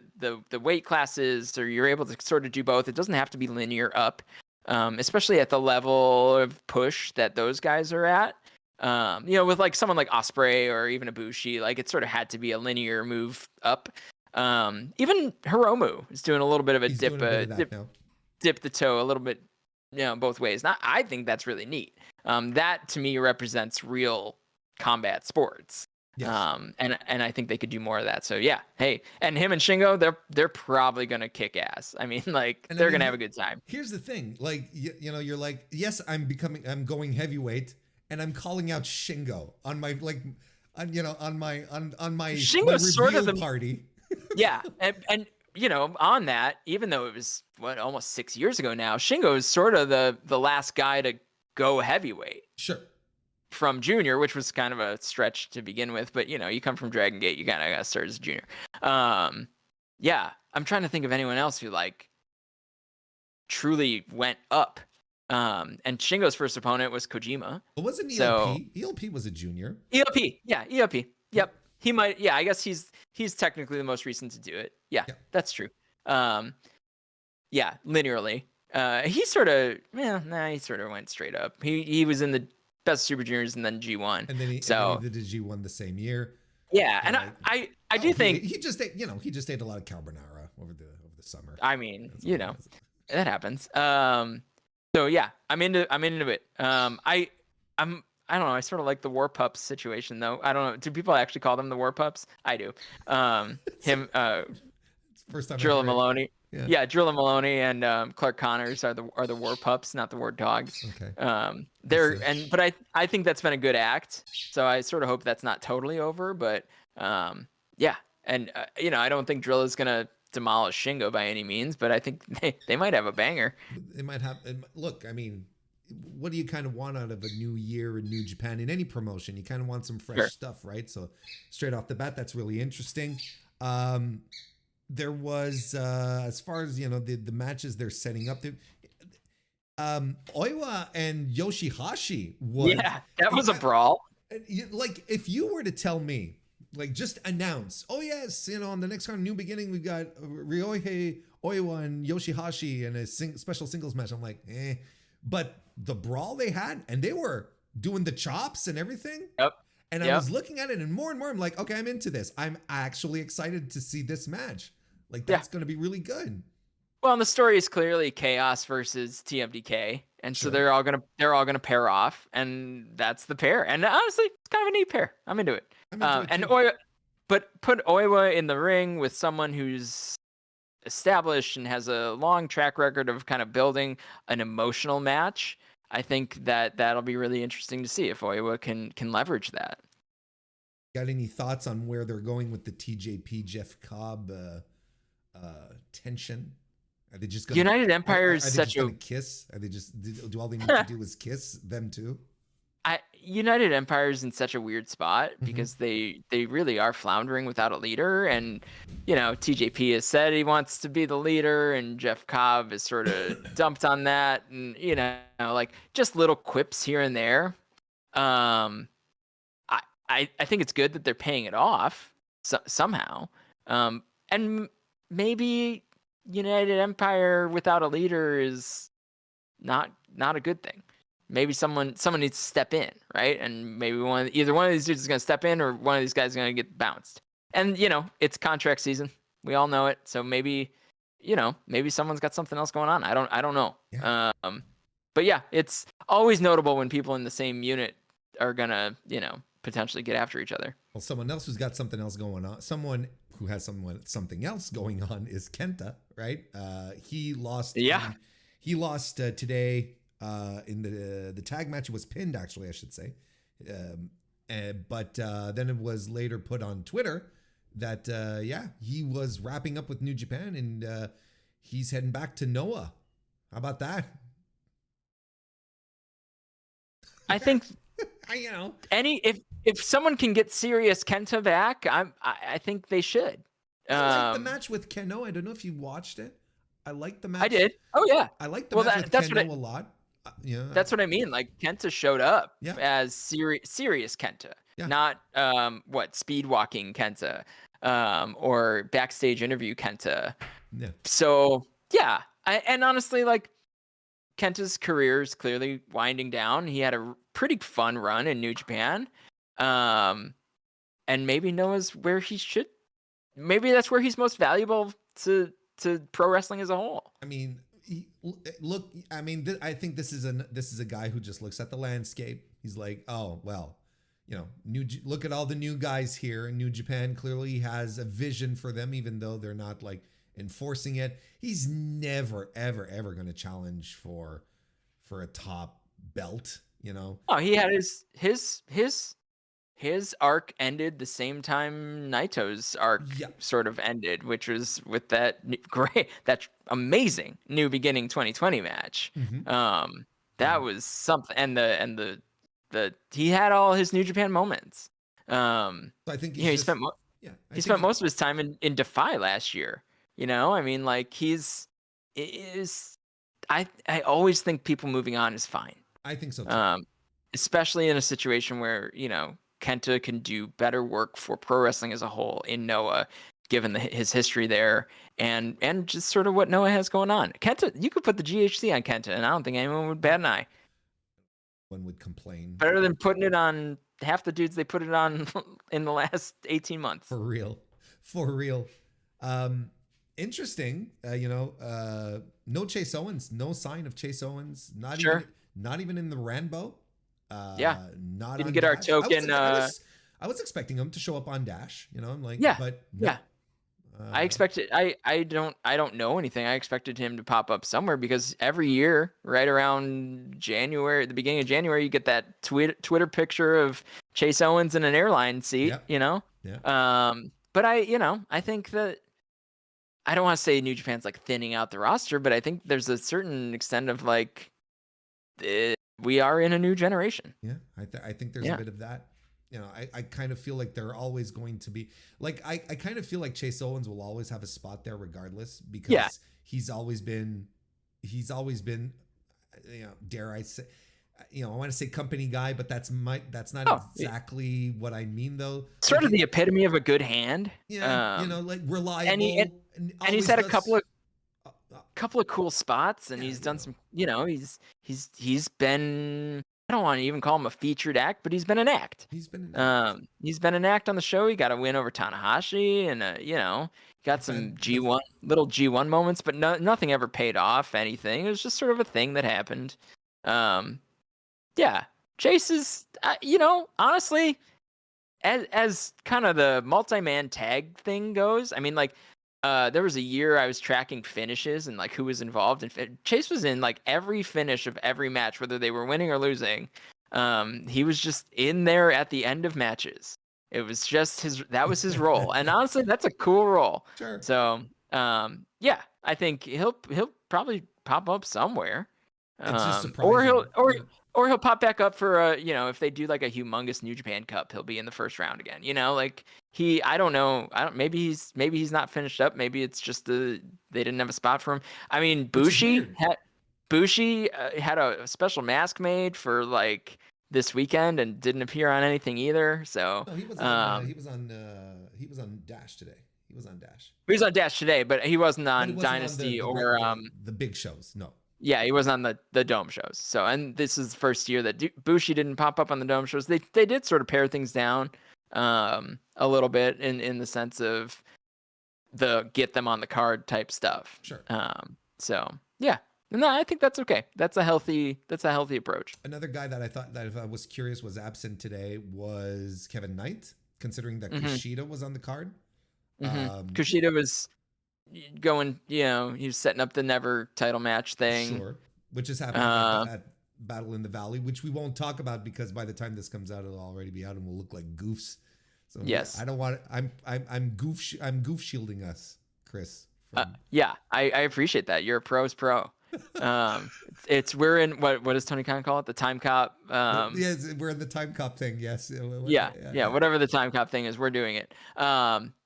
weight classes, or you're able to sort of do both. It doesn't have to be linear up. Especially at the level of push that those guys are at. With like someone like Ospreay or even Ibushi, like it sort of had to be a linear move up. Even Hiromu is doing a little bit of a dip the toe a little bit, both ways. I think that's really neat. That to me represents real combat sports. Yes. And I think they could do more of that. So yeah, hey, and him and Shingo, they're probably gonna kick ass. I mean, like they're gonna have a good time. Here's the thing, like you're like, yes, I'm going heavyweight, and I'm calling out Shingo on my on my Shingo's my sort of the party. Yeah, and on that, even though it was almost 6 years ago now, Shingo is sort of the last guy to go heavyweight. Sure. From junior, which was kind of a stretch to begin with, but you come from Dragon Gate, you kind of got to start as a junior. Yeah, I'm trying to think of anyone else who like truly went up. And Shingo's first opponent was Kojima. But wasn't ELP? ELP was a junior. ELP, yeah, ELP. Yep. He might, yeah, I guess he's technically the most recent to do it. Yeah. That's true. Yeah, linearly. He sort of went straight up. He was in the best Super Juniors and then G1. And then he did the G1 the same year. Yeah, and I do think he just ate a lot of carbonara over the summer. I mean, that happens. So yeah, I'm into it. I don't know. I sort of like the War Pups situation though. I don't know. Do people actually call them the War Pups? I do. First time Drilla Maloney. Yeah, Drilla Maloney and Clark Connors are the War Pups, not the War Dogs. Okay. But I think that's been a good act. So I sort of hope that's not totally over. But yeah, and I don't think Drilla's gonna demolish Shingo by any means, but I think they might have a banger. They might have. Look, I mean, what do you kind of want out of a new year in New Japan in any promotion? You kind of want some fresh stuff, right? So straight off the bat, that's really interesting. There was as far as the matches they're setting up. Oiwa and Yoshihashi was that was a brawl. Like if you were to tell me, like just announce, oh yes, on the next card, New Beginning, we've got Ryohei Oiwa and Yoshihashi in a special singles match. I'm like, but the brawl they had, and they were doing the chops and everything. Yep. And I was looking at it, and more I'm like, okay, I'm into this. I'm actually excited to see this match. Like that's going to be really good. Well, and the story is clearly Chaos versus TMDK, and so they're all gonna pair off, and that's the pair. And honestly, it's kind of a neat pair. I'm into it. And Oiwa, but put Oiwa in the ring with someone who's established and has a long track record of kind of building an emotional match. I think that'll be really interesting to see if Oiwa can leverage that. Got any thoughts on where they're going with the TJP Jeff Cobb tension? Are they just gonna, United Empire is are they such just gonna kiss? Are they just do all they need to do is kiss them too? United Empire's in such a weird spot Mhm. because they really are floundering without a leader, and TJP has said he wants to be the leader, and Jeff Cobb has sort of dumped on that, and like just little quips here and there. Um, I think it's good that they're paying it off somehow, and maybe United Empire without a leader is not a good thing. Maybe someone needs to step in, right? And maybe either one of these dudes is going to step in, or one of these guys is going to get bounced. And it's contract season. We all know it. So maybe maybe someone's got something else going on. I don't know. Yeah. But yeah, it's always notable when people in the same unit are gonna potentially get after each other. Well, someone else who's got something else going on, someone who has something else going on is Kenta, right? He lost. Yeah. He lost today in the tag match. It was pinned, actually, I should say. But then it was later put on Twitter that, he was wrapping up with New Japan, and he's heading back to Noah. How about that? I think if someone can get serious Kenta back, I think they should. I like the match with Keno. I don't know if you watched it. I like the match. I did. Oh yeah. I like the match with Keno a lot. That's what I mean. Like Kenta showed up Yeah. as serious Kenta, Yeah. not speed walking Kenta, or backstage interview Kenta. Yeah. So yeah, and honestly, like Kenta's career is clearly winding down. He had a pretty fun run in New Japan, and maybe Noah's where he should. Maybe that's where he's most valuable to pro wrestling as a whole. I mean, look. I mean, I think this is a guy who just looks at the landscape. He's like, oh well, look at all the new guys here in New Japan. Clearly, he has a vision for them, even though they're not like enforcing it. He's never ever going to challenge for a top belt. Oh, he had his arc ended the same time Naito's arc sort of ended, which was with that amazing New Beginning 2020 match. Mm-hmm. That was something, and the he had all his New Japan moments. So I think he spent most of his time in Defy last year. I mean, like I always think people moving on is fine. I think so too. Especially in a situation where Kenta can do better work for pro wrestling as a whole in Noah, given his history there, and just sort of what Noah has going on. Kenta, you could put the GHC on Kenta, and I don't think anyone would bat an eye. One would complain. Better than putting it on half the dudes they put it on in the last 18 months. For real. Interesting. No Chase Owens, no sign of Chase Owens. Not even in the Rambo. Not didn't on get Dash. our token. I was expecting him to show up on Dash. I'm like, but no. Yeah. I expected. I don't know anything. I expected him to pop up somewhere because every year, right around January, the beginning of January, you get that Twitter picture of Chase Owens in an airline seat. Yeah. But I think that I don't want to say New Japan's like thinning out the roster, but I think there's a certain extent of like we are in a new generation. Yeah, I think there's a bit of that. I kind of feel like they're always going to be like I kind of feel like Chase Owens will always have a spot there regardless because he's always been dare I say I want to say company guy, but that's not exactly what I mean though. Sort of the epitome of a good hand. Yeah, like reliable. And he's had a couple of cool spots, and he's done some. He's been. I don't want to even call him a featured act, but he's been an act. He's been an act on the show. He got a win over Tanahashi, and got some little G1 moments, but nothing ever paid off anything. It was just sort of a thing that happened. Chase is, honestly, as kind of the multi-man tag thing goes. I mean, like. There was a year I was tracking finishes and like who was involved, and Chase was in like every finish of every match, whether they were winning or losing. He was just in there at the end of matches. It was just that was his role, and honestly, that's a cool role. Sure. So, I think he'll probably pop up somewhere. It's just Or he'll surprising, or he'll pop back up for a, if they do like a humongous New Japan Cup, he'll be in the first round again. Like I don't know. Maybe he's not finished up. Maybe it's just they didn't have a spot for him. I mean, which is weird. Bushi had a special mask made for like this weekend and didn't appear on anything either. So No, he was on. He was on Dash today. He was on Dash, he was on Dash today, but he wasn't but it on wasn't on Dynasty or the big shows. No. yeah, he wasn't on the Dome shows. So, and this is the first year that Bushi didn't pop up on the Dome shows. They did sort of pare things down a little bit in the sense of the get them on the card type stuff. Sure. So yeah, no, I think that's okay. That's a healthy approach. Another guy that I was curious was absent today was Kevin Knight, considering that Mm-hmm. Kushida was on the card. Kushida was going, he was setting up the Never title match thing. Sure, which is happening at Battle in the Valley, which we won't talk about because by the time this comes out, it'll already be out and we'll look like goofs. So yes, I don't want. I'm goof shielding us, Chris. Yeah, I appreciate that. You're a pro's pro. We're in what does Tony Khan call it? The time cop. Yes, we're in the time cop thing. Yes. Yeah. Whatever the time cop thing is, we're doing it.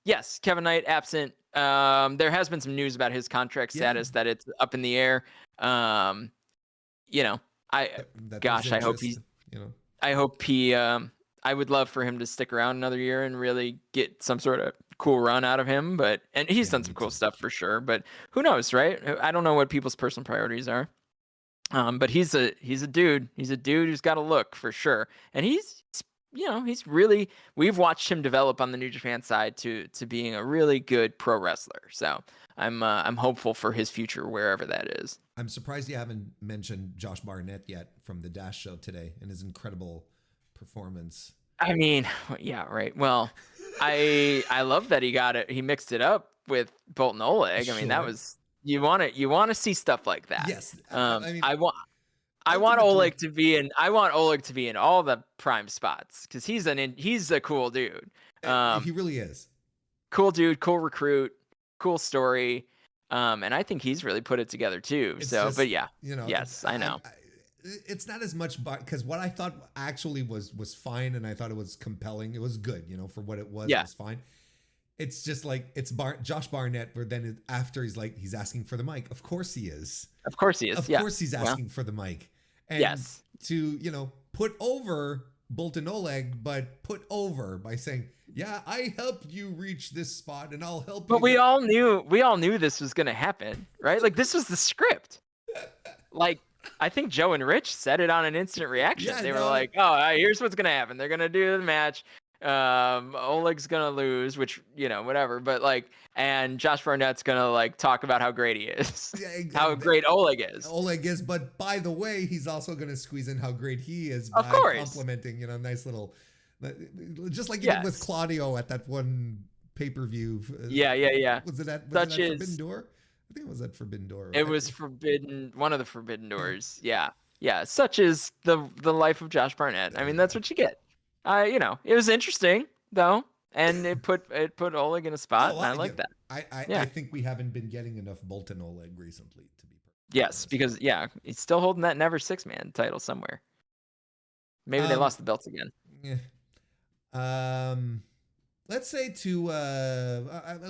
Yes, Kevin Knight absent. There has been some news about his contract status that it's up in the air. I hope he. I hope he. I would love for him to stick around another year and really get some sort of cool run out of him. And he's done some cool stuff for sure. But who knows, right? I don't know what people's personal priorities are. But he's a dude. He's a dude who's got a look for sure. And he's really, we've watched him develop on the New Japan side to being a really good pro wrestler. So I'm hopeful for his future wherever that is. I'm surprised you haven't mentioned Josh Barnett yet from the Dash show today and his incredible performance. I mean, yeah, right. Well, I love that he got it. He mixed it up with Bolton Oleg. I mean, that was you want to see stuff like that. Yes. I want Oleg to be in. I want Oleg to be in all the prime spots because he's a cool dude. He really is. Cool dude, cool recruit, cool story. And I think he's really put it together too. But yeah, yes, I know. It's not as much because what I thought actually was fine, and I thought it was compelling. It was good, for what it was. Yeah. It was fine. It's just like it's Josh Barnett, where then after he's asking for the mic. Of course he is. Of course he is. Of course he's asking for the mic. And yes. To put over Bolton Oleg, but put over by saying, "Yeah, I helped you reach this spot, and I'll help you." But we all knew this was gonna happen, right? Like this was the script. Like. I think Joe and Rich said it on an instant reaction. Yeah, they were like, "Oh, here's what's gonna happen. They're gonna do the match. Oleg's gonna lose, which whatever. But and Josh Barnett's gonna talk about how great he is, how great Oleg is. Oleg is, but by the way, he's also gonna squeeze in how great he is by complimenting, nice little, just like you did with Claudio at that one pay-per-view. Yeah. Was it at Forbidden Door? I think it was at Forbidden Door. Right? It was one of the Forbidden Doors. Yeah. Such is the life of Josh Barnett. I mean, that's what you get. It was interesting though, and it put Oleg in a spot. And I like that. I think we haven't been getting enough Bolton Oleg recently, to be perfect. Yes, because he's still holding that Never 6-man title somewhere. Maybe they lost the belts again. Yeah. Let's say do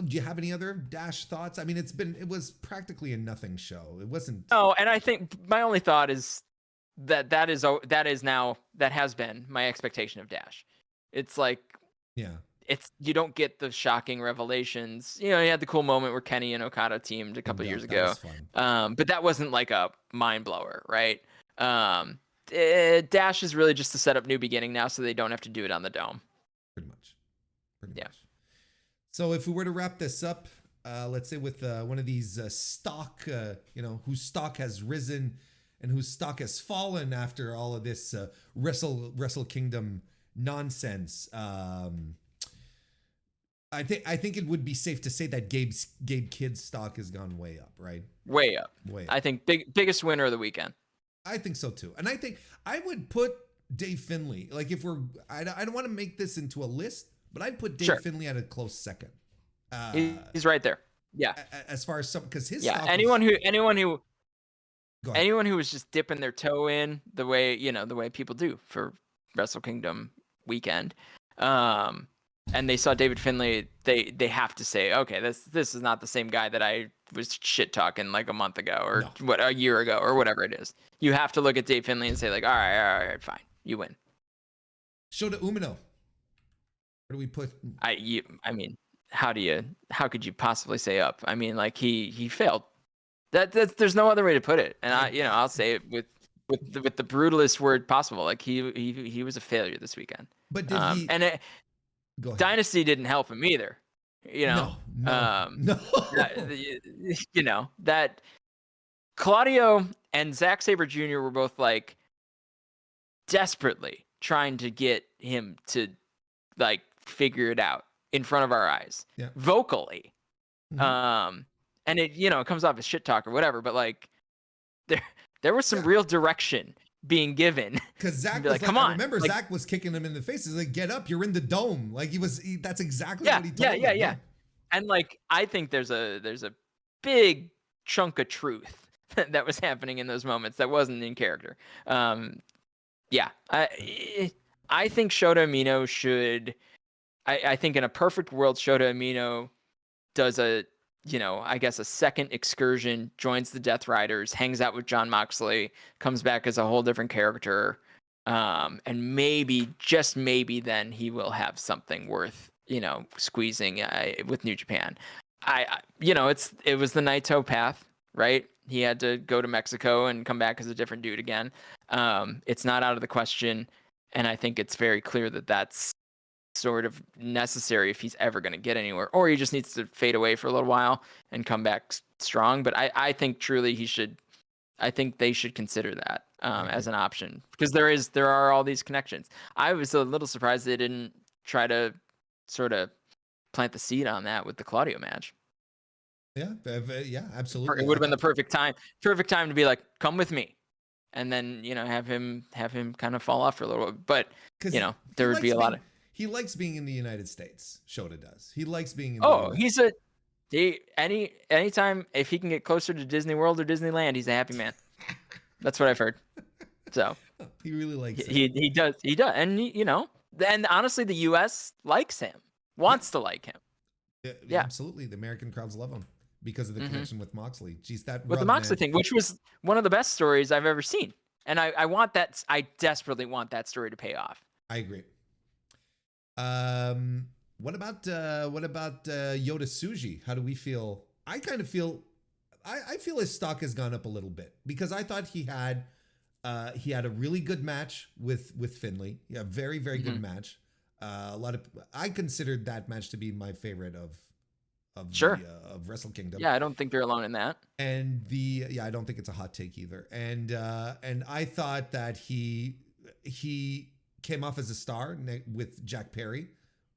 you have any other Dash thoughts? I mean, it was practically a nothing show. It wasn't. Oh, and I think my only thought is that has been my expectation of Dash. It's like, you don't get the shocking revelations. You had the cool moment where Kenny and Okada teamed a couple of years ago. But that wasn't like a mind blower, right? Dash is really just to set up New Beginning now, so they don't have to do it on the Dome. Pretty much. So if we were to wrap this up, let's say with one of these stock, whose stock has risen and whose stock has fallen after all of this Wrestle Kingdom nonsense. I think it would be safe to say that Gabe Kidd's stock has gone way up, right? Way up. I think biggest winner of the weekend. I think so too, and I think I would put Dave Finlay. Like if I don't want to make this into a list. But I'd put Dave Finlay at a close second. He's right there. Yeah. As far as because his anyone who anyone who was just dipping their toe in the way, the way people do for Wrestle Kingdom weekend, and they saw David Finlay, they have to say, okay, this is not the same guy that I was shit talking like a month ago or a year ago or whatever it is. You have to look at Dave Finlay and say like, all right, fine, you win. Shota Umino. Where do we put? I mean, how could you possibly say up? I mean, like he failed. There's no other way to put it. And I'll say it with the brutalest word possible. Like he was a failure this weekend. But did he? And Dynasty didn't help him either. No. That Claudio and Zack Sabre Jr. were both like desperately trying to get him to like figure it out in front of our eyes, vocally. Mm-hmm. And it, it comes off as shit talk or whatever, but like there was some real direction being given. Because Zack was like, come on. I remember Zack was kicking him in the face. He's like, get up, you're in the dome. Like that's exactly what he told him. Yeah. And like, I think there's a big chunk of truth that was happening in those moments that wasn't in character. I think Shota Umino should, I think in a perfect world, Shota Umino does a second excursion, joins the Death Riders, hangs out with Jon Moxley, comes back as a whole different character. And maybe, just maybe, then he will have something worth, squeezing with New Japan. It was the Naito path, right? He had to go to Mexico and come back as a different dude again. It's not out of the question. And I think it's very clear that that's sort of necessary if he's ever going to get anywhere, or he just needs to fade away for a little while and come back strong. But I think truly I think they should consider that as an option, because there are all these connections. I was a little surprised they didn't try to sort of plant the seed on that with the Claudio match. Yeah, absolutely. It would have been the perfect time to be like, come with me. And then, have him kind of fall off for a little bit. But, there would be a lot of... He likes being in the United States. Shota does. He likes being in the US. Anytime, if he can get closer to Disney World or Disneyland, he's a happy man. That's what I've heard. So he really likes it. He does. And, and honestly, the US likes him, wants to like him. Yeah, absolutely. The American crowds love him because of the connection with Moxley. Geez, with the Moxley thing, which was one of the best stories I've ever seen. And I want that. I desperately want that story to pay off. I agree. What about Yota Tsuji? How do we feel? I kind of feel I feel his stock has gone up a little bit, because I thought he had a really good match with Finlay. Yeah, very good match. I considered that match to be my favorite of Wrestle Kingdom. Yeah, I don't think you're alone in that. And I don't think it's a hot take either. And I thought that he came off as a star with Jack Perry.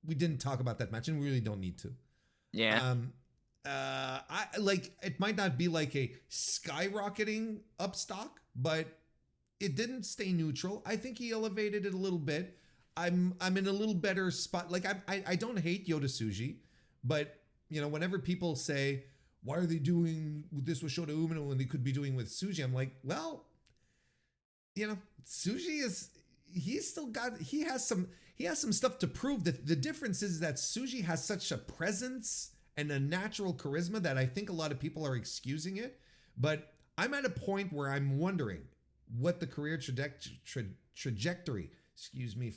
We didn't talk about that match, and we really don't need to. Yeah. I like, it might not be like a skyrocketing up stock, but it didn't stay neutral. I think he elevated it a little bit. I'm in a little better spot. Like, I don't hate Yota Tsuji, but whenever people say, why are they doing this with Shota Umino when they could be doing with Tsuji? I'm like, well, Tsuji he has some stuff to prove. That the difference is that Tsuji has such a presence and a natural charisma that I think a lot of people are excusing it. But I'm at a point where I'm wondering what the career trajectory,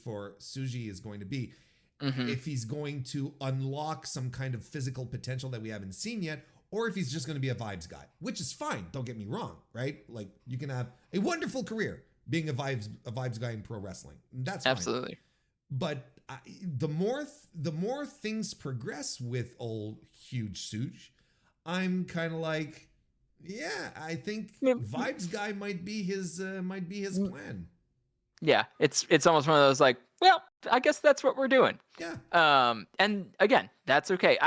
for Tsuji is going to be. Mm-hmm. If he's going to unlock some kind of physical potential that we haven't seen yet, or if he's just going to be a vibes guy, which is fine. Don't get me wrong, right? Like, you can have a wonderful career being a vibes guy in pro wrestling. That's fine. Absolutely. But the more things progress with old huge Tsuji, I'm kind of like, yeah, I think vibes guy might be his plan. Yeah, it's almost one of those like, well, I guess that's what we're doing. Yeah. And again, that's okay.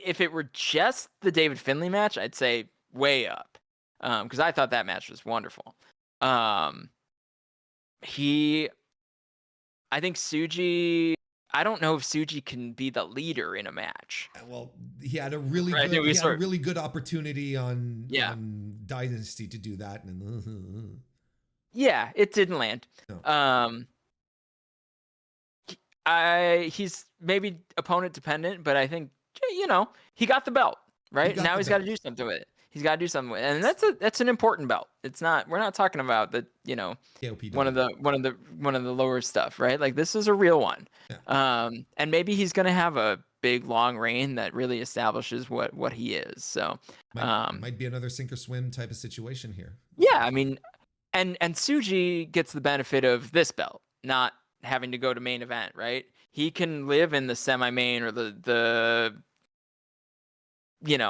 If it were just the David Finlay match, I'd say way up. Because I thought that match was wonderful. I think Tsuji, I don't know if Tsuji can be the leader in a match. Well, he had a really Right? good he had a really good opportunity Yeah. on Dynasty to do that, and Yeah, it didn't land. no. He's maybe opponent dependent, but I think he got the belt, right? Now he's got to do something with it. He's got to do something with it, and that's an important belt. It's not. We're not talking about the one of the lower stuff, right? Like this is a real one. Yeah. And maybe he's gonna have a big long reign that really establishes what he is. So Might be another sink or swim type of situation here. yeah, I mean, and Tsuji gets the benefit of this belt, not having to go to main event, right? He can live in the semi-main or the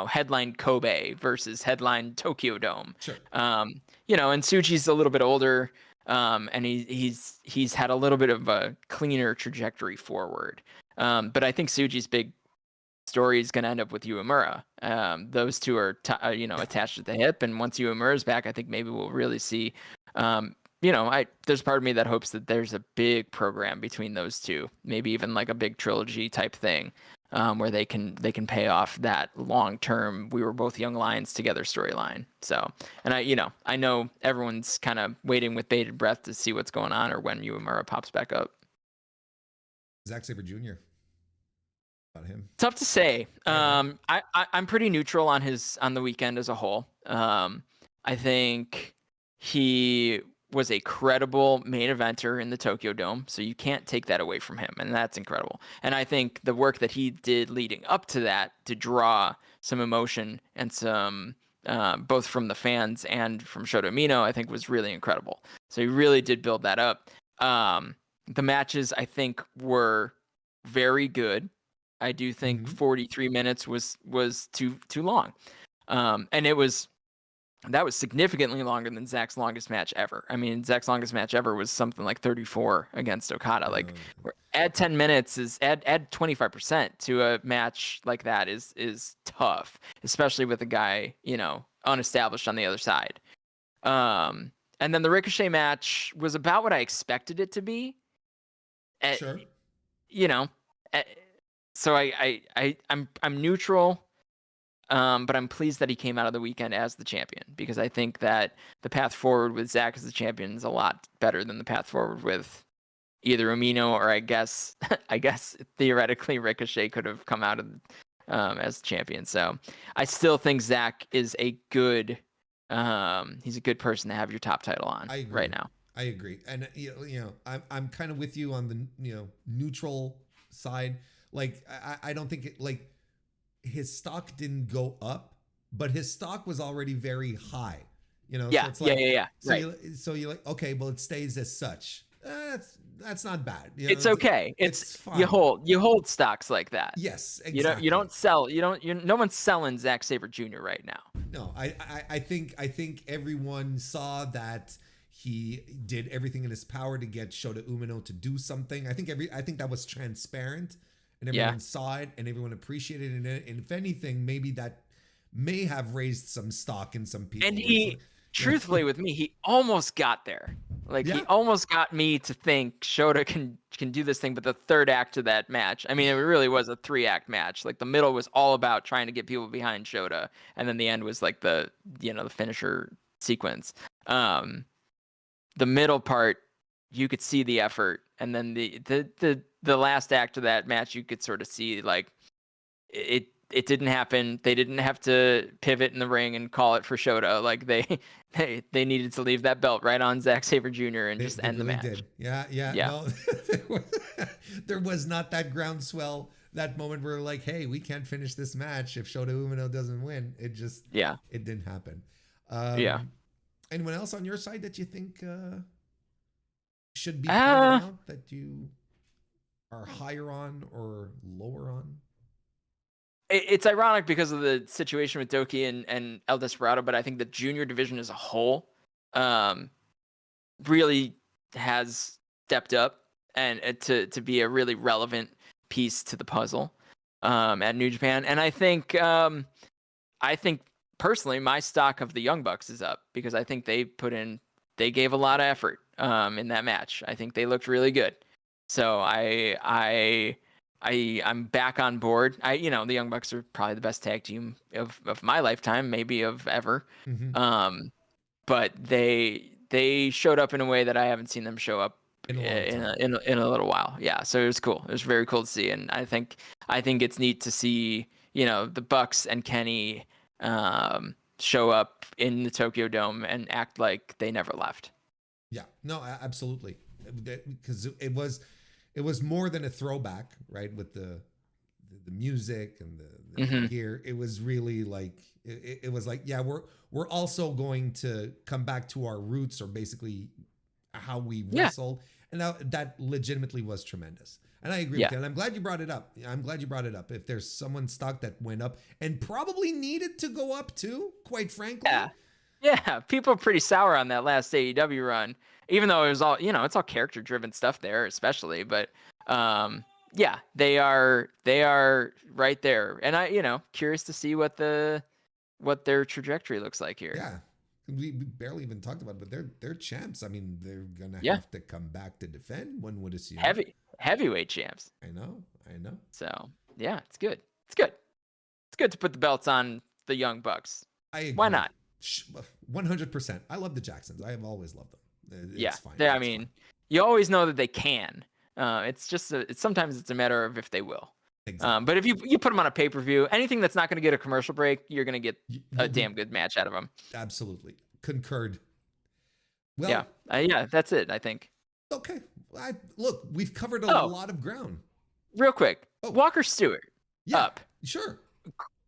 headline Kobe versus headline Tokyo Dome. Sure. And Tsuji's a little bit older, and he's had a little bit of a cleaner trajectory forward. But I think Tsuji's big story is going to end up with Uemura. Those two are attached at the hip, and once Uemura's back, I think maybe we'll really see. There's part of me that hopes that there's a big program between those two, maybe even like a big trilogy type thing, where they can pay off that long term we were both young lions together storyline. So, and I know everyone's kind of waiting with bated breath to see what's going on or when Uemura pops back up. Zack Sabre Jr. About him. Tough to say. I'm pretty neutral on the weekend as a whole. I think he was a credible main eventer in the Tokyo Dome, so you can't take that away from him, and that's incredible. And I think the work that he did leading up to that to draw some emotion and some both from the fans and from Shota Umino, I think was really incredible. So he really did build that up. The matches I think were very good. I do think 43 minutes was too long, and that was significantly longer than Zach's longest match ever. I mean, Zach's longest match ever was something like 34 against Okada. Like, add 10 minutes add 25% to a match like that is tough, especially with a guy unestablished on the other side. And then the Ricochet match was about what I expected it to be. Sure. So I'm neutral, but I'm pleased that he came out of the weekend as the champion, because I think that the path forward with Zach as the champion is a lot better than the path forward with either Umino or I guess theoretically Ricochet could have come out of as champion. So I still think Zach is a good he's a good person to have your top title on right now. I agree, and I'm kind of with you on the neutral side. Like I don't think his stock didn't go up, but his stock was already very high. Yeah, so it's like, yeah. So you're like, okay, well, it stays as such. That's not bad. It's okay. It's fine. You hold stocks like that. Yes, exactly. You don't sell. No one's selling Zack Sabre Jr. right now. No, I think everyone saw that he did everything in his power to get Shota Umino to do something. I think that was transparent, and everyone saw it, and everyone appreciated it. And if anything, maybe that may have raised some stock in some people. And he, truthfully, with me, he almost got there. Like, he almost got me to think Shota can do this thing, but the third act of that match, I mean, it really was a 3-act match. Like, the middle was all about trying to get people behind Shota, and then the end was like the finisher sequence. The middle part, you could see the effort, and then the last act of that match, you could sort of see like it didn't happen. They didn't have to pivot in the ring and call it for Shota. Like they needed to leave that belt right on Zack Sabre Jr. and just end the match. Did. Yeah. No, there was not that groundswell. That moment where like, hey, we can't finish this match if Shota Umino doesn't win. It just it didn't happen. Anyone else on your side that you think should be pointed out, that you are higher on or lower on? It's ironic because of the situation with Doki and El Desperado, but I think the junior division as a whole really has stepped up and to be a really relevant piece to the puzzle at New Japan. And I think personally, my stock of the Young Bucks is up, because I think they gave a lot of effort in that match. I think they looked really good. So I'm back on board. The Young Bucks are probably the best tag team of my lifetime, maybe of ever. Mm-hmm. But they showed up in a way that I haven't seen them show up In a long time. in a little while. Yeah, so it was cool. It was very cool to see, and I think it's neat to see the Bucks and Kenny show up in the Tokyo Dome and act like they never left. Yeah, no, absolutely, because it was more than a throwback, right? With the music and the gear, it was really like it was like, yeah, we're also going to come back to our roots, or basically how we wrestled, and that legitimately was tremendous. And I agree with you, and I'm glad you brought it up. If there's someone stock that went up and probably needed to go up too, quite frankly. Yeah, people are pretty sour on that last AEW run, even though it was all, it's all character driven stuff there, especially. But yeah, they are right there, and curious to see what their trajectory looks like here. Yeah, we barely even talked about it, but they're champs. I mean, they're gonna have to come back to defend. One would assume heavyweight champs. I know. So yeah, it's good. It's good to put the belts on the Young Bucks. I agree. Why not? 100%. I love the Jacksons. I have always loved them. It's fine. I mean, you always know that they can. It's just sometimes it's a matter of if they will. Exactly. But if you put them on a pay-per-view, anything that's not going to get a commercial break, you're going to get a damn good match out of them. Absolutely. Concurred. Well, yeah, that's it, I think. Okay. Look, we've covered a lot of ground. Real quick. Walker Stewart. Up. Sure.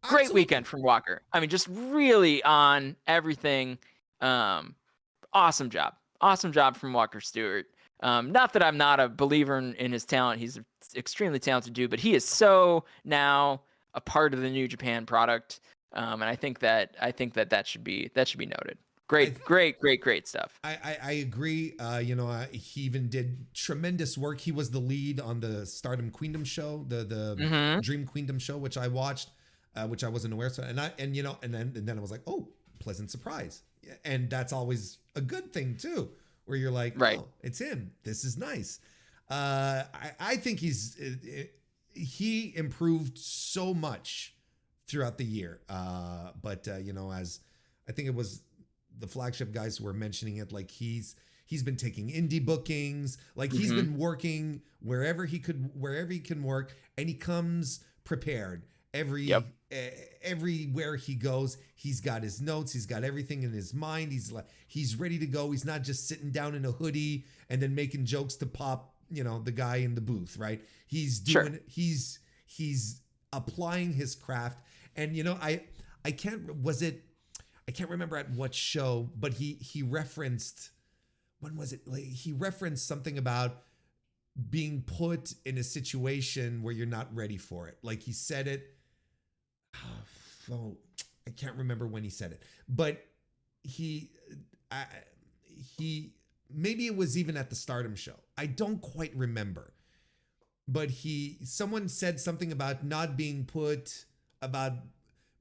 Great weekend from Walker. I mean, just really on everything. Awesome job. Awesome job from Walker Stewart. Not that I'm not a believer in his talent. He's an extremely talented dude, but he is so now a part of the New Japan product. And I think that should be noted. Great stuff. I agree. He even did tremendous work. He was the lead on the Stardom Queendom show, the Dream Queendom show, which I watched, which I wasn't aware of. And then I was like, oh, pleasant surprise. And that's always a good thing too, where you're like, right, oh, it's him. This is nice. I think he improved so much throughout the year. But as I think it was the flagship guys who were mentioning it, like he's been taking indie bookings, like he's been working wherever he can work, and he comes prepared everywhere he goes. He's got his notes, he's got everything in his mind. He's ready to go. He's not just sitting down in a hoodie and then making jokes to pop, the guy in the booth, right? He's doing he's applying his craft. And I can't remember at what show, but he referenced, when was it? Like, he referenced something about being put in a situation where you're not ready for it. Like he said it. Oh, I can't remember when he said it, but he maybe it was even at the Stardom show. I don't quite remember, but someone said something about not being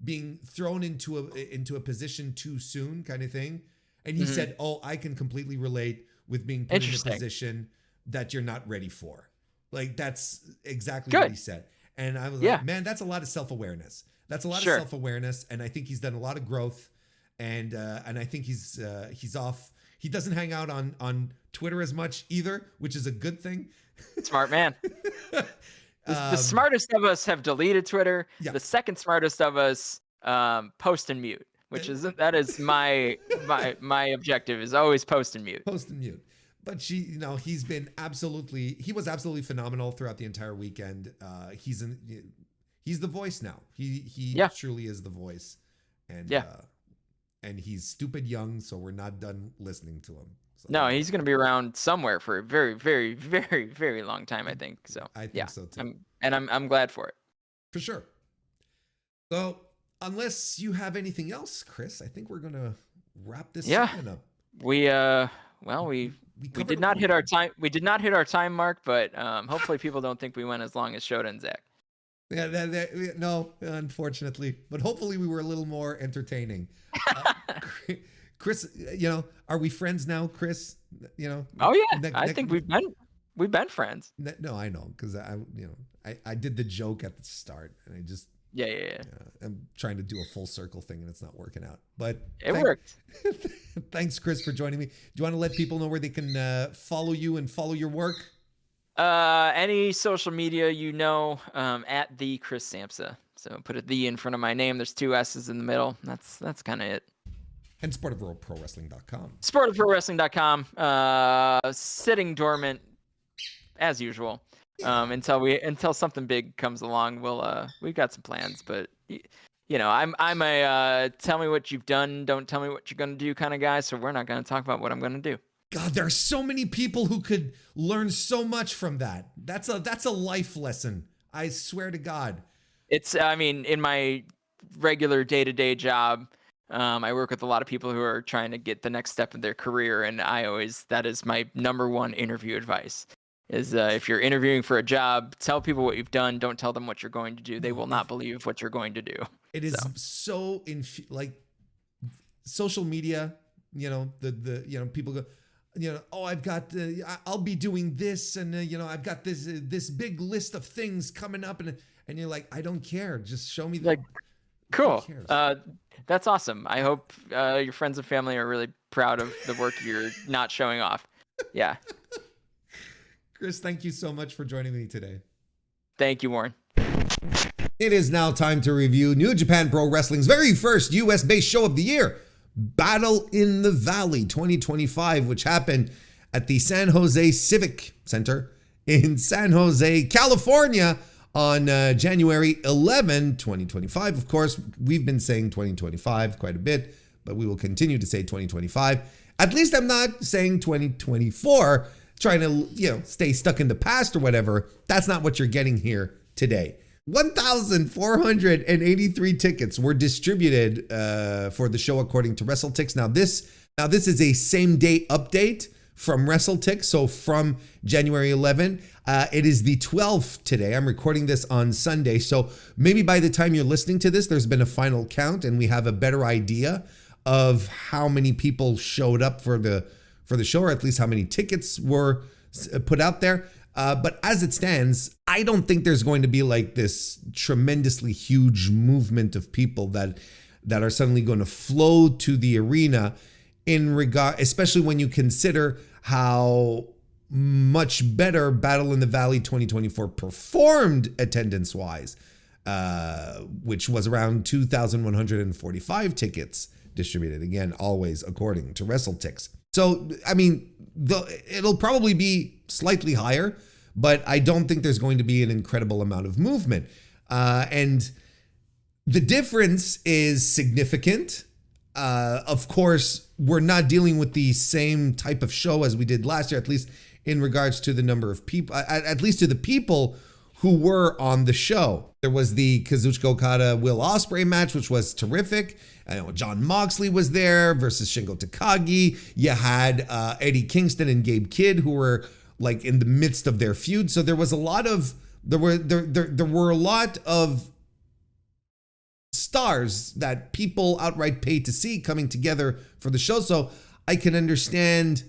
being thrown into a position too soon, kind of thing. And he said, oh, I can completely relate with being put in a position that you're not ready for. Like, that's exactly what he said. And I was like, man, that's a lot of self-awareness. That's a lot of self-awareness. And I think he's done a lot of growth. And I think he's off. He doesn't hang out on Twitter as much either, which is a good thing. Smart man. The smartest of us have deleted Twitter. Yeah. The second smartest of us post and mute, that is my objective, is always post and mute. Post and mute. But he was absolutely phenomenal throughout the entire weekend. He's the voice now. He truly is the voice. And and he's stupid young, so we're not done listening to him. So, no, he's going to be around somewhere for a very, very, very, very long time, I think. So I think so too. I'm glad for it. For sure. So unless you have anything else, Chris, I think we're going to wrap this segment up. We did not hit our time. We did not hit our time mark, but hopefully people don't think we went as long as Shota and Zach. Yeah, no, unfortunately, but hopefully we were a little more entertaining. Chris, are we friends now, Chris? Oh yeah, I think we've been we've been friends. No, I know, because I did the joke at the start, and I just Yeah. I'm trying to do a full circle thing, and it's not working out. But It worked. thanks, Chris, for joining me. Do you want to let people know where they can follow you and follow your work? Any social media, at the Chris Samsa. So put a "the" in front of my name. There's 2 S's in the middle. That's kind of it. And sportofprowrestling.com. Sportofprowrestling.com. Sitting dormant as usual. Until something big comes along. We've got some plans, but I'm a tell me what you've done, don't tell me what you're gonna do kind of guy. So we're not gonna talk about what I'm gonna do. God, there are so many people who could learn so much from that. That's a life lesson. I swear to God. In my regular day-to-day job, I work with a lot of people who are trying to get the next step in their career, and that is my number one interview advice. Is if you're interviewing for a job, tell people what you've done. Don't tell them what you're going to do. They will not believe what you're going to do. It is so like social media. The people go, oh, I've got, I'll be doing this, and I've got this big list of things coming up, and you're like, I don't care. Just show me. Cool. That's awesome. I hope your friends and family are really proud of the work you're not showing off. Yeah. Chris, thank you so much for joining me today. Thank you, Warren. It is now time to review New Japan Pro Wrestling's very first US-based show of the year, Battle in the Valley 2025, which happened at the San Jose Civic Center in San Jose, California on January 11, 2025. Of course, we've been saying 2025 quite a bit, but we will continue to say 2025. At least I'm not saying 2024, trying to, stay stuck in the past or whatever. That's not what you're getting here today. 1,483 tickets were distributed for the show, according to WrestleTix. Now this is a same-day update from WrestleTix. So from January 11, it is the 12th today. I'm recording this on Sunday. So maybe by the time you're listening to this, there's been a final count and we have a better idea of how many people showed up for the show, or at least how many tickets were put out there. But as it stands, I don't think there's going to be like this tremendously huge movement of people that are suddenly going to flow to the arena especially when you consider how much better Battle in the Valley 2024 performed attendance-wise, which was around 2,145 tickets distributed. Again, always according to WrestleTix. So, it'll probably be slightly higher, but I don't think there's going to be an incredible amount of movement. And the difference is significant. Of course, we're not dealing with the same type of show as we did last year, at least in regards to the number of people, at least to the people who were on the show. There was the Kazuchika Okada Will Ospreay match, which was terrific. John Moxley was there versus Shingo Takagi. You had Eddie Kingston and Gabe Kidd, who were like in the midst of their feud. So there was a lot of there were a lot of stars that people outright paid to see coming together for the show. So I can understand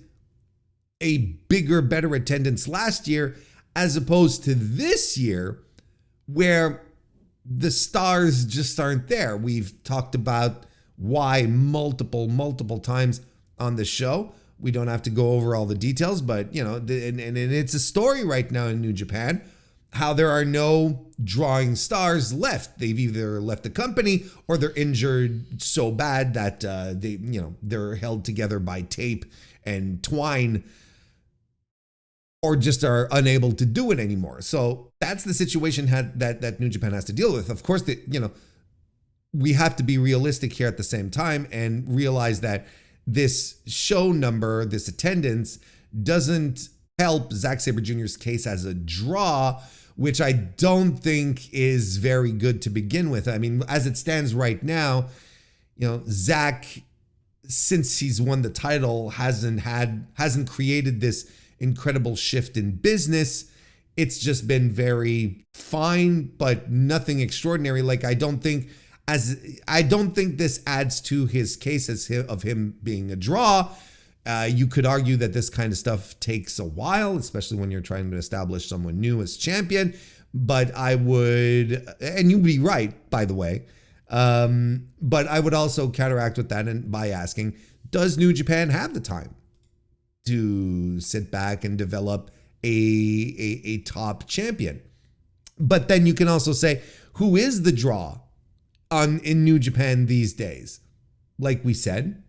a bigger, better attendance last year as opposed to this year, where the stars just aren't there. We've talked about why multiple times on the show. We don't have to go over all the details, but and it's a story right now in New Japan, how there are no drawing stars left. They've either left the company or they're injured so bad that they're held together by tape and twine, or just are unable to do it anymore. So that's the situation that New Japan has to deal with. Of course, we have to be realistic here at the same time and realize that this show number, this attendance, doesn't help Zack Sabre Jr.'s case as a draw, which I don't think is very good to begin with. I mean, as it stands right now, Zack, since he's won the title, hasn't created this incredible shift in business. It's just been very fine, but nothing extraordinary. Like, I don't think this adds to his case of him being a draw. You could argue that this kind of stuff takes a while, especially when you're trying to establish someone new as champion. But I would, and you'd be right, by the way. But I would also counteract with that and by asking, does New Japan have the time to sit back and develop a top champion? But then you can also say, who is the draw in New Japan these days? Like we said,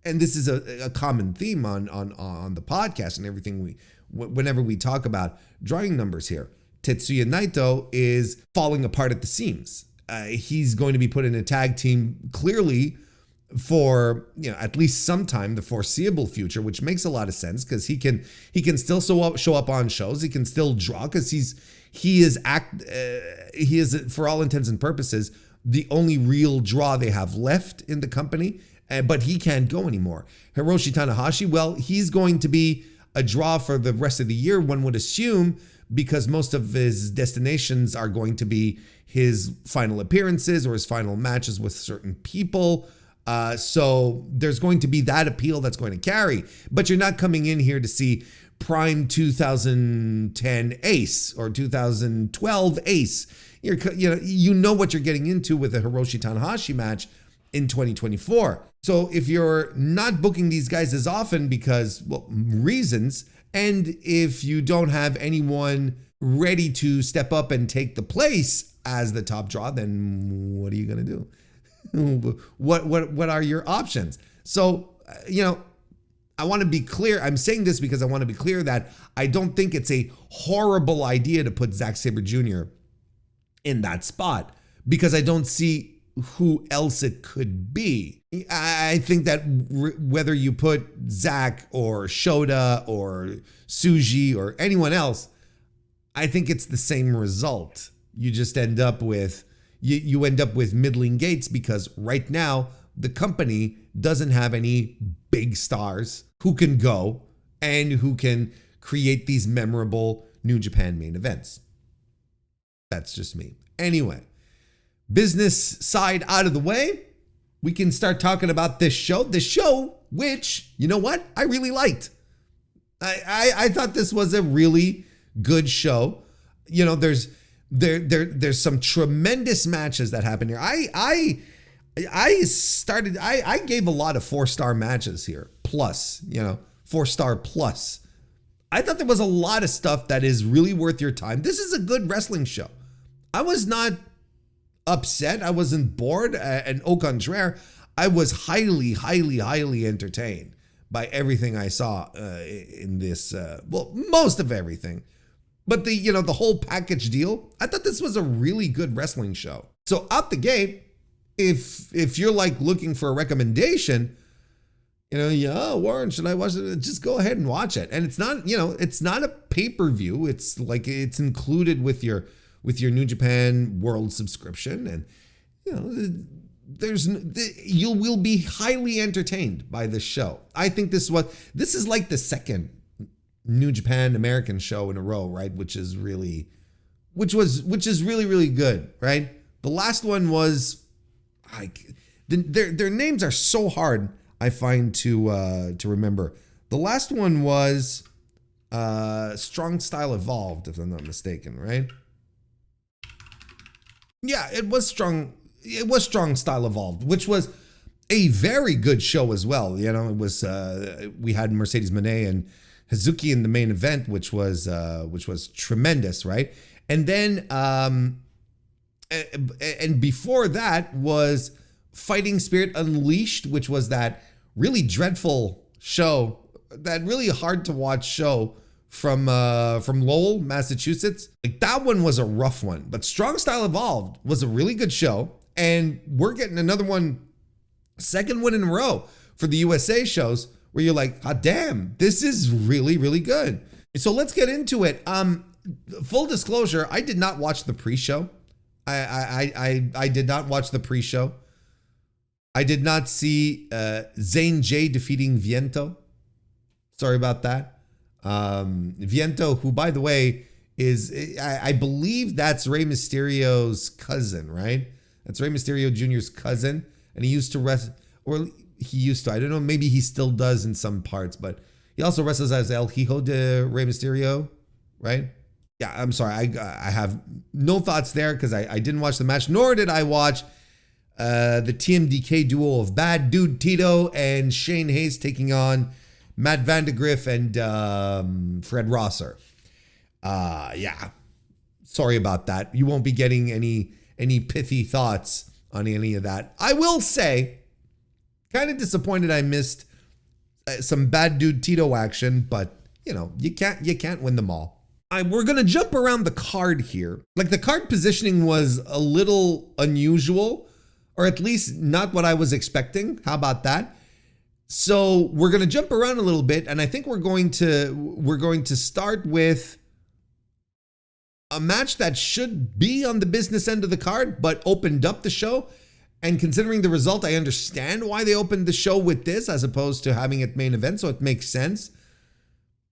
and this is a common theme on the podcast and everything whenever we talk about drawing numbers here. Tetsuya Naito is falling apart at the seams. He's going to be put in a tag team clearly for at least sometime the foreseeable future, which makes a lot of sense because he can still show up on shows. He can still draw because he is for all intents and purposes the only real draw they have left in the company. But he can't go anymore. Hiroshi Tanahashi, well, he's going to be a draw for the rest of the year, one would assume, because most of his destinations are going to be his final appearances or his final matches with certain people. So there's going to be that appeal that's going to carry. But you're not coming in here to see prime 2010 Ace or 2012 Ace. You know what you're getting into with a Hiroshi Tanahashi match in 2024. So if you're not booking these guys as often because, well, reasons, and if you don't have anyone ready to step up and take the place as the top draw, then what are you going to do? What are your options? So, I want to be clear. I'm saying this because I want to be clear that I don't think it's a horrible idea to put Zack Sabre Jr. in that spot because I don't see who else it could be. I think that whether you put Zach or Shota or Suji or anyone else, I think it's the same result. You just end up with you end up with middling gates because right now the company doesn't have any big stars who can go and who can create these memorable New Japan main events. That's just me. Anyway, business side out of the way, we can start talking about this show. This show, which, you know what? I really liked. I thought this was a really good show. There's some tremendous matches that happen here. I gave a lot of 4-star matches here. Plus, 4-star plus. I thought there was a lot of stuff that is really worth your time. This is a good wrestling show. I was not upset. I wasn't bored. And au contraire, I was highly, highly, highly entertained by everything I saw in this. Most of everything. But the whole package deal, I thought this was a really good wrestling show. So out the gate, if you're like looking for a recommendation, Warren, should I watch it? Just go ahead and watch it. And it's not a pay-per-view. It's like it's included with your New Japan World subscription, and you will be highly entertained by this show. I think this is like the second New Japan American show in a row, right? Which is really really good, right? The last one was their names are so hard, I find to remember. The last one was Strong Style Evolved, if I'm not mistaken, right? Yeah, it was Strong Style Evolved, which was a very good show as well. It was we had Mercedes Moné and Hazuki in the main event, which was tremendous, right? And then and before that was Fighting Spirit Unleashed, which was that really dreadful show, that really hard to watch show from Lowell, Massachusetts. Like that one was a rough one, but Strong Style Evolved was a really good show, and we're getting another one, second one in a row for the USA shows, where you're like, ah, damn, this is really, really good. So let's get into it. Full disclosure, I did not watch the pre-show. I did not watch the pre-show. I did not see Zane J defeating Viento. Sorry about that. Viento, who, by the way, is, I believe that's Rey Mysterio's cousin, right? That's Rey Mysterio Jr.'s cousin. And he used to wrestle, or he used to. I don't know, maybe he still does in some parts, but he also wrestles as El Hijo de Rey Mysterio, right? Yeah, I'm sorry. I have no thoughts there because I didn't watch the match, nor did I watch the TMDK duo of Bad Dude Tito and Shane Hayes taking on Matt Vandegrift and Fred Rosser. Yeah, sorry about that. You won't be getting any pithy thoughts on any of that. I will say, kind of disappointed I missed some Bad Dude Tito action, but you know, you can't win them all. We're gonna jump around the card here. Like, the card positioning was a little unusual, or at least not what I was expecting. How about that? So we're gonna jump around a little bit, and I think we're going to start with a match that should be on the business end of the card, but opened up the show. And considering the result, I understand why they opened the show with this as opposed to having it main event, so it makes sense.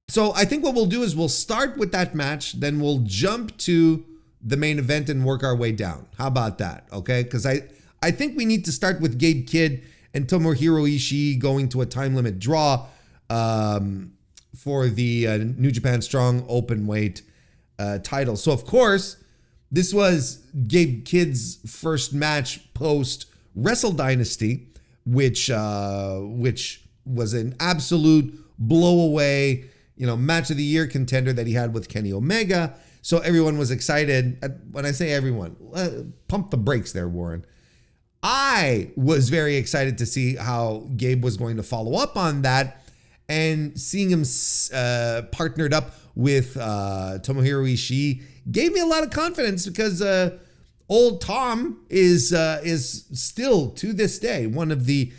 So I think what we'll do is we'll start with that match, then we'll jump to the main event and work our way down. How about that? Okay, because I think we need to start with Gabe Kidd and Tomohiro Ishii going to a time limit draw for the New Japan Strong Openweight title. So of course, this was Gabe Kidd's first match post Wrestle Dynasty, which was an absolute blow away, match of the year contender that he had with Kenny Omega. So everyone was excited. When I say everyone, pump the brakes there, Warren. I was very excited to see how Gabe was going to follow up on that, and seeing him partnered up with Tomohiro Ishii gave me a lot of confidence, because old Tom is still to this day one of the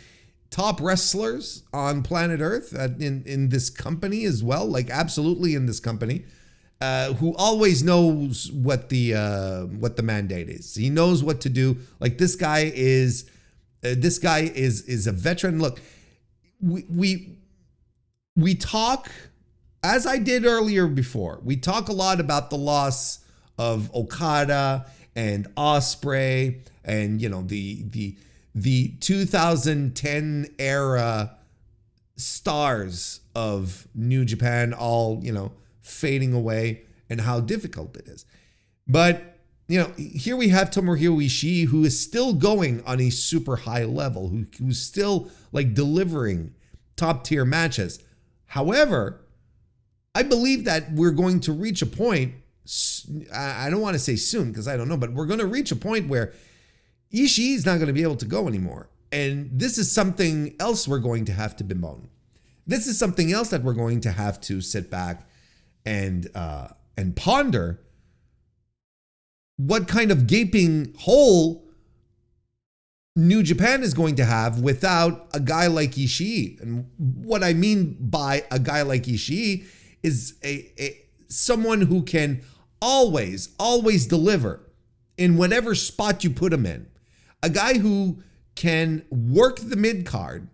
top wrestlers on planet Earth in this company as well, like absolutely in this company, who always knows what the mandate is. He knows what to do. Like, this guy is a veteran. Look, we talk, as I did earlier before, we talk a lot about the loss of Okada and Ospreay and the 2010 era stars of New Japan all, fading away, and how difficult it is. But, here we have Tomohiro Ishii, who is still going on a super high level, who's still like delivering top tier matches. However, I believe that we're going to reach a point, I don't want to say soon because I don't know, but we're going to reach a point where Ishii is not going to be able to go anymore. And this is something else we're going to have to bemoan. This is something else that we're going to have to sit back and ponder what kind of gaping hole New Japan is going to have without a guy like Ishii. And what I mean by a guy like Ishii is someone who can always deliver in whatever spot you put him in. A guy who can work the mid card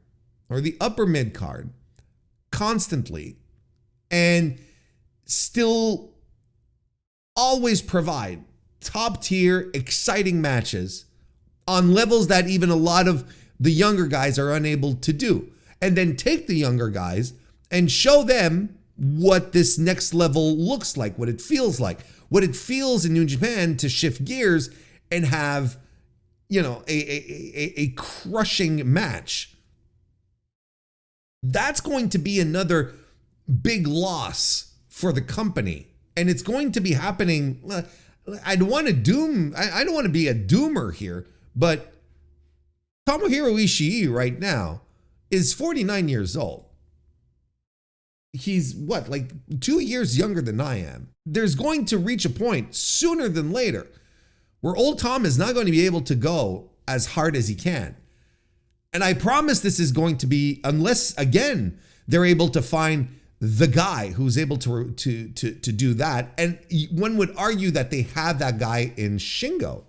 or the upper mid card constantly and still always provide top tier, exciting matches on levels that even a lot of the younger guys are unable to do. And then take the younger guys and show them what this next level looks like, what it feels like, what it feels in New Japan to shift gears and have, a crushing match. That's going to be another big loss for the company. And it's going to be happening. I don't want to be a doomer here, but Tomohiro Ishii right now is 49 years old. He's like 2 years younger than I am. There's going to reach a point sooner than later where old Tom is not going to be able to go as hard as he can. And I promise this is going to be, unless again, they're able to find the guy who's able to do that. And one would argue that they have that guy in Shingo.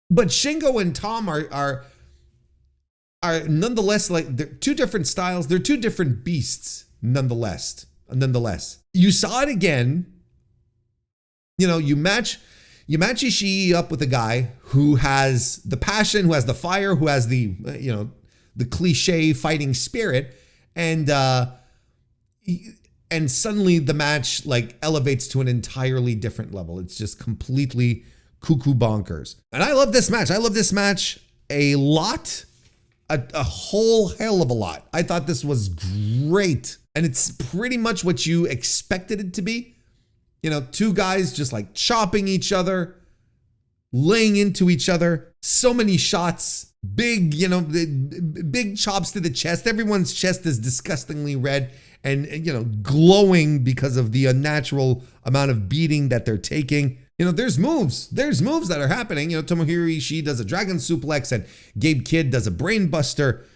But Shingo and Tom are nonetheless, like, they're two different styles. They're two different beasts, nonetheless. You saw it again. You match You match Ishii up with a guy who has the passion, who has the fire, who has the, the cliche fighting spirit. And suddenly the match like elevates to an entirely different level. It's just completely cuckoo bonkers. And I love this match. I love this match a lot, a whole hell of a lot. I thought this was great. And it's pretty much what you expected it to be. Two guys just like chopping each other, laying into each other. So many shots, big, big chops to the chest. Everyone's chest is disgustingly red and, glowing because of the unnatural amount of beating that they're taking. There's moves that are happening. Tomohiro Ishii does a dragon suplex and Gabe Kidd does a brain buster.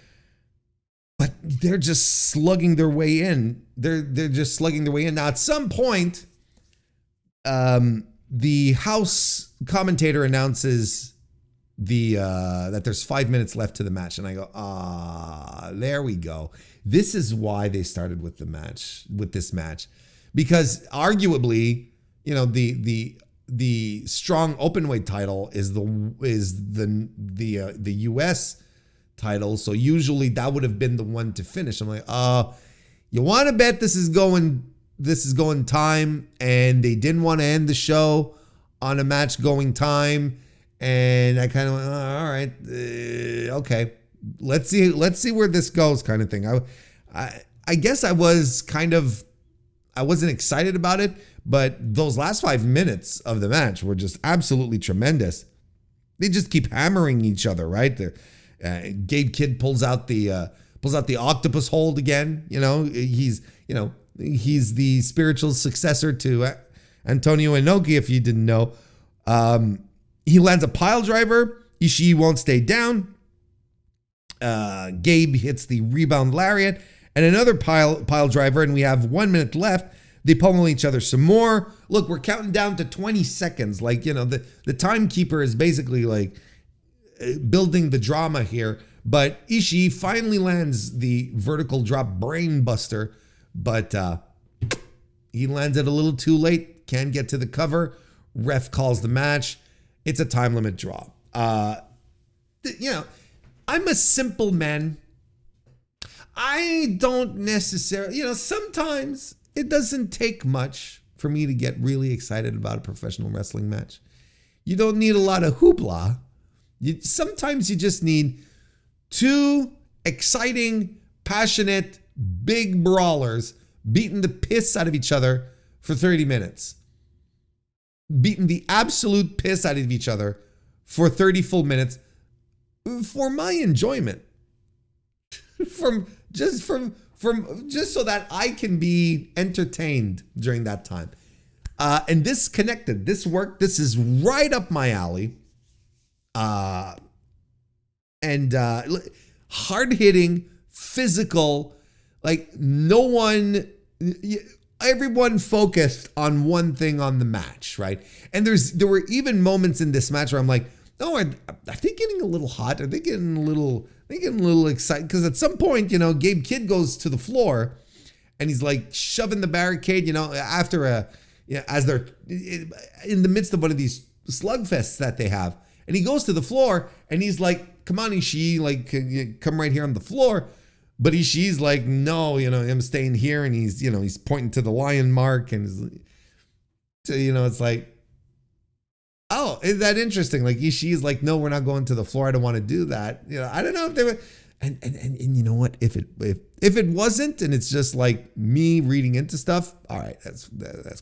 But they're just slugging their way in. They're just slugging their way in. Now, at some point, the house commentator announces that there's 5 minutes left to the match. And I go, there we go. This is why they started with this match. Because arguably, the strong openweight title is the US title. So usually that would have been the one to finish. I'm like, you want to bet this is going time, and they didn't want to end the show on a match going time. And I kind of went, all right, okay, let's see where this goes, kind of thing. I guess I wasn't excited about it, but those last 5 minutes of the match were just absolutely tremendous. They just keep hammering each other, right? Gabe Kidd pulls out the octopus hold again. He's the spiritual successor to Antonio Inoki, if you didn't know. He lands a pile driver. Ishii won't stay down. Gabe hits the rebound lariat and another pile driver, and we have 1 minute left. They pummel each other some more. Look, we're counting down to 20 seconds. Like, the timekeeper is basically like building the drama here. But Ishii finally lands the vertical drop brain buster, but he lands it a little too late. Can't get to the cover. Ref calls the match. It's a time limit draw. I'm a simple man. I don't necessarily, sometimes it doesn't take much for me to get really excited about a professional wrestling match. You don't need a lot of hoopla. Sometimes you just need two exciting, passionate, big brawlers beating the piss out of each other for 30 minutes. Beating the absolute piss out of each other for 30 full minutes for my enjoyment. Just so that I can be entertained during that time. And this connected. This worked. This is right up my alley. Hard-hitting, physical, like everyone focused on one thing on the match, right? And there were even moments in this match where I'm like, oh, are they getting a little hot? Are they getting a little excited? Because at some point, Gabe Kidd goes to the floor and he's like shoving the barricade, as they're in the midst of one of these slugfests that they have. And he goes to the floor and he's like, come on, Ishii, like, come right here on the floor. But Ishii's like, no, I'm staying here. And he's pointing to the lion mark. And, it's like, oh, is that interesting? Like, Ishii's like, no, we're not going to the floor. I don't want to do that. I don't know if they were. And you know what? If it wasn't, and it's just like me reading into stuff, all right, that's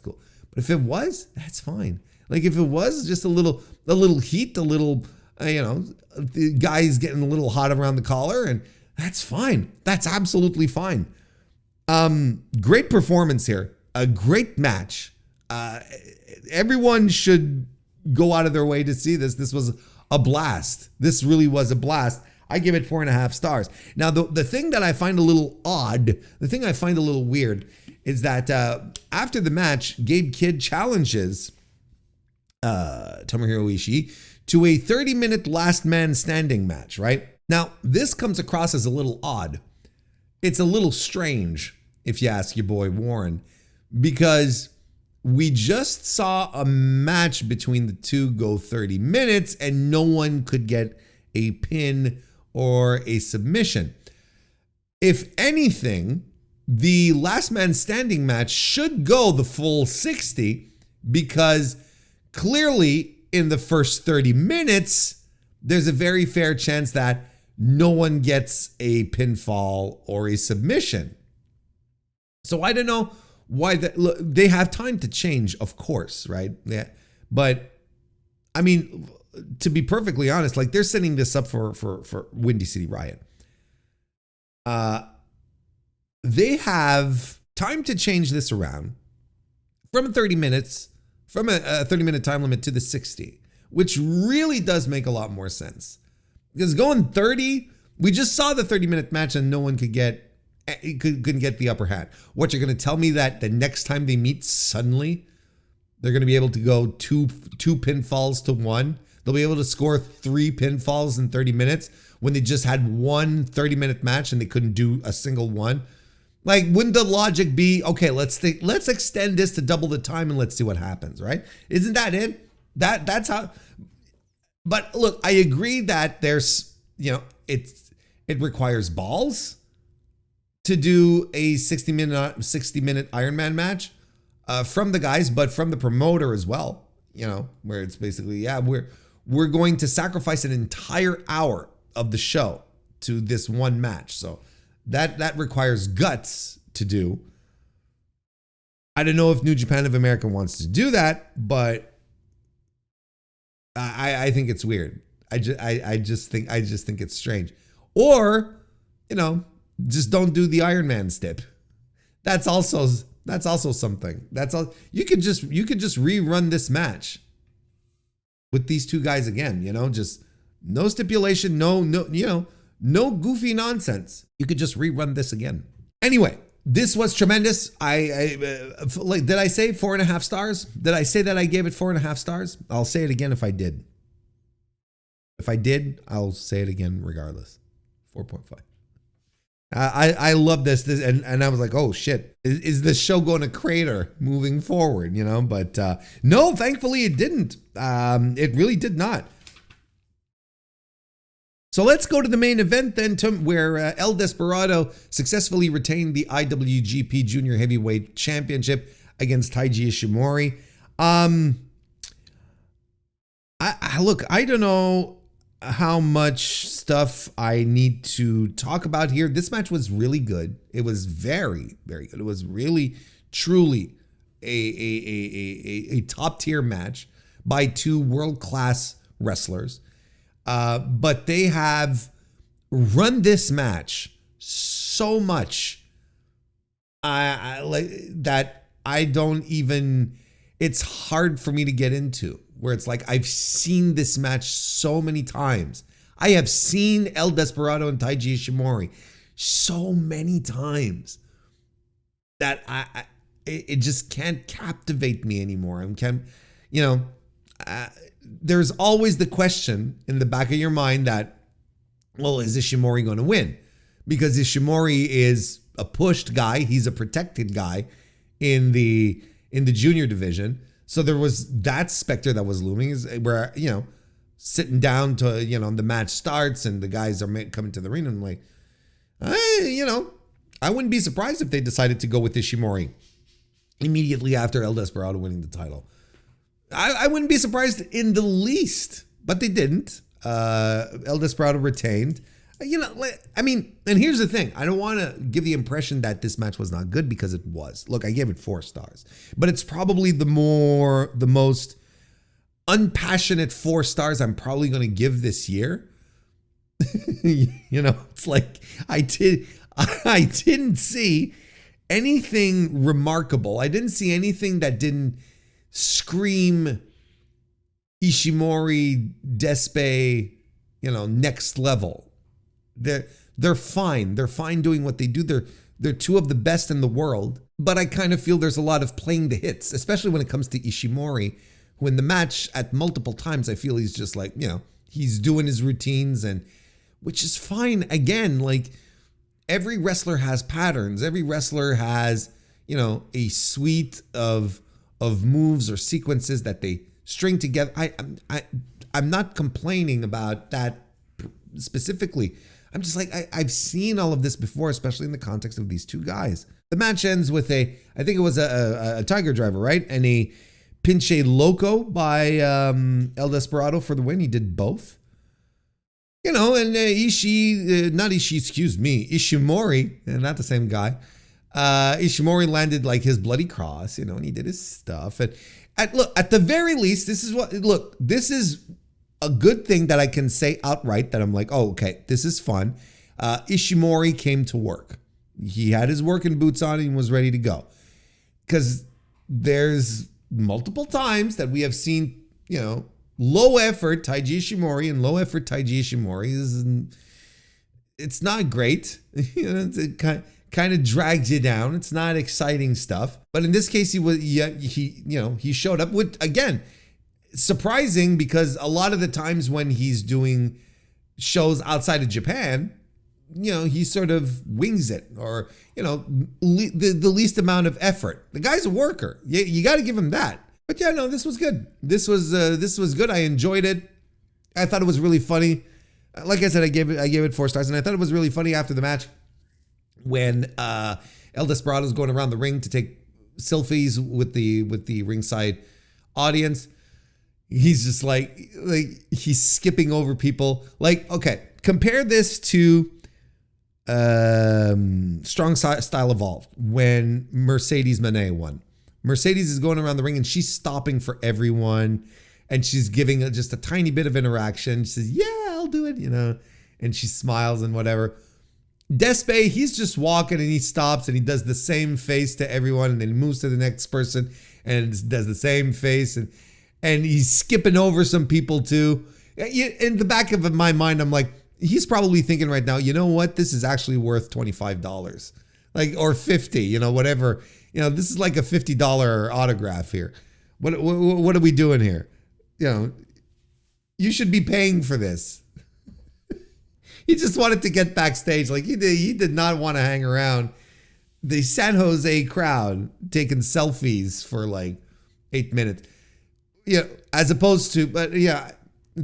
cool. But if it was, that's fine. Like, if it was just a little heat, the guys getting a little hot around the collar, and that's fine. That's absolutely fine. Great performance here. A great match. Everyone should go out of their way to see this. This was a blast. This really was a blast. I give it 4.5 stars. Now, the thing that I find a little odd, the thing I find a little weird, is that after the match, Gabe Kidd challenges Tomohiro Ishii to a 30-minute last man standing match, right? Now, this comes across as a little odd. It's a little strange, if you ask your boy Warren, because we just saw a match between the two go 30 minutes and no one could get a pin or a submission. If anything, the last man standing match should go the full 60 because clearly in the first 30 minutes, there's a very fair chance that no one gets a pinfall or a submission. So I don't know why look, they have time to change, of course, right? Yeah. But I mean, to be perfectly honest, like they're setting this up for Windy City Riot. They have time to change this around from 30 minutes, from a 30-minute time limit to the 60, which really does make a lot more sense. Because going 30, we just saw the 30-minute match and no one couldn't get the upper hand. What, you're going to tell me that the next time they meet, suddenly they're going to be able to go two pinfalls to one? They'll be able to score 3 pinfalls in 30 minutes when they just had one 30-minute match and they couldn't do a single one? Like, wouldn't the logic be, okay, let's extend this to double the time and let's see what happens, right? Isn't that it? That's how. But look, I agree that there's, it requires balls to do a 60-minute Ironman match from the guys, but from the promoter as well, where it's basically, yeah, we're going to sacrifice an entire hour of the show to this one match. So that requires guts to do. I don't know if New Japan of America wants to do that, but I think it's weird. I just think it's strange. Or, just don't do the Iron Man stip. That's also something. That's all. You could just rerun this match with these two guys again, just no stipulation, no goofy nonsense. You could just rerun this again. Anyway, this was tremendous. Did I say 4.5 stars? Did I say that I gave it 4.5 stars? I'll say it again if I did. If I did, I'll say it again regardless. 4.5. I love this and I was like, oh shit, is this show going to crater moving forward? But no, thankfully it didn't. It really did not. So let's go to the main event then, where El Desperado successfully retained the IWGP Junior Heavyweight Championship against Taiji Ishimori. I don't know how much stuff I need to talk about here. This match was really good. It was very, very good. It was really, truly a top tier match by two world-class wrestlers. But they have run this match so much that I don't even, it's hard for me to get into, where it's like, I've seen this match so many times. I have seen El Desperado and Taiji Ishimori so many times that it just can't captivate me anymore. There's always the question in the back of your mind that, well, is Ishimori going to win? Because Ishimori is a pushed guy. He's a protected guy in the junior division. So there was that specter that was looming, where, sitting down to, the match starts and the guys are coming to the arena. And I'm like, I wouldn't be surprised if they decided to go with Ishimori immediately after El Desperado winning the title. I wouldn't be surprised in the least, but they didn't. El Desperado retained. And here's the thing. I don't want to give the impression that this match was not good, because it was. Look, I gave it 4 stars, but it's probably the most unpassionate 4 stars I'm probably going to give this year. It's like I didn't see anything remarkable. I didn't see anything that didn't scream Ishimori, Despe, next level. They're fine. They're fine doing what they do. They're two of the best in the world. But I kind of feel there's a lot of playing the hits, especially when it comes to Ishimori, who in the match at multiple times, I feel he's just like, he's doing his routines, and which is fine. Again, like, every wrestler has patterns. Every wrestler has, a suite of of moves or sequences that they string together. I'm not complaining about that specifically. I'm just like, I've seen all of this before, especially in the context of these two guys. The match ends with I think it was a Tiger Driver, right? And a Pinche Loco by El Desperado for the win. He did both. You know, and Ishimori, not the same guy. Ishimori landed like his bloody cross, you know, and he did his stuff. And at the very least, this is a good thing that I can say outright that I'm like, oh, okay, this is fun. Ishimori came to work. He had his working boots on and was ready to go. Because there's multiple times that we have seen, you know, low effort Taiji Ishimori and low effort Taiji Ishimori. It's not great. You know, it kind of drags you down. It's not exciting stuff. But in this case, he showed up with, again, surprising, because a lot of the times when he's doing shows outside of Japan, you know, he sort of wings it, or, you know, the least amount of effort. The guy's a worker. You got to give him that. But yeah, no, this was good. This was good. I enjoyed it. I thought it was really funny. Like I said, I gave it 4 stars, and I thought it was really funny after the match when El Desperado's going around the ring to take selfies with the ringside audience. He's just like he's skipping over people. Like, okay, compare this to Strong Style Evolved when Mercedes Moné won. Mercedes is going around the ring and she's stopping for everyone, and she's giving just a tiny bit of interaction. She says, yeah, I'll do it, you know, and she smiles and whatever. Despe, he's just walking and he stops and he does the same face to everyone, and then he moves to the next person and does the same face, and he's skipping over some people too. In the back of my mind, I'm like, he's probably thinking right now, you know what? This is actually worth $25, like, or 50, you know, whatever. You know, this is like a $50 autograph here. What are we doing here? You know, you should be paying for this. He just wanted to get backstage. Like, he did not want to hang around the San Jose crowd taking selfies for like 8 minutes. Yeah, as opposed to, but yeah,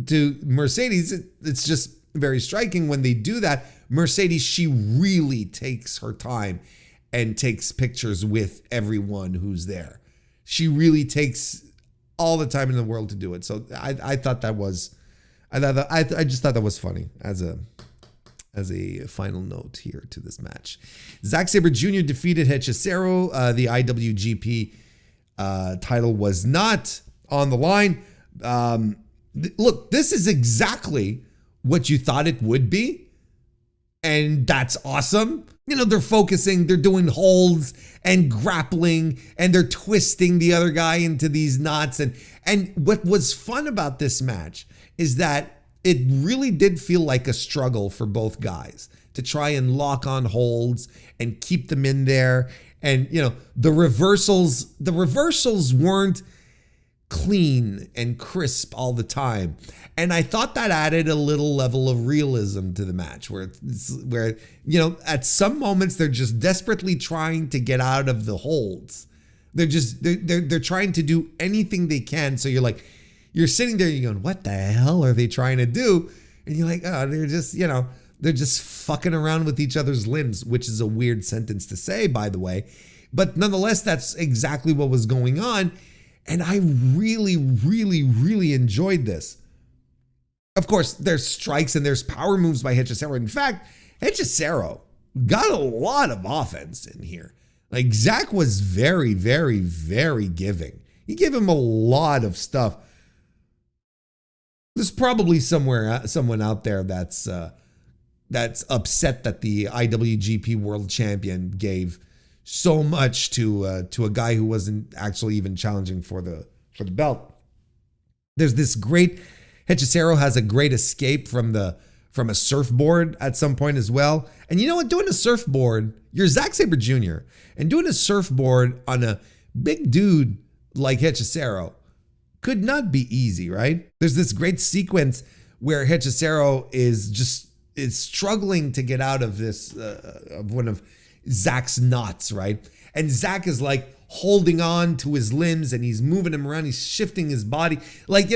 to Mercedes, it's just very striking when they do that. Mercedes, she really takes her time and takes pictures with everyone who's there. She really takes all the time in the world to do it. So I thought that was, I just thought that was funny as a final note here to this match. Zack Sabre Jr. defeated Hechicero. The IWGP title was not on the line. Look, this is exactly what you thought it would be. And that's awesome. You know, they're focusing, they're doing holds and grappling, and they're twisting the other guy into these knots. And what was fun about this match is that it really did feel like a struggle for both guys to try and lock on holds and keep them in there. And, you know, the reversals weren't clean and crisp all the time. And I thought that added a little level of realism to the match where, you know, at some moments they're just desperately trying to get out of the holds. They're trying to do anything they can. So you're sitting there, you're going, what the hell are they trying to do? And you're like, oh, they're just fucking around with each other's limbs, which is a weird sentence to say, by the way. But nonetheless, that's exactly what was going on. And I really, really, really enjoyed this. Of course, there's strikes and there's power moves by Hechicero. In fact, Hechicero got a lot of offense in here. Like, Zach was very, very, very giving. He gave him a lot of stuff. There's probably someone out there that's upset that the IWGP World Champion gave so much to a guy who wasn't actually even challenging for the belt. There's this great, Hechicero has a great escape from a surfboard at some point as well. And you know what? Doing a surfboard, you're Zack Sabre Jr. and doing a surfboard on a big dude like Hechicero could not be easy, right? There's this great sequence where Hechicero is struggling to get out of this of one of Zach's knots, right? And Zach is like holding on to his limbs and he's moving him around. He's shifting his body. Like,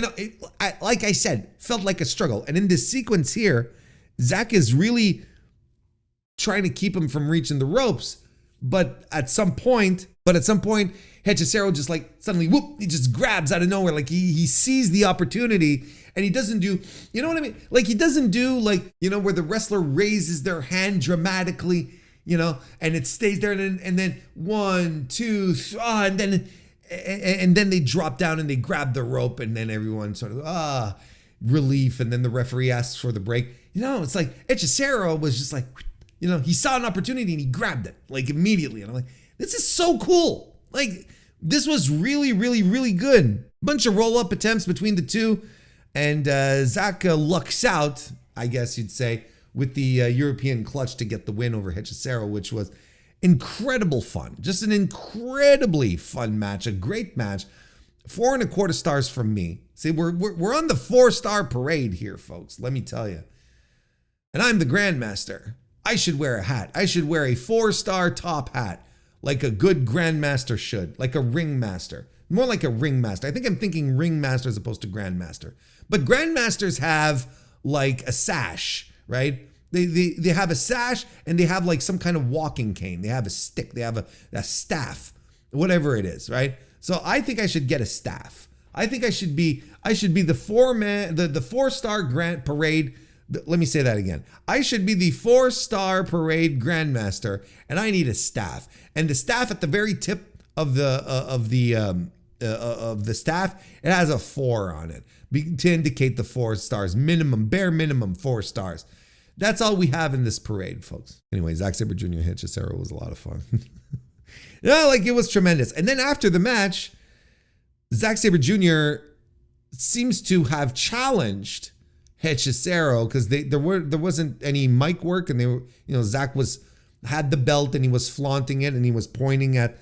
like I said, felt like a struggle. And in this sequence here, Zach is really trying to keep him from reaching the ropes. But at some point, Hechicero just like suddenly, whoop, he just grabs out of nowhere. Like he sees the opportunity and he doesn't do, you know what I mean? Like he doesn't do like, where the wrestler raises their hand dramatically, and it stays there and then 1, 2, 3, and then they drop down and they grab the rope and then everyone sort of, relief. And then the referee asks for the break. It's like Hechicero was just like, he saw an opportunity and he grabbed it like immediately. And I'm like, this is so cool. Like this was really, really, really good. Bunch of roll-up attempts between the two. And Zach lucks out, I guess you'd say, with the European clutch to get the win over Hechicero, which was incredible fun. Just an incredibly fun match, a great match. 4.25 stars from me. See, we're on the 4-star parade here, folks. Let me tell you. And I'm the Grandmaster. I should wear a hat. I should wear a 4-star top hat, like a good Grandmaster should, like a Ringmaster. More like a Ringmaster. I think I'm thinking Ringmaster as opposed to Grandmaster. But Grandmasters have like a sash, right? They have a sash and they have like some kind of walking cane. They have a stick. They have a staff, whatever it is, right? So I think I should get a staff. I think I should be the 4-star Grand Parade. Let me say that again. I should be the 4-star Parade Grandmaster, and I need a staff. And the staff at the very tip of the staff, it has a 4 on it to indicate the 4 stars minimum, bare minimum 4 stars. That's all we have in this parade, folks. Anyway, Zack Sabre Jr. Hechicero was a lot of fun. Like it was tremendous. And then after the match, Zack Sabre Jr. seems to have challenged Hechicero because there wasn't any mic work, and they were, Zach had the belt and he was flaunting it and he was pointing at,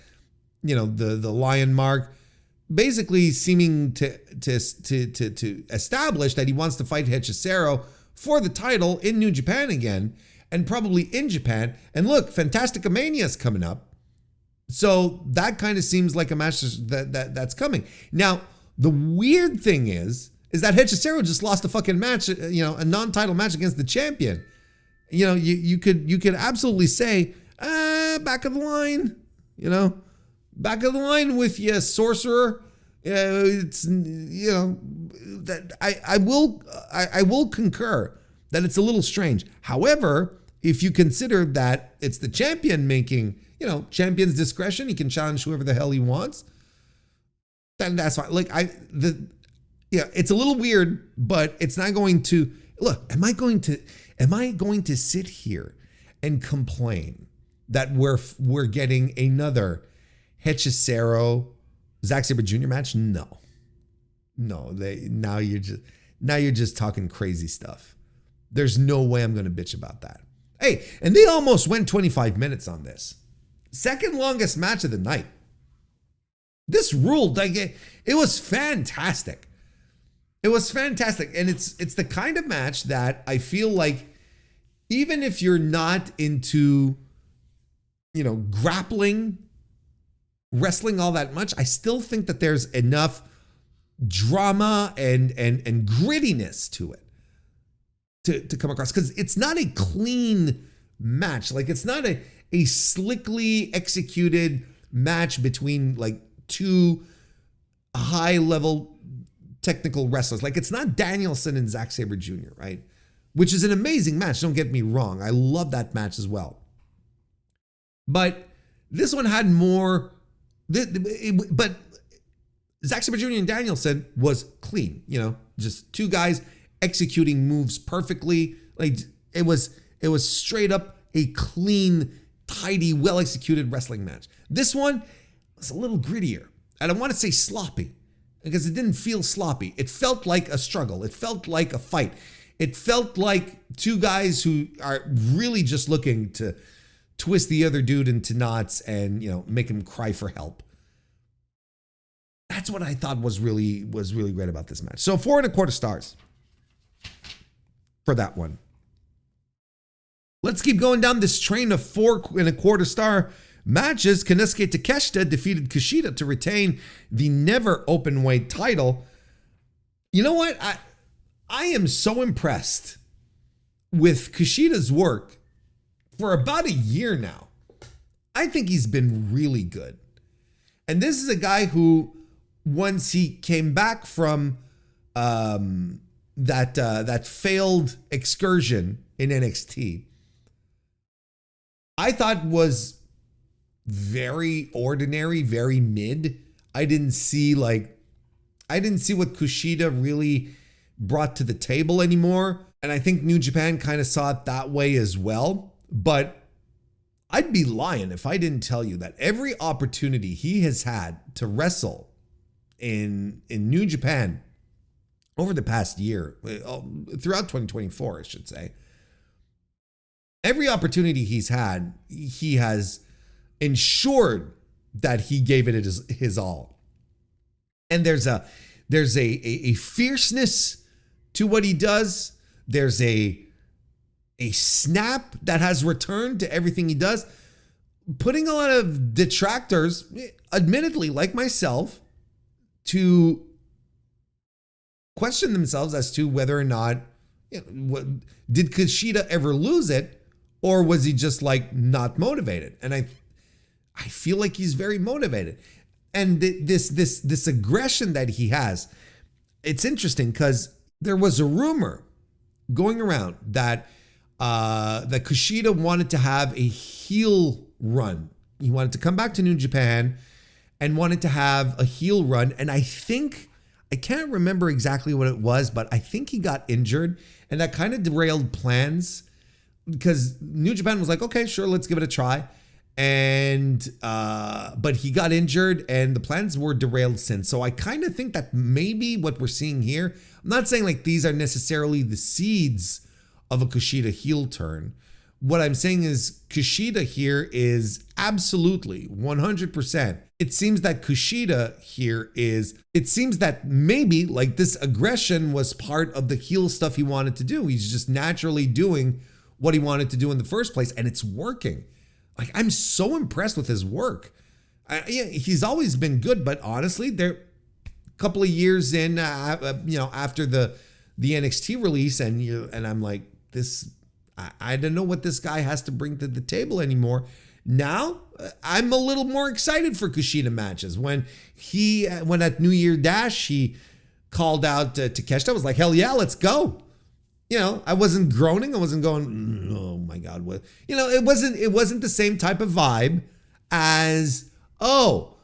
the lion mark, basically seeming to establish that he wants to fight Hechicero for the title in New Japan again, and probably in Japan. And look, Fantastica Mania is coming up. So that kind of seems like a match that's coming. Now, the weird thing is that Hechicero just lost a fucking match, a non-title match against the champion. You could absolutely say, back of the line, back of the line with you, sorcerer. It's, that I will concur that it's a little strange. However, if you consider that it's the champion making, champion's discretion, he can challenge whoever the hell he wants, then that's fine. Like it's a little weird, but it's not going to look. Am I going to sit here and complain that we're getting another Hechicero Zack Sabre Jr. match? No. Now you're just talking crazy stuff. There's no way I'm going to bitch about that. Hey, and they almost went 25 minutes on this. Second longest match of the night. This ruled. Like it was fantastic. It was fantastic. And it's the kind of match that I feel like even if you're not into, grappling, wrestling all that much, I still think that there's enough drama and grittiness to it to come across, because it's not a clean match. Like it's not a slickly executed match between like two high level technical wrestlers. Like it's not Danielson and Zack Sabre Jr., right? Which is an amazing match. Don't get me wrong. I love that match as well. But this one had more, but Zack Sabre Jr. and Danielson was clean, just two guys executing moves perfectly. Like it was straight up a clean, tidy, well executed wrestling match. This one was a little grittier. I don't want to say sloppy, because it didn't feel sloppy. It felt like a struggle. It felt like a fight. It felt like two guys who are really just looking to twist the other dude into knots and, make him cry for help. That's what I thought was really great about this match. So 4.25 stars for that one. Let's keep going down this train of 4.25 star matches, Konosuke Takeshita defeated Kushida to retain the never open weight title. You know what? I am so impressed with Kushida's work for about a year now. I think he's been really good. And this is a guy who, once he came back from that failed excursion in NXT, I thought was very ordinary, very mid. I didn't see what Kushida really brought to the table anymore. And I think New Japan kind of saw it that way as well. But I'd be lying if I didn't tell you that every opportunity he has had to wrestle in New Japan over the past year, throughout 2024, I should say, every opportunity he's had, he has ensured that he gave it his all. And there's a fierceness to what he does. There's a snap that has returned to everything he does, putting a lot of detractors, admittedly, like myself, to question themselves as to whether or not, did Kushida ever lose it, or was he just like not motivated? And I feel like he's very motivated. And this aggression that he has, it's interesting because there was a rumor going around that Kushida wanted to have a heel run. He wanted to come back to New Japan and wanted to have a heel run. And I can't remember exactly what it was, but I think he got injured, and that kind of derailed plans because New Japan was like, okay, sure, let's give it a try. And but he got injured and the plans were derailed since. So I kind of think that maybe what we're seeing here, I'm not saying like these are necessarily the seeds of a Kushida heel turn. What I'm saying is Kushida here is absolutely 100%. It seems that Kushida here it seems that maybe like this aggression was part of the heel stuff he wanted to do. He's just naturally doing what he wanted to do in the first place, and it's working. Like, I'm so impressed with his work. He's always been good, but honestly, a couple of years in, after the NXT release, and I'm like, I don't know what this guy has to bring to the table anymore. Now, I'm a little more excited for Kushida matches. When at New Year Dash, he called out Takeshita, I was like, hell yeah, let's go. I wasn't groaning. I wasn't going, oh my God, what? It wasn't the same type of vibe as, oh,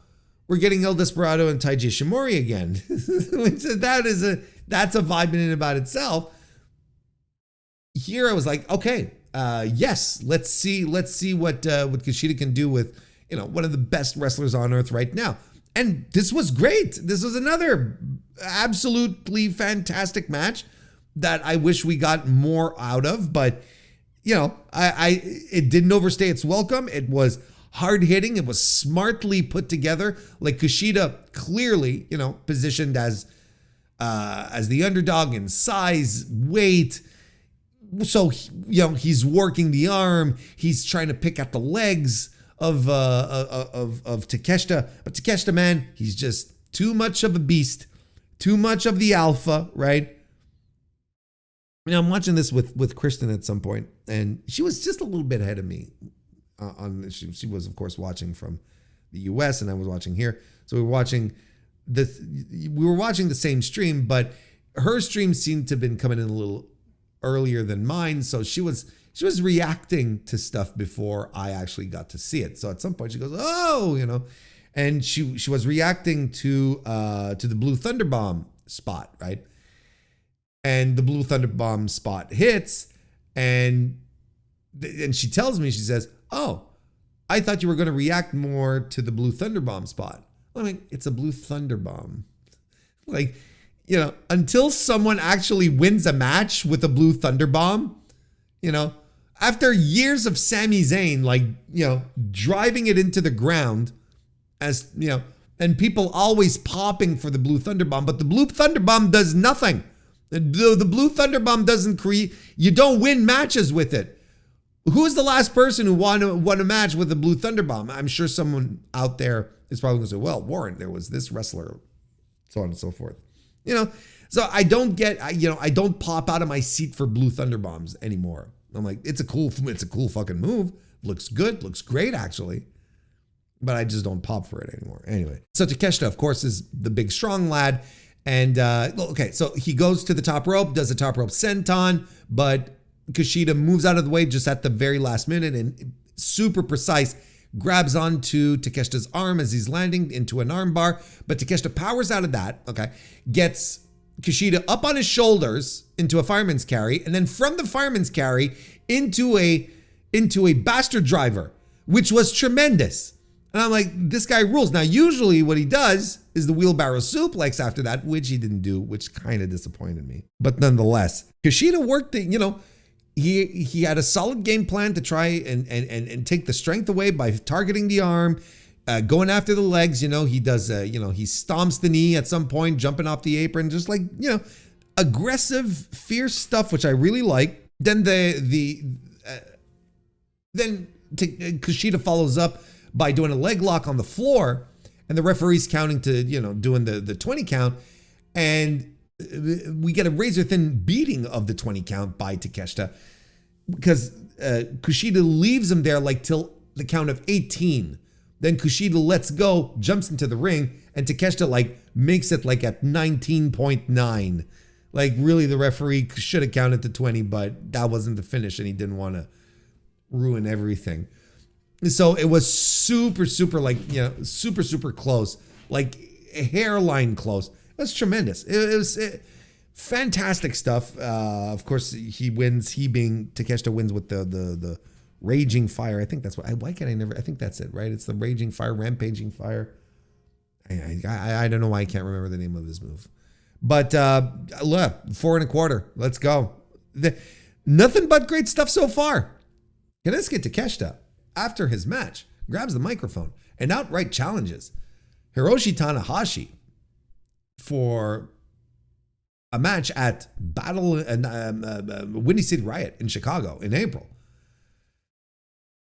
we're getting El Desperado and Taiji Ishimori again. That's a vibe in and about itself. Here I was like, okay, yes, let's see what Kushida can do with, one of the best wrestlers on earth right now. And this was great. This was another absolutely fantastic match that I wish we got more out of, but it didn't overstay its welcome. It was hard hitting. It was smartly put together. Like Kushida clearly, positioned as the underdog in size, weight. So, he's working the arm. He's trying to pick at the legs of Takeshita, but Takeshita, man, he's just too much of a beast, too much of the alpha, right? I'm watching this with Kristen at some point, and she was just a little bit ahead of me. She was, of course, watching from the US, and I was watching here. So we were watching the same stream, but her stream seemed to have been coming in a little earlier than mine. So she was reacting to stuff before I actually got to see it. So at some point she goes, oh, and she was reacting to the Blue Thunder Bomb spot, right? And the Blue Thunder Bomb spot hits, and she tells me, she says, oh, I thought you were going to react more to the Blue Thunder Bomb spot. I mean, it's a Blue Thunder Bomb. Like, until someone actually wins a match with a Blue Thunder Bomb, after years of Sami Zayn, driving it into the ground as, and people always popping for the Blue Thunder Bomb, but the Blue Thunder Bomb does nothing. The Blue Thunder Bomb doesn't you don't win matches with it. Who's the last person who won a match with a blue Thunderbomb? I'm sure someone out there is probably going to say, well, Warren, there was this wrestler, so on and so forth. So I don't get, I don't pop out of my seat for blue Thunderbombs anymore. I'm like, it's a cool fucking move. Looks good, looks great actually. But I just don't pop for it anymore. Anyway, so Takeshita, of course, is the big strong lad. And, okay, so he goes to the top rope, does a top rope senton, but Kushida moves out of the way just at the very last minute and super precise, grabs onto Takeshita's arm as he's landing into an arm bar. But Takeshita powers out of that, okay, gets Kushida up on his shoulders into a fireman's carry, and then from the fireman's carry into a bastard driver, which was tremendous. And I'm like, this guy rules. Now, usually what he does is the wheelbarrow suplex after that, which he didn't do, which kind of disappointed me. But nonetheless, Kushida worked it, he had a solid game plan to try and take the strength away by targeting the arm, going after the legs. He does, he stomps the knee at some point, jumping off the apron, just like, aggressive, fierce stuff, which I really like. Then Kushida follows up by doing a leg lock on the floor, and the referee's counting to, doing the 20 count. And we get a razor thin beating of the 20 count by Takeshita because Kushida leaves him there like till the count of 18. Then Kushida lets go, jumps into the ring, and Takeshita like makes it like at 19.9. Like really the referee should have counted to 20, but that wasn't the finish and he didn't want to ruin everything. So it was super, super like, super close, like hairline close. It was tremendous. It was fantastic stuff. Of course, he wins. Takeshita wins with the Raging Fire. I think that's what. Why can't I never? I think that's it, right? It's the Raging Fire, Rampaging Fire. I don't know why I can't remember the name of this move. But look, 4 1/4. Let's go. Nothing but great stuff so far. Kensuke Takeshita, after his match, grabs the microphone and outright challenges Hiroshi Tanahashi for a match at Battle Windy City Riot in Chicago in April.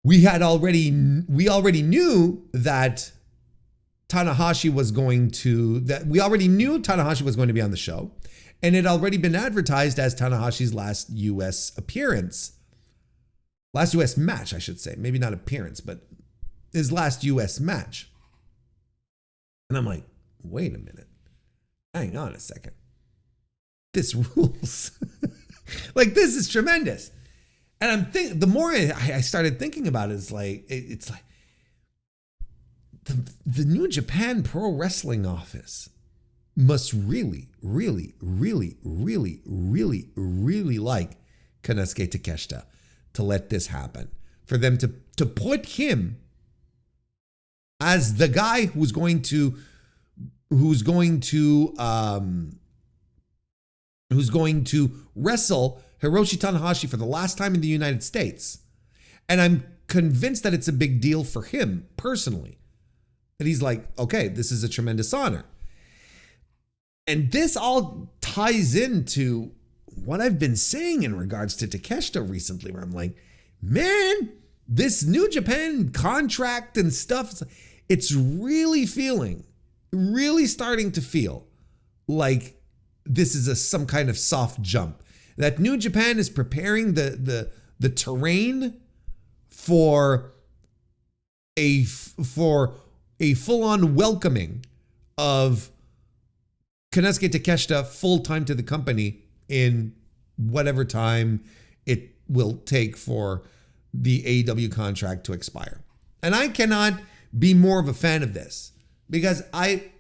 We already knew that Tanahashi was going to be on the show, and it had already been advertised as Tanahashi's last US appearance. Last US match, I should say. Maybe not appearance, but his last US match. And I'm like, wait a minute. Hang on a second. This rules. Like, this is tremendous. And the more I started thinking about it, it's like the New Japan Pro Wrestling office must really, really, really, really, really, really like Kensuke Takeshita to let this happen. For them to put him as the guy who's going to wrestle Hiroshi Tanahashi for the last time in the United States. And I'm convinced that it's a big deal for him personally. That he's like, okay, this is a tremendous honor. And this all ties into what I've been saying in regards to Takeshita recently, where I'm like, man, this New Japan contract and stuff, it's really starting to feel like this is some kind of soft jump. That New Japan is preparing the terrain for a full-on welcoming of Kensuke Takeshita full-time to the company in whatever time it will take for the AEW contract to expire. And I cannot be more of a fan of this because I've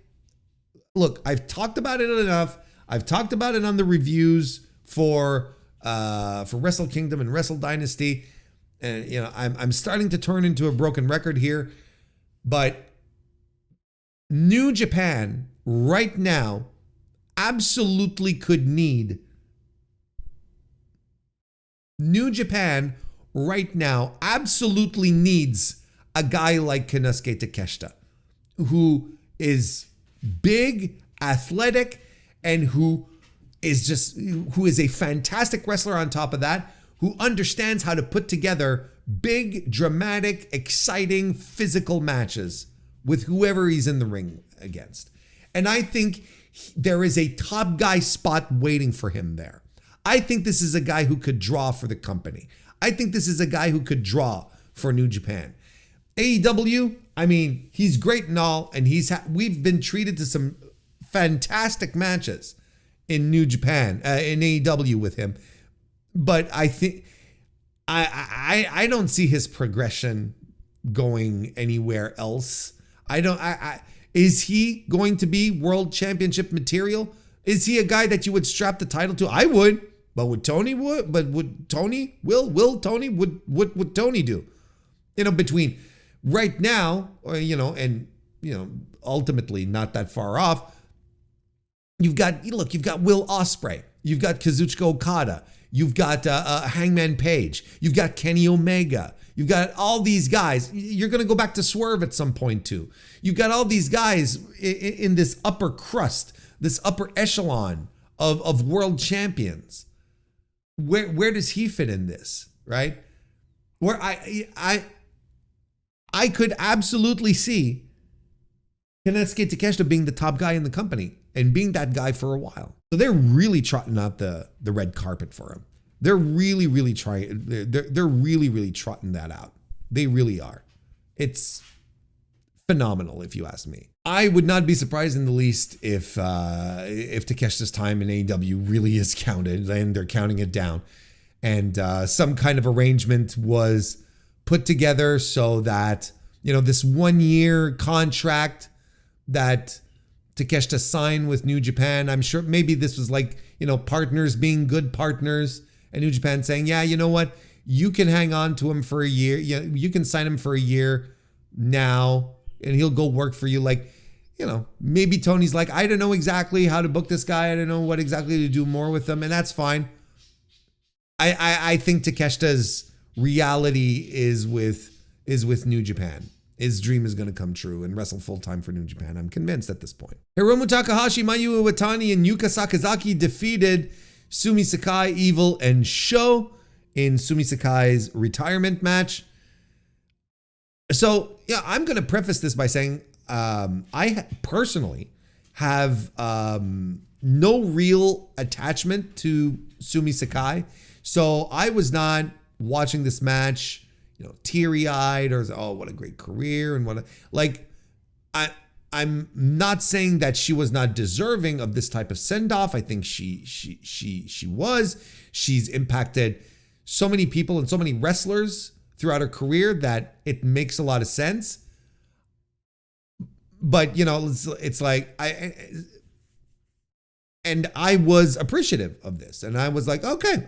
talked about it enough. I've talked about it on the reviews for Wrestle Kingdom and Wrestle Dynasty. And, I'm starting to turn into a broken record here, but New Japan right now absolutely could need. New Japan right now absolutely needs a guy like Kensuke Takeshita, who is big, athletic, and who is a fantastic wrestler on top of that, who understands how to put together big, dramatic, exciting, physical matches with whoever he's in the ring against. And I think there is a top guy spot waiting for him there. I think this is a guy who could draw for the company. I think this is a guy who could draw for New Japan. AEW, I mean, he's great and all, and we've been treated to some fantastic matches in New Japan, in AEW with him. But I think I don't see his progression going anywhere else. Is he going to be world championship material? Is he a guy that you would strap the title to? I would, but would Tony do? Between right now, and ultimately not that far off. You've got Will Ospreay, you've got Kazuchika Okada, you've got Hangman Page, you've got Kenny Omega, you've got all these guys. You're going to go back to Swerve at some point too. You've got all these guys in this upper crust, this upper echelon of world champions. Where does he fit in this, right? Where I could absolutely see Kensuke Takeshita being the top guy in the company and being that guy for a while. So they're really trotting out the red carpet for him. They're really, really trying. They're really, really trotting that out. They really are. It's phenomenal, if you ask me. I would not be surprised in the least if Takeshita's time in AEW really is counted and they're counting it down, and some kind of arrangement was put together so that this 1 year contract that Takeshita signed with New Japan. I'm sure maybe this was like, partners being good partners, and New Japan saying, yeah, you know what? You can hang on to him for a year. You can sign him for a year now, and he'll go work for you. Like, maybe Tony's like, I don't know exactly how to book this guy. I don't know what exactly to do more with him. And that's fine. I think Takeshita's reality is with New Japan. His dream is going to come true and wrestle full-time for New Japan. I'm convinced at this point. Hiromu Takahashi, Mayu Iwatani, and Yuka Sakazaki defeated Sumi Sakai, Evil, and Sho in Sumi Sakai's retirement match. So, yeah, I'm going to preface this by saying I personally have no real attachment to Sumi Sakai. So I was not watching this match teary-eyed or, oh, what a great career and I'm not saying that she was not deserving of this type of send-off. I think she was. She's impacted so many people and so many wrestlers throughout her career that it makes a lot of sense. But, it's like I was appreciative of this, and I was like, okay,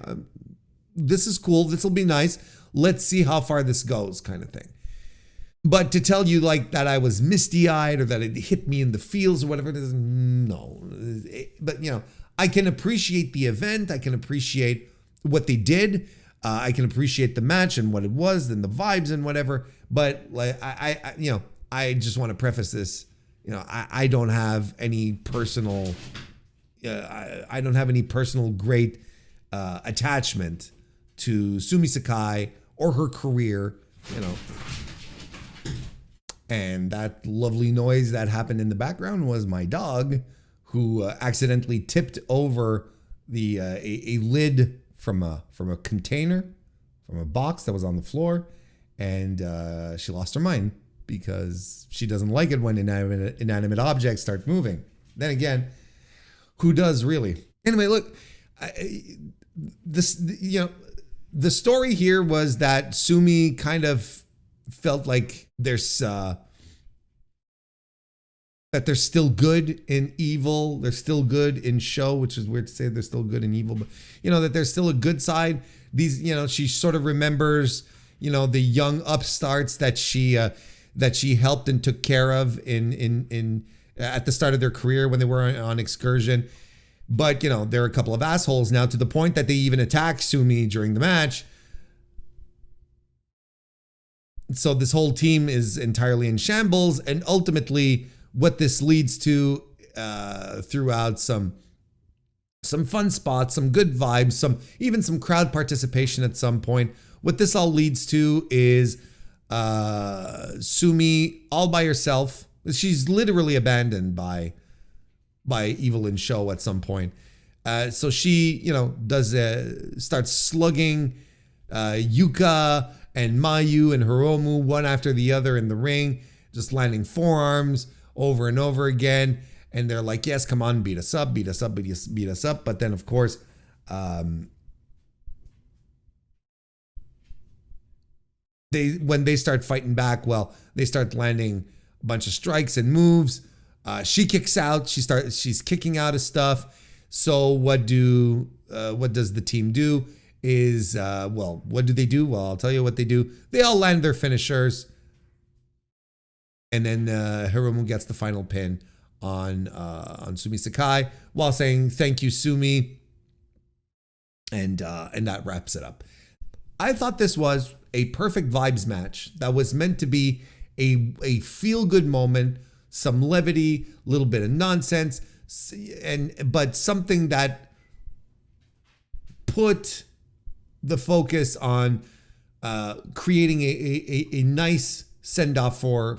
this is cool. This will be nice. Let's see how far this goes, kind of thing. But to tell you that I was misty-eyed or that it hit me in the feels or whatever it is, no. But, I can appreciate the event. I can appreciate what they did. I can appreciate the match and what it was and the vibes and whatever. But I just want to preface this. I don't have any personal. I don't have any personal great attachment to Sumi Sakai or her career, And that lovely noise that happened in the background was my dog, who accidentally tipped over a lid from a container, from a box that was on the floor, and she lost her mind because she doesn't like it when inanimate objects start moving. Then again, who does really? Anyway, look, the story here was that Sumi kind of felt like that they're still good in Evil. They're still good in Sho, which is weird to say they're still good in Evil, but that there's still a good side. These, she sort of remembers, the young upstarts that she helped and took care of in at the start of their career when they were on excursion. But, there are a couple of assholes now to the point that they even attack Sumi during the match. So this whole team is entirely in shambles. And ultimately, what this leads to throughout some fun spots, some good vibes, even some crowd participation at some point, what this all leads to is Sumi all by herself. She's literally abandoned by Evil and Show at some point. So she, starts slugging Yuka and Mayu and Hiromu one after the other in the ring, just landing forearms over and over again. And they're like, yes, come on, beat us up, beat us up, beat us up. But then, of course, when they start fighting back, well, they start landing a bunch of strikes and moves. She kicks out. She's kicking out of stuff. So what does the team do? What do they do? Well, I'll tell you what they do. They all land their finishers, and then Hiromu gets the final pin on Sumi Sakai while saying thank you, Sumi, and that wraps it up. I thought this was a perfect vibes match that was meant to be a feel-good moment, some levity, a little bit of nonsense, but something that put the focus on creating a nice send-off for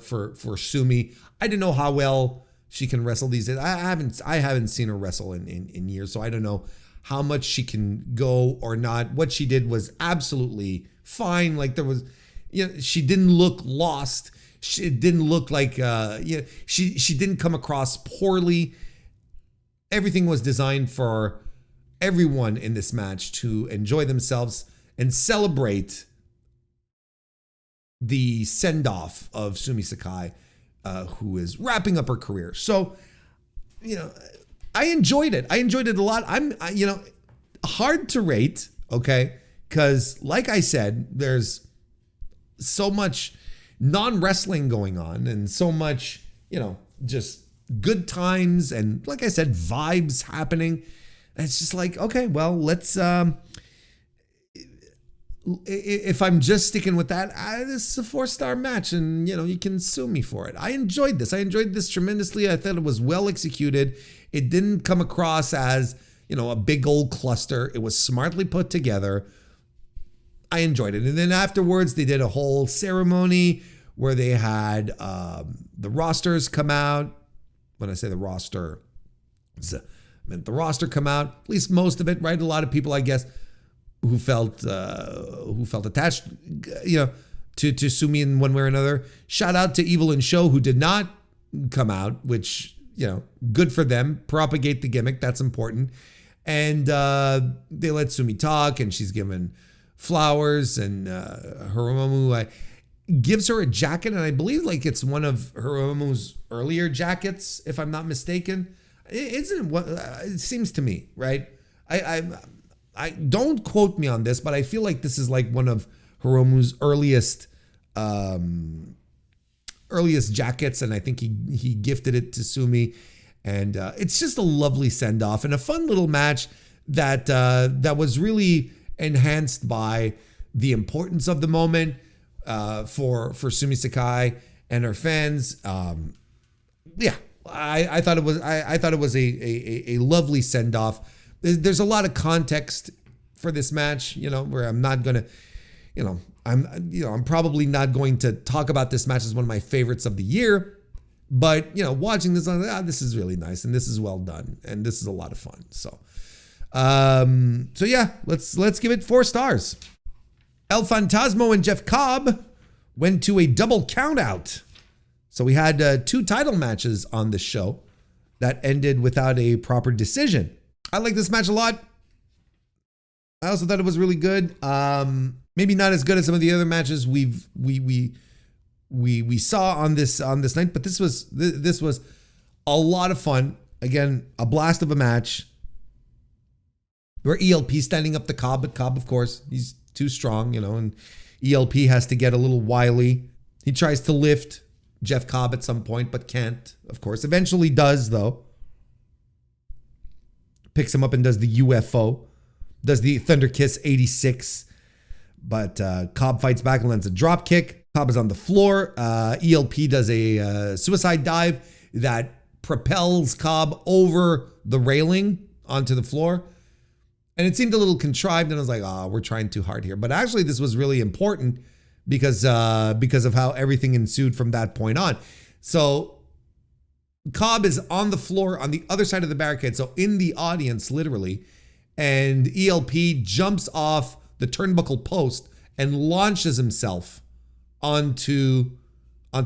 Sumi. I don't know how well she can wrestle these days. I haven't seen her wrestle in years, so I don't know how much she can go or not. What she did was absolutely fine. Like there was, she didn't look lost. She didn't look like, she didn't come across poorly. Everything was designed for everyone in this match to enjoy themselves and celebrate the send-off of Sumi Sakai, who is wrapping up her career. So, I enjoyed it. I enjoyed it a lot. Hard to rate, okay? Because like I said, there's so much non-wrestling going on and so much, just good times and, like I said, vibes happening. And it's just like, okay, well, let's, if I'm just sticking with that, this is a 4-star match and, you can sue me for it. I enjoyed this. I enjoyed this tremendously. I thought it was well executed. It didn't come across as, a big old cluster. It was smartly put together. I enjoyed it. And then afterwards, they did a whole ceremony where they had the rosters come out. When I say the roster, I meant the roster come out, at least most of it, right? A lot of people, I guess, who felt attached, to Sumi in one way or another. Shout out to Evil and Show, who did not come out, which, good for them. Propagate the gimmick, that's important. And they let Sumi talk, and she's given flowers, and Hiromu gives her a jacket, and I believe like it's one of Hiromu's earlier jackets, if I'm not mistaken. Isn't what it seems to me, right? I don't quote me on this, but I feel like this is like one of Hiromu's earliest jackets, and I think he gifted it to Sumi, and it's just a lovely send off and a fun little match that was really enhanced by the importance of the moment for Sumi Sakai and her fans. I thought it was a lovely send off. There's a lot of context for this match, where I'm not gonna, I'm probably not going to talk about this match as one of my favorites of the year, but watching this, this is really nice and this is well done and this is a lot of fun. So, yeah, let's give it 4 stars. El Fantasmo and Jeff Cobb went to a double count out. So we had 2 title matches on the show that ended without a proper decision. I like this match a lot. I also thought it was really good. Maybe not as good as some of the other matches we saw on this night, but this was a lot of fun. Again, a blast of a match. Where ELP standing up to Cobb, but Cobb, of course, he's too strong, and ELP has to get a little wily. He tries to lift Jeff Cobb at some point, but can't, of course. Eventually does, though. Picks him up and does the UFO. Does the Thunder Kiss 86. But Cobb fights back and lands a drop kick. Cobb is on the floor. ELP does a suicide dive that propels Cobb over the railing onto the floor. And it seemed a little contrived, and I was like, oh, we're trying too hard here. But actually, this was really important because of how everything ensued from that point on. So Cobb is on the floor on the other side of the barricade, so in the audience, literally, and ELP jumps off the turnbuckle post and launches himself onto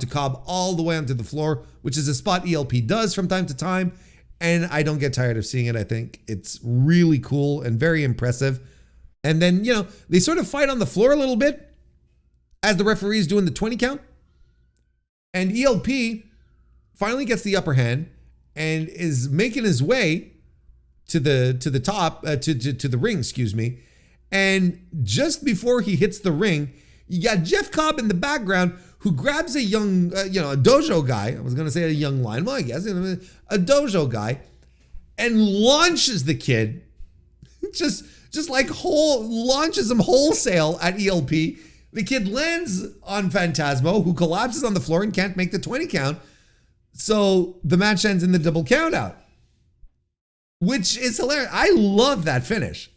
Cobb all the way onto the floor, which is a spot ELP does from time to time. And I don't get tired of seeing it. I think it's really cool and very impressive. And then, they sort of fight on the floor a little bit as the referee's doing the 20 count. And ELP finally gets the upper hand and is making his way to the top, to the ring, excuse me. And just before he hits the ring, you got Jeff Cobb in the background who grabs a young, a dojo guy. I was going to say a young lion. Well, I guess a dojo guy, and launches the kid, just launches him wholesale at ELP. The kid lands on Phantasmo, who collapses on the floor and can't make the 20 count. So the match ends in the double count out, which is hilarious. I love that finish.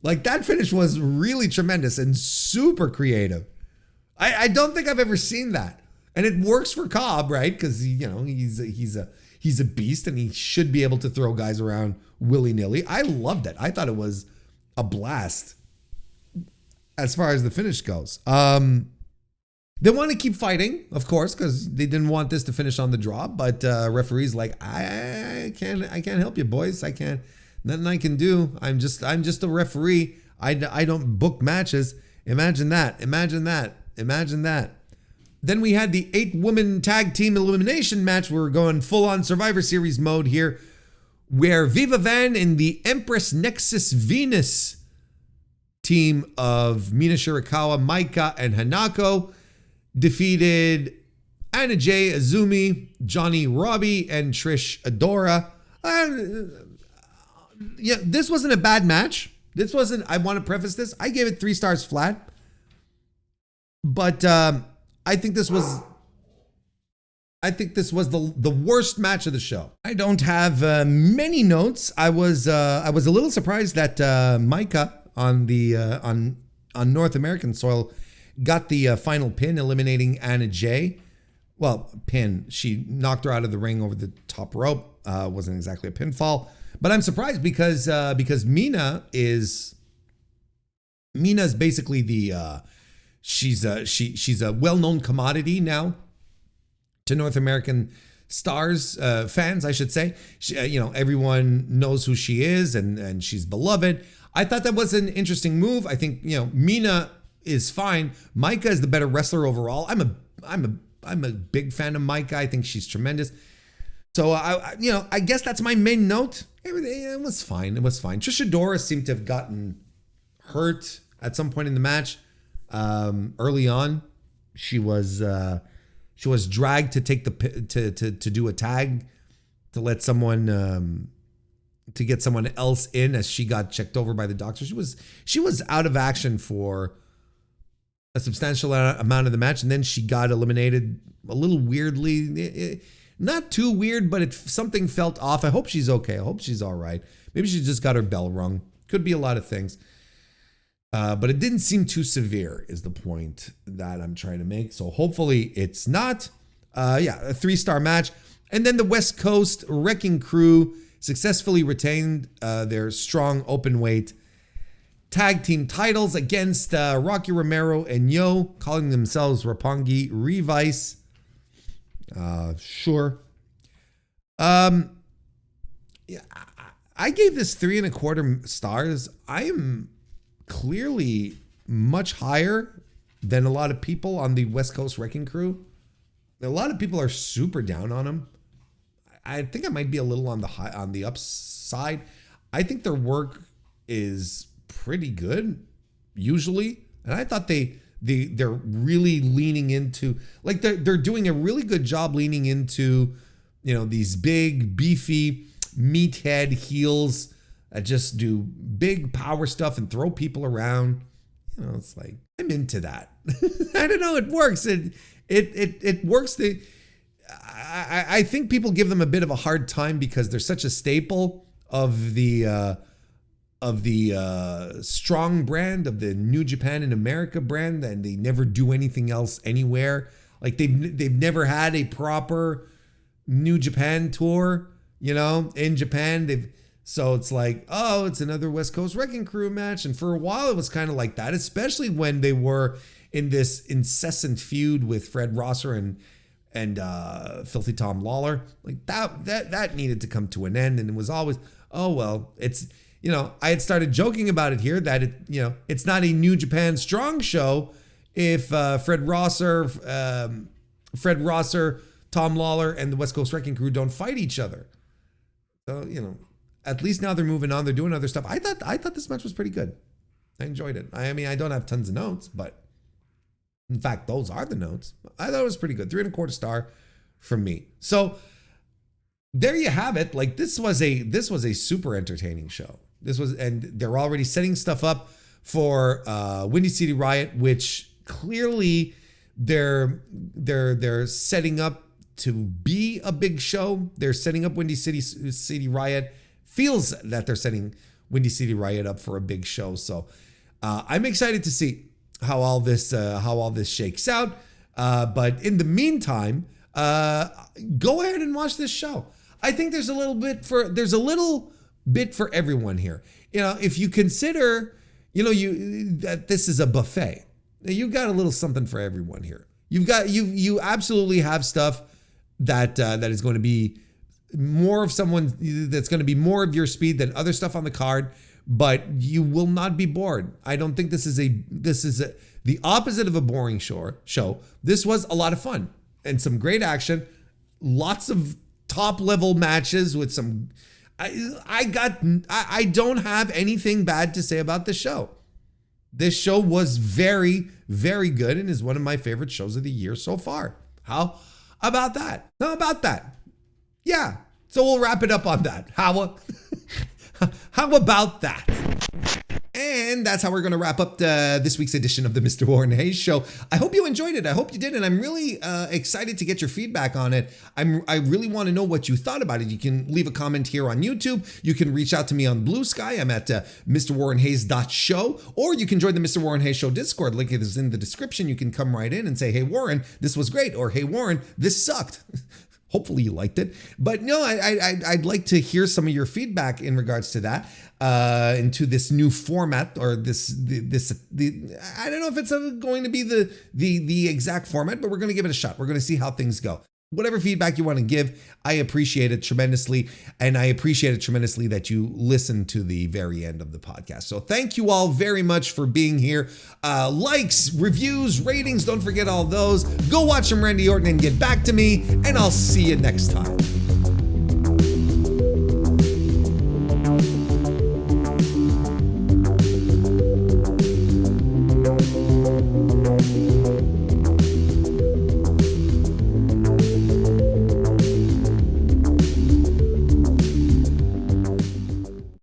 Like, that finish was really tremendous and super creative. I don't think I've ever seen that. And it works for Cobb, right? Because, he's a beast and he should be able to throw guys around willy-nilly. I loved it. I thought it was a blast as far as the finish goes. They want to keep fighting, of course, because they didn't want this to finish on the draw. But referee's like, I can't help you, boys. I can't. Nothing I can do. I'm just a referee. I don't book matches. Imagine that. Then we had the 8-woman tag team elimination match. We're going full-on Survivor Series mode here, where Viva Van and the Empress Nexus Venus team of Mina Shirakawa, Maika, and Hanako defeated Anna Jay, Azumi, Johnny Robbie, and Trish Adora. This wasn't a bad match. I want to preface this. I gave it 3 stars flat. But I think this was the worst match of the show. I don't have many notes. I was a little surprised that Maika on North American soil got the final pin, eliminating Anna Jay. Well, pin. She knocked her out of the ring over the top rope. Wasn't exactly a pinfall, but I'm surprised because Mina is basically the she's a well-known commodity now to North American stars, fans, I should say. She, everyone knows who she is, and she's beloved. I thought that was an interesting move. I think Mina is fine. Maika is the better wrestler overall. I'm a big fan of Maika. I think she's tremendous. So I guess that's my main note. It was fine. Trish Adora seemed to have gotten hurt at some point in the match. Early on, she was dragged to take to do a tag to let someone to get someone else in as she got checked over by the doctor. She was out of action for a substantial amount of the match, and then she got eliminated a little weirdly. Not too weird, but something felt off. I hope she's okay. I hope she's all right. Maybe she just got her bell rung. Could be a lot of things. But it didn't seem too severe is the point that I'm trying to make. So hopefully it's not. A 3-star match. And then the West Coast Wrecking Crew successfully retained their strong open weight tag team titles against Rocky Romero and Yo, calling themselves Roppongi Revice. Sure. I gave this 3.25 stars. I am clearly much higher than a lot of people on the West Coast Wrecking Crew. A lot of people are super down on them. I think I might be a little on the upside. I think their work is pretty good usually, and I thought they're really leaning into, like, they're doing a really good job leaning into, these big beefy meathead heels that just do big power stuff and throw people around. It's like, I'm into that. I don't know, it works. It works. I think people give them a bit of a hard time because they're such a staple of the strong brand, of the New Japan in America brand, and they never do anything else anywhere. Like they've never had a proper New Japan tour, in Japan. So it's like, oh, it's another West Coast Wrecking Crew match. And for a while it was kind of like that, especially when they were in this incessant feud with Fred Rosser and Filthy Tom Lawler. Like that needed to come to an end. And it was always, oh, well, it's, I had started joking about it here that it's not a New Japan strong show if Fred Rosser, Tom Lawler, and the West Coast Wrecking Crew don't fight each other. So, at least now they're moving on. They're doing other stuff. I thought this match was pretty good. I enjoyed it. I mean, I don't have tons of notes, but in fact, those are the notes. I thought it was pretty good. 3.25 star from me. So there you have it. Like this was a super entertaining show. And they're already setting stuff up for Windy City Riot, which clearly they're setting up to be a big show. They're setting up Windy City Riot. Feels that they're setting Windy City Riot up for a big show. So I'm excited to see how all this shakes out. But in the meantime, go ahead and watch this show. I think there's a little bit for everyone here. If you consider, that this is a buffet, you got a little something for everyone here. You absolutely have stuff that is going to be more of someone that's going to be more of your speed than other stuff on the card, but you will not be bored. I don't think this is the opposite of a boring show. This was a lot of fun and some great action, lots of top level matches with some. I don't have anything bad to say about this show. This show was very, very good and is one of my favorite shows of the year so far. How about that? How about that? Yeah. So we'll wrap it up on that. How about that? And that's how we're going to wrap up this week's edition of the Mr. Warren Hayes Show. I hope you enjoyed it. I hope you did. And I'm really excited to get your feedback on it. I really want to know what you thought about it. You can leave a comment here on YouTube. You can reach out to me on Blue Sky. I'm at MrWarrenHayes.show. Or you can join the Mr. Warren Hayes Show Discord. Link is in the description. You can come right in and say, hey, Warren, this was great. Or hey, Warren, this sucked. Hopefully you liked it. But no, I'd like to hear some of your feedback in regards to that, into this new format, or this I don't know if it's going to be the exact format, but we're going to give it a shot. We're going to see how things go. Whatever feedback you want to give, I appreciate it tremendously. And I appreciate it tremendously that you listen to the very end of the podcast. So thank you all very much for being here. Likes, reviews, ratings, don't forget all those. Go watch some Randy Orton and get back to me, and I'll see you next time.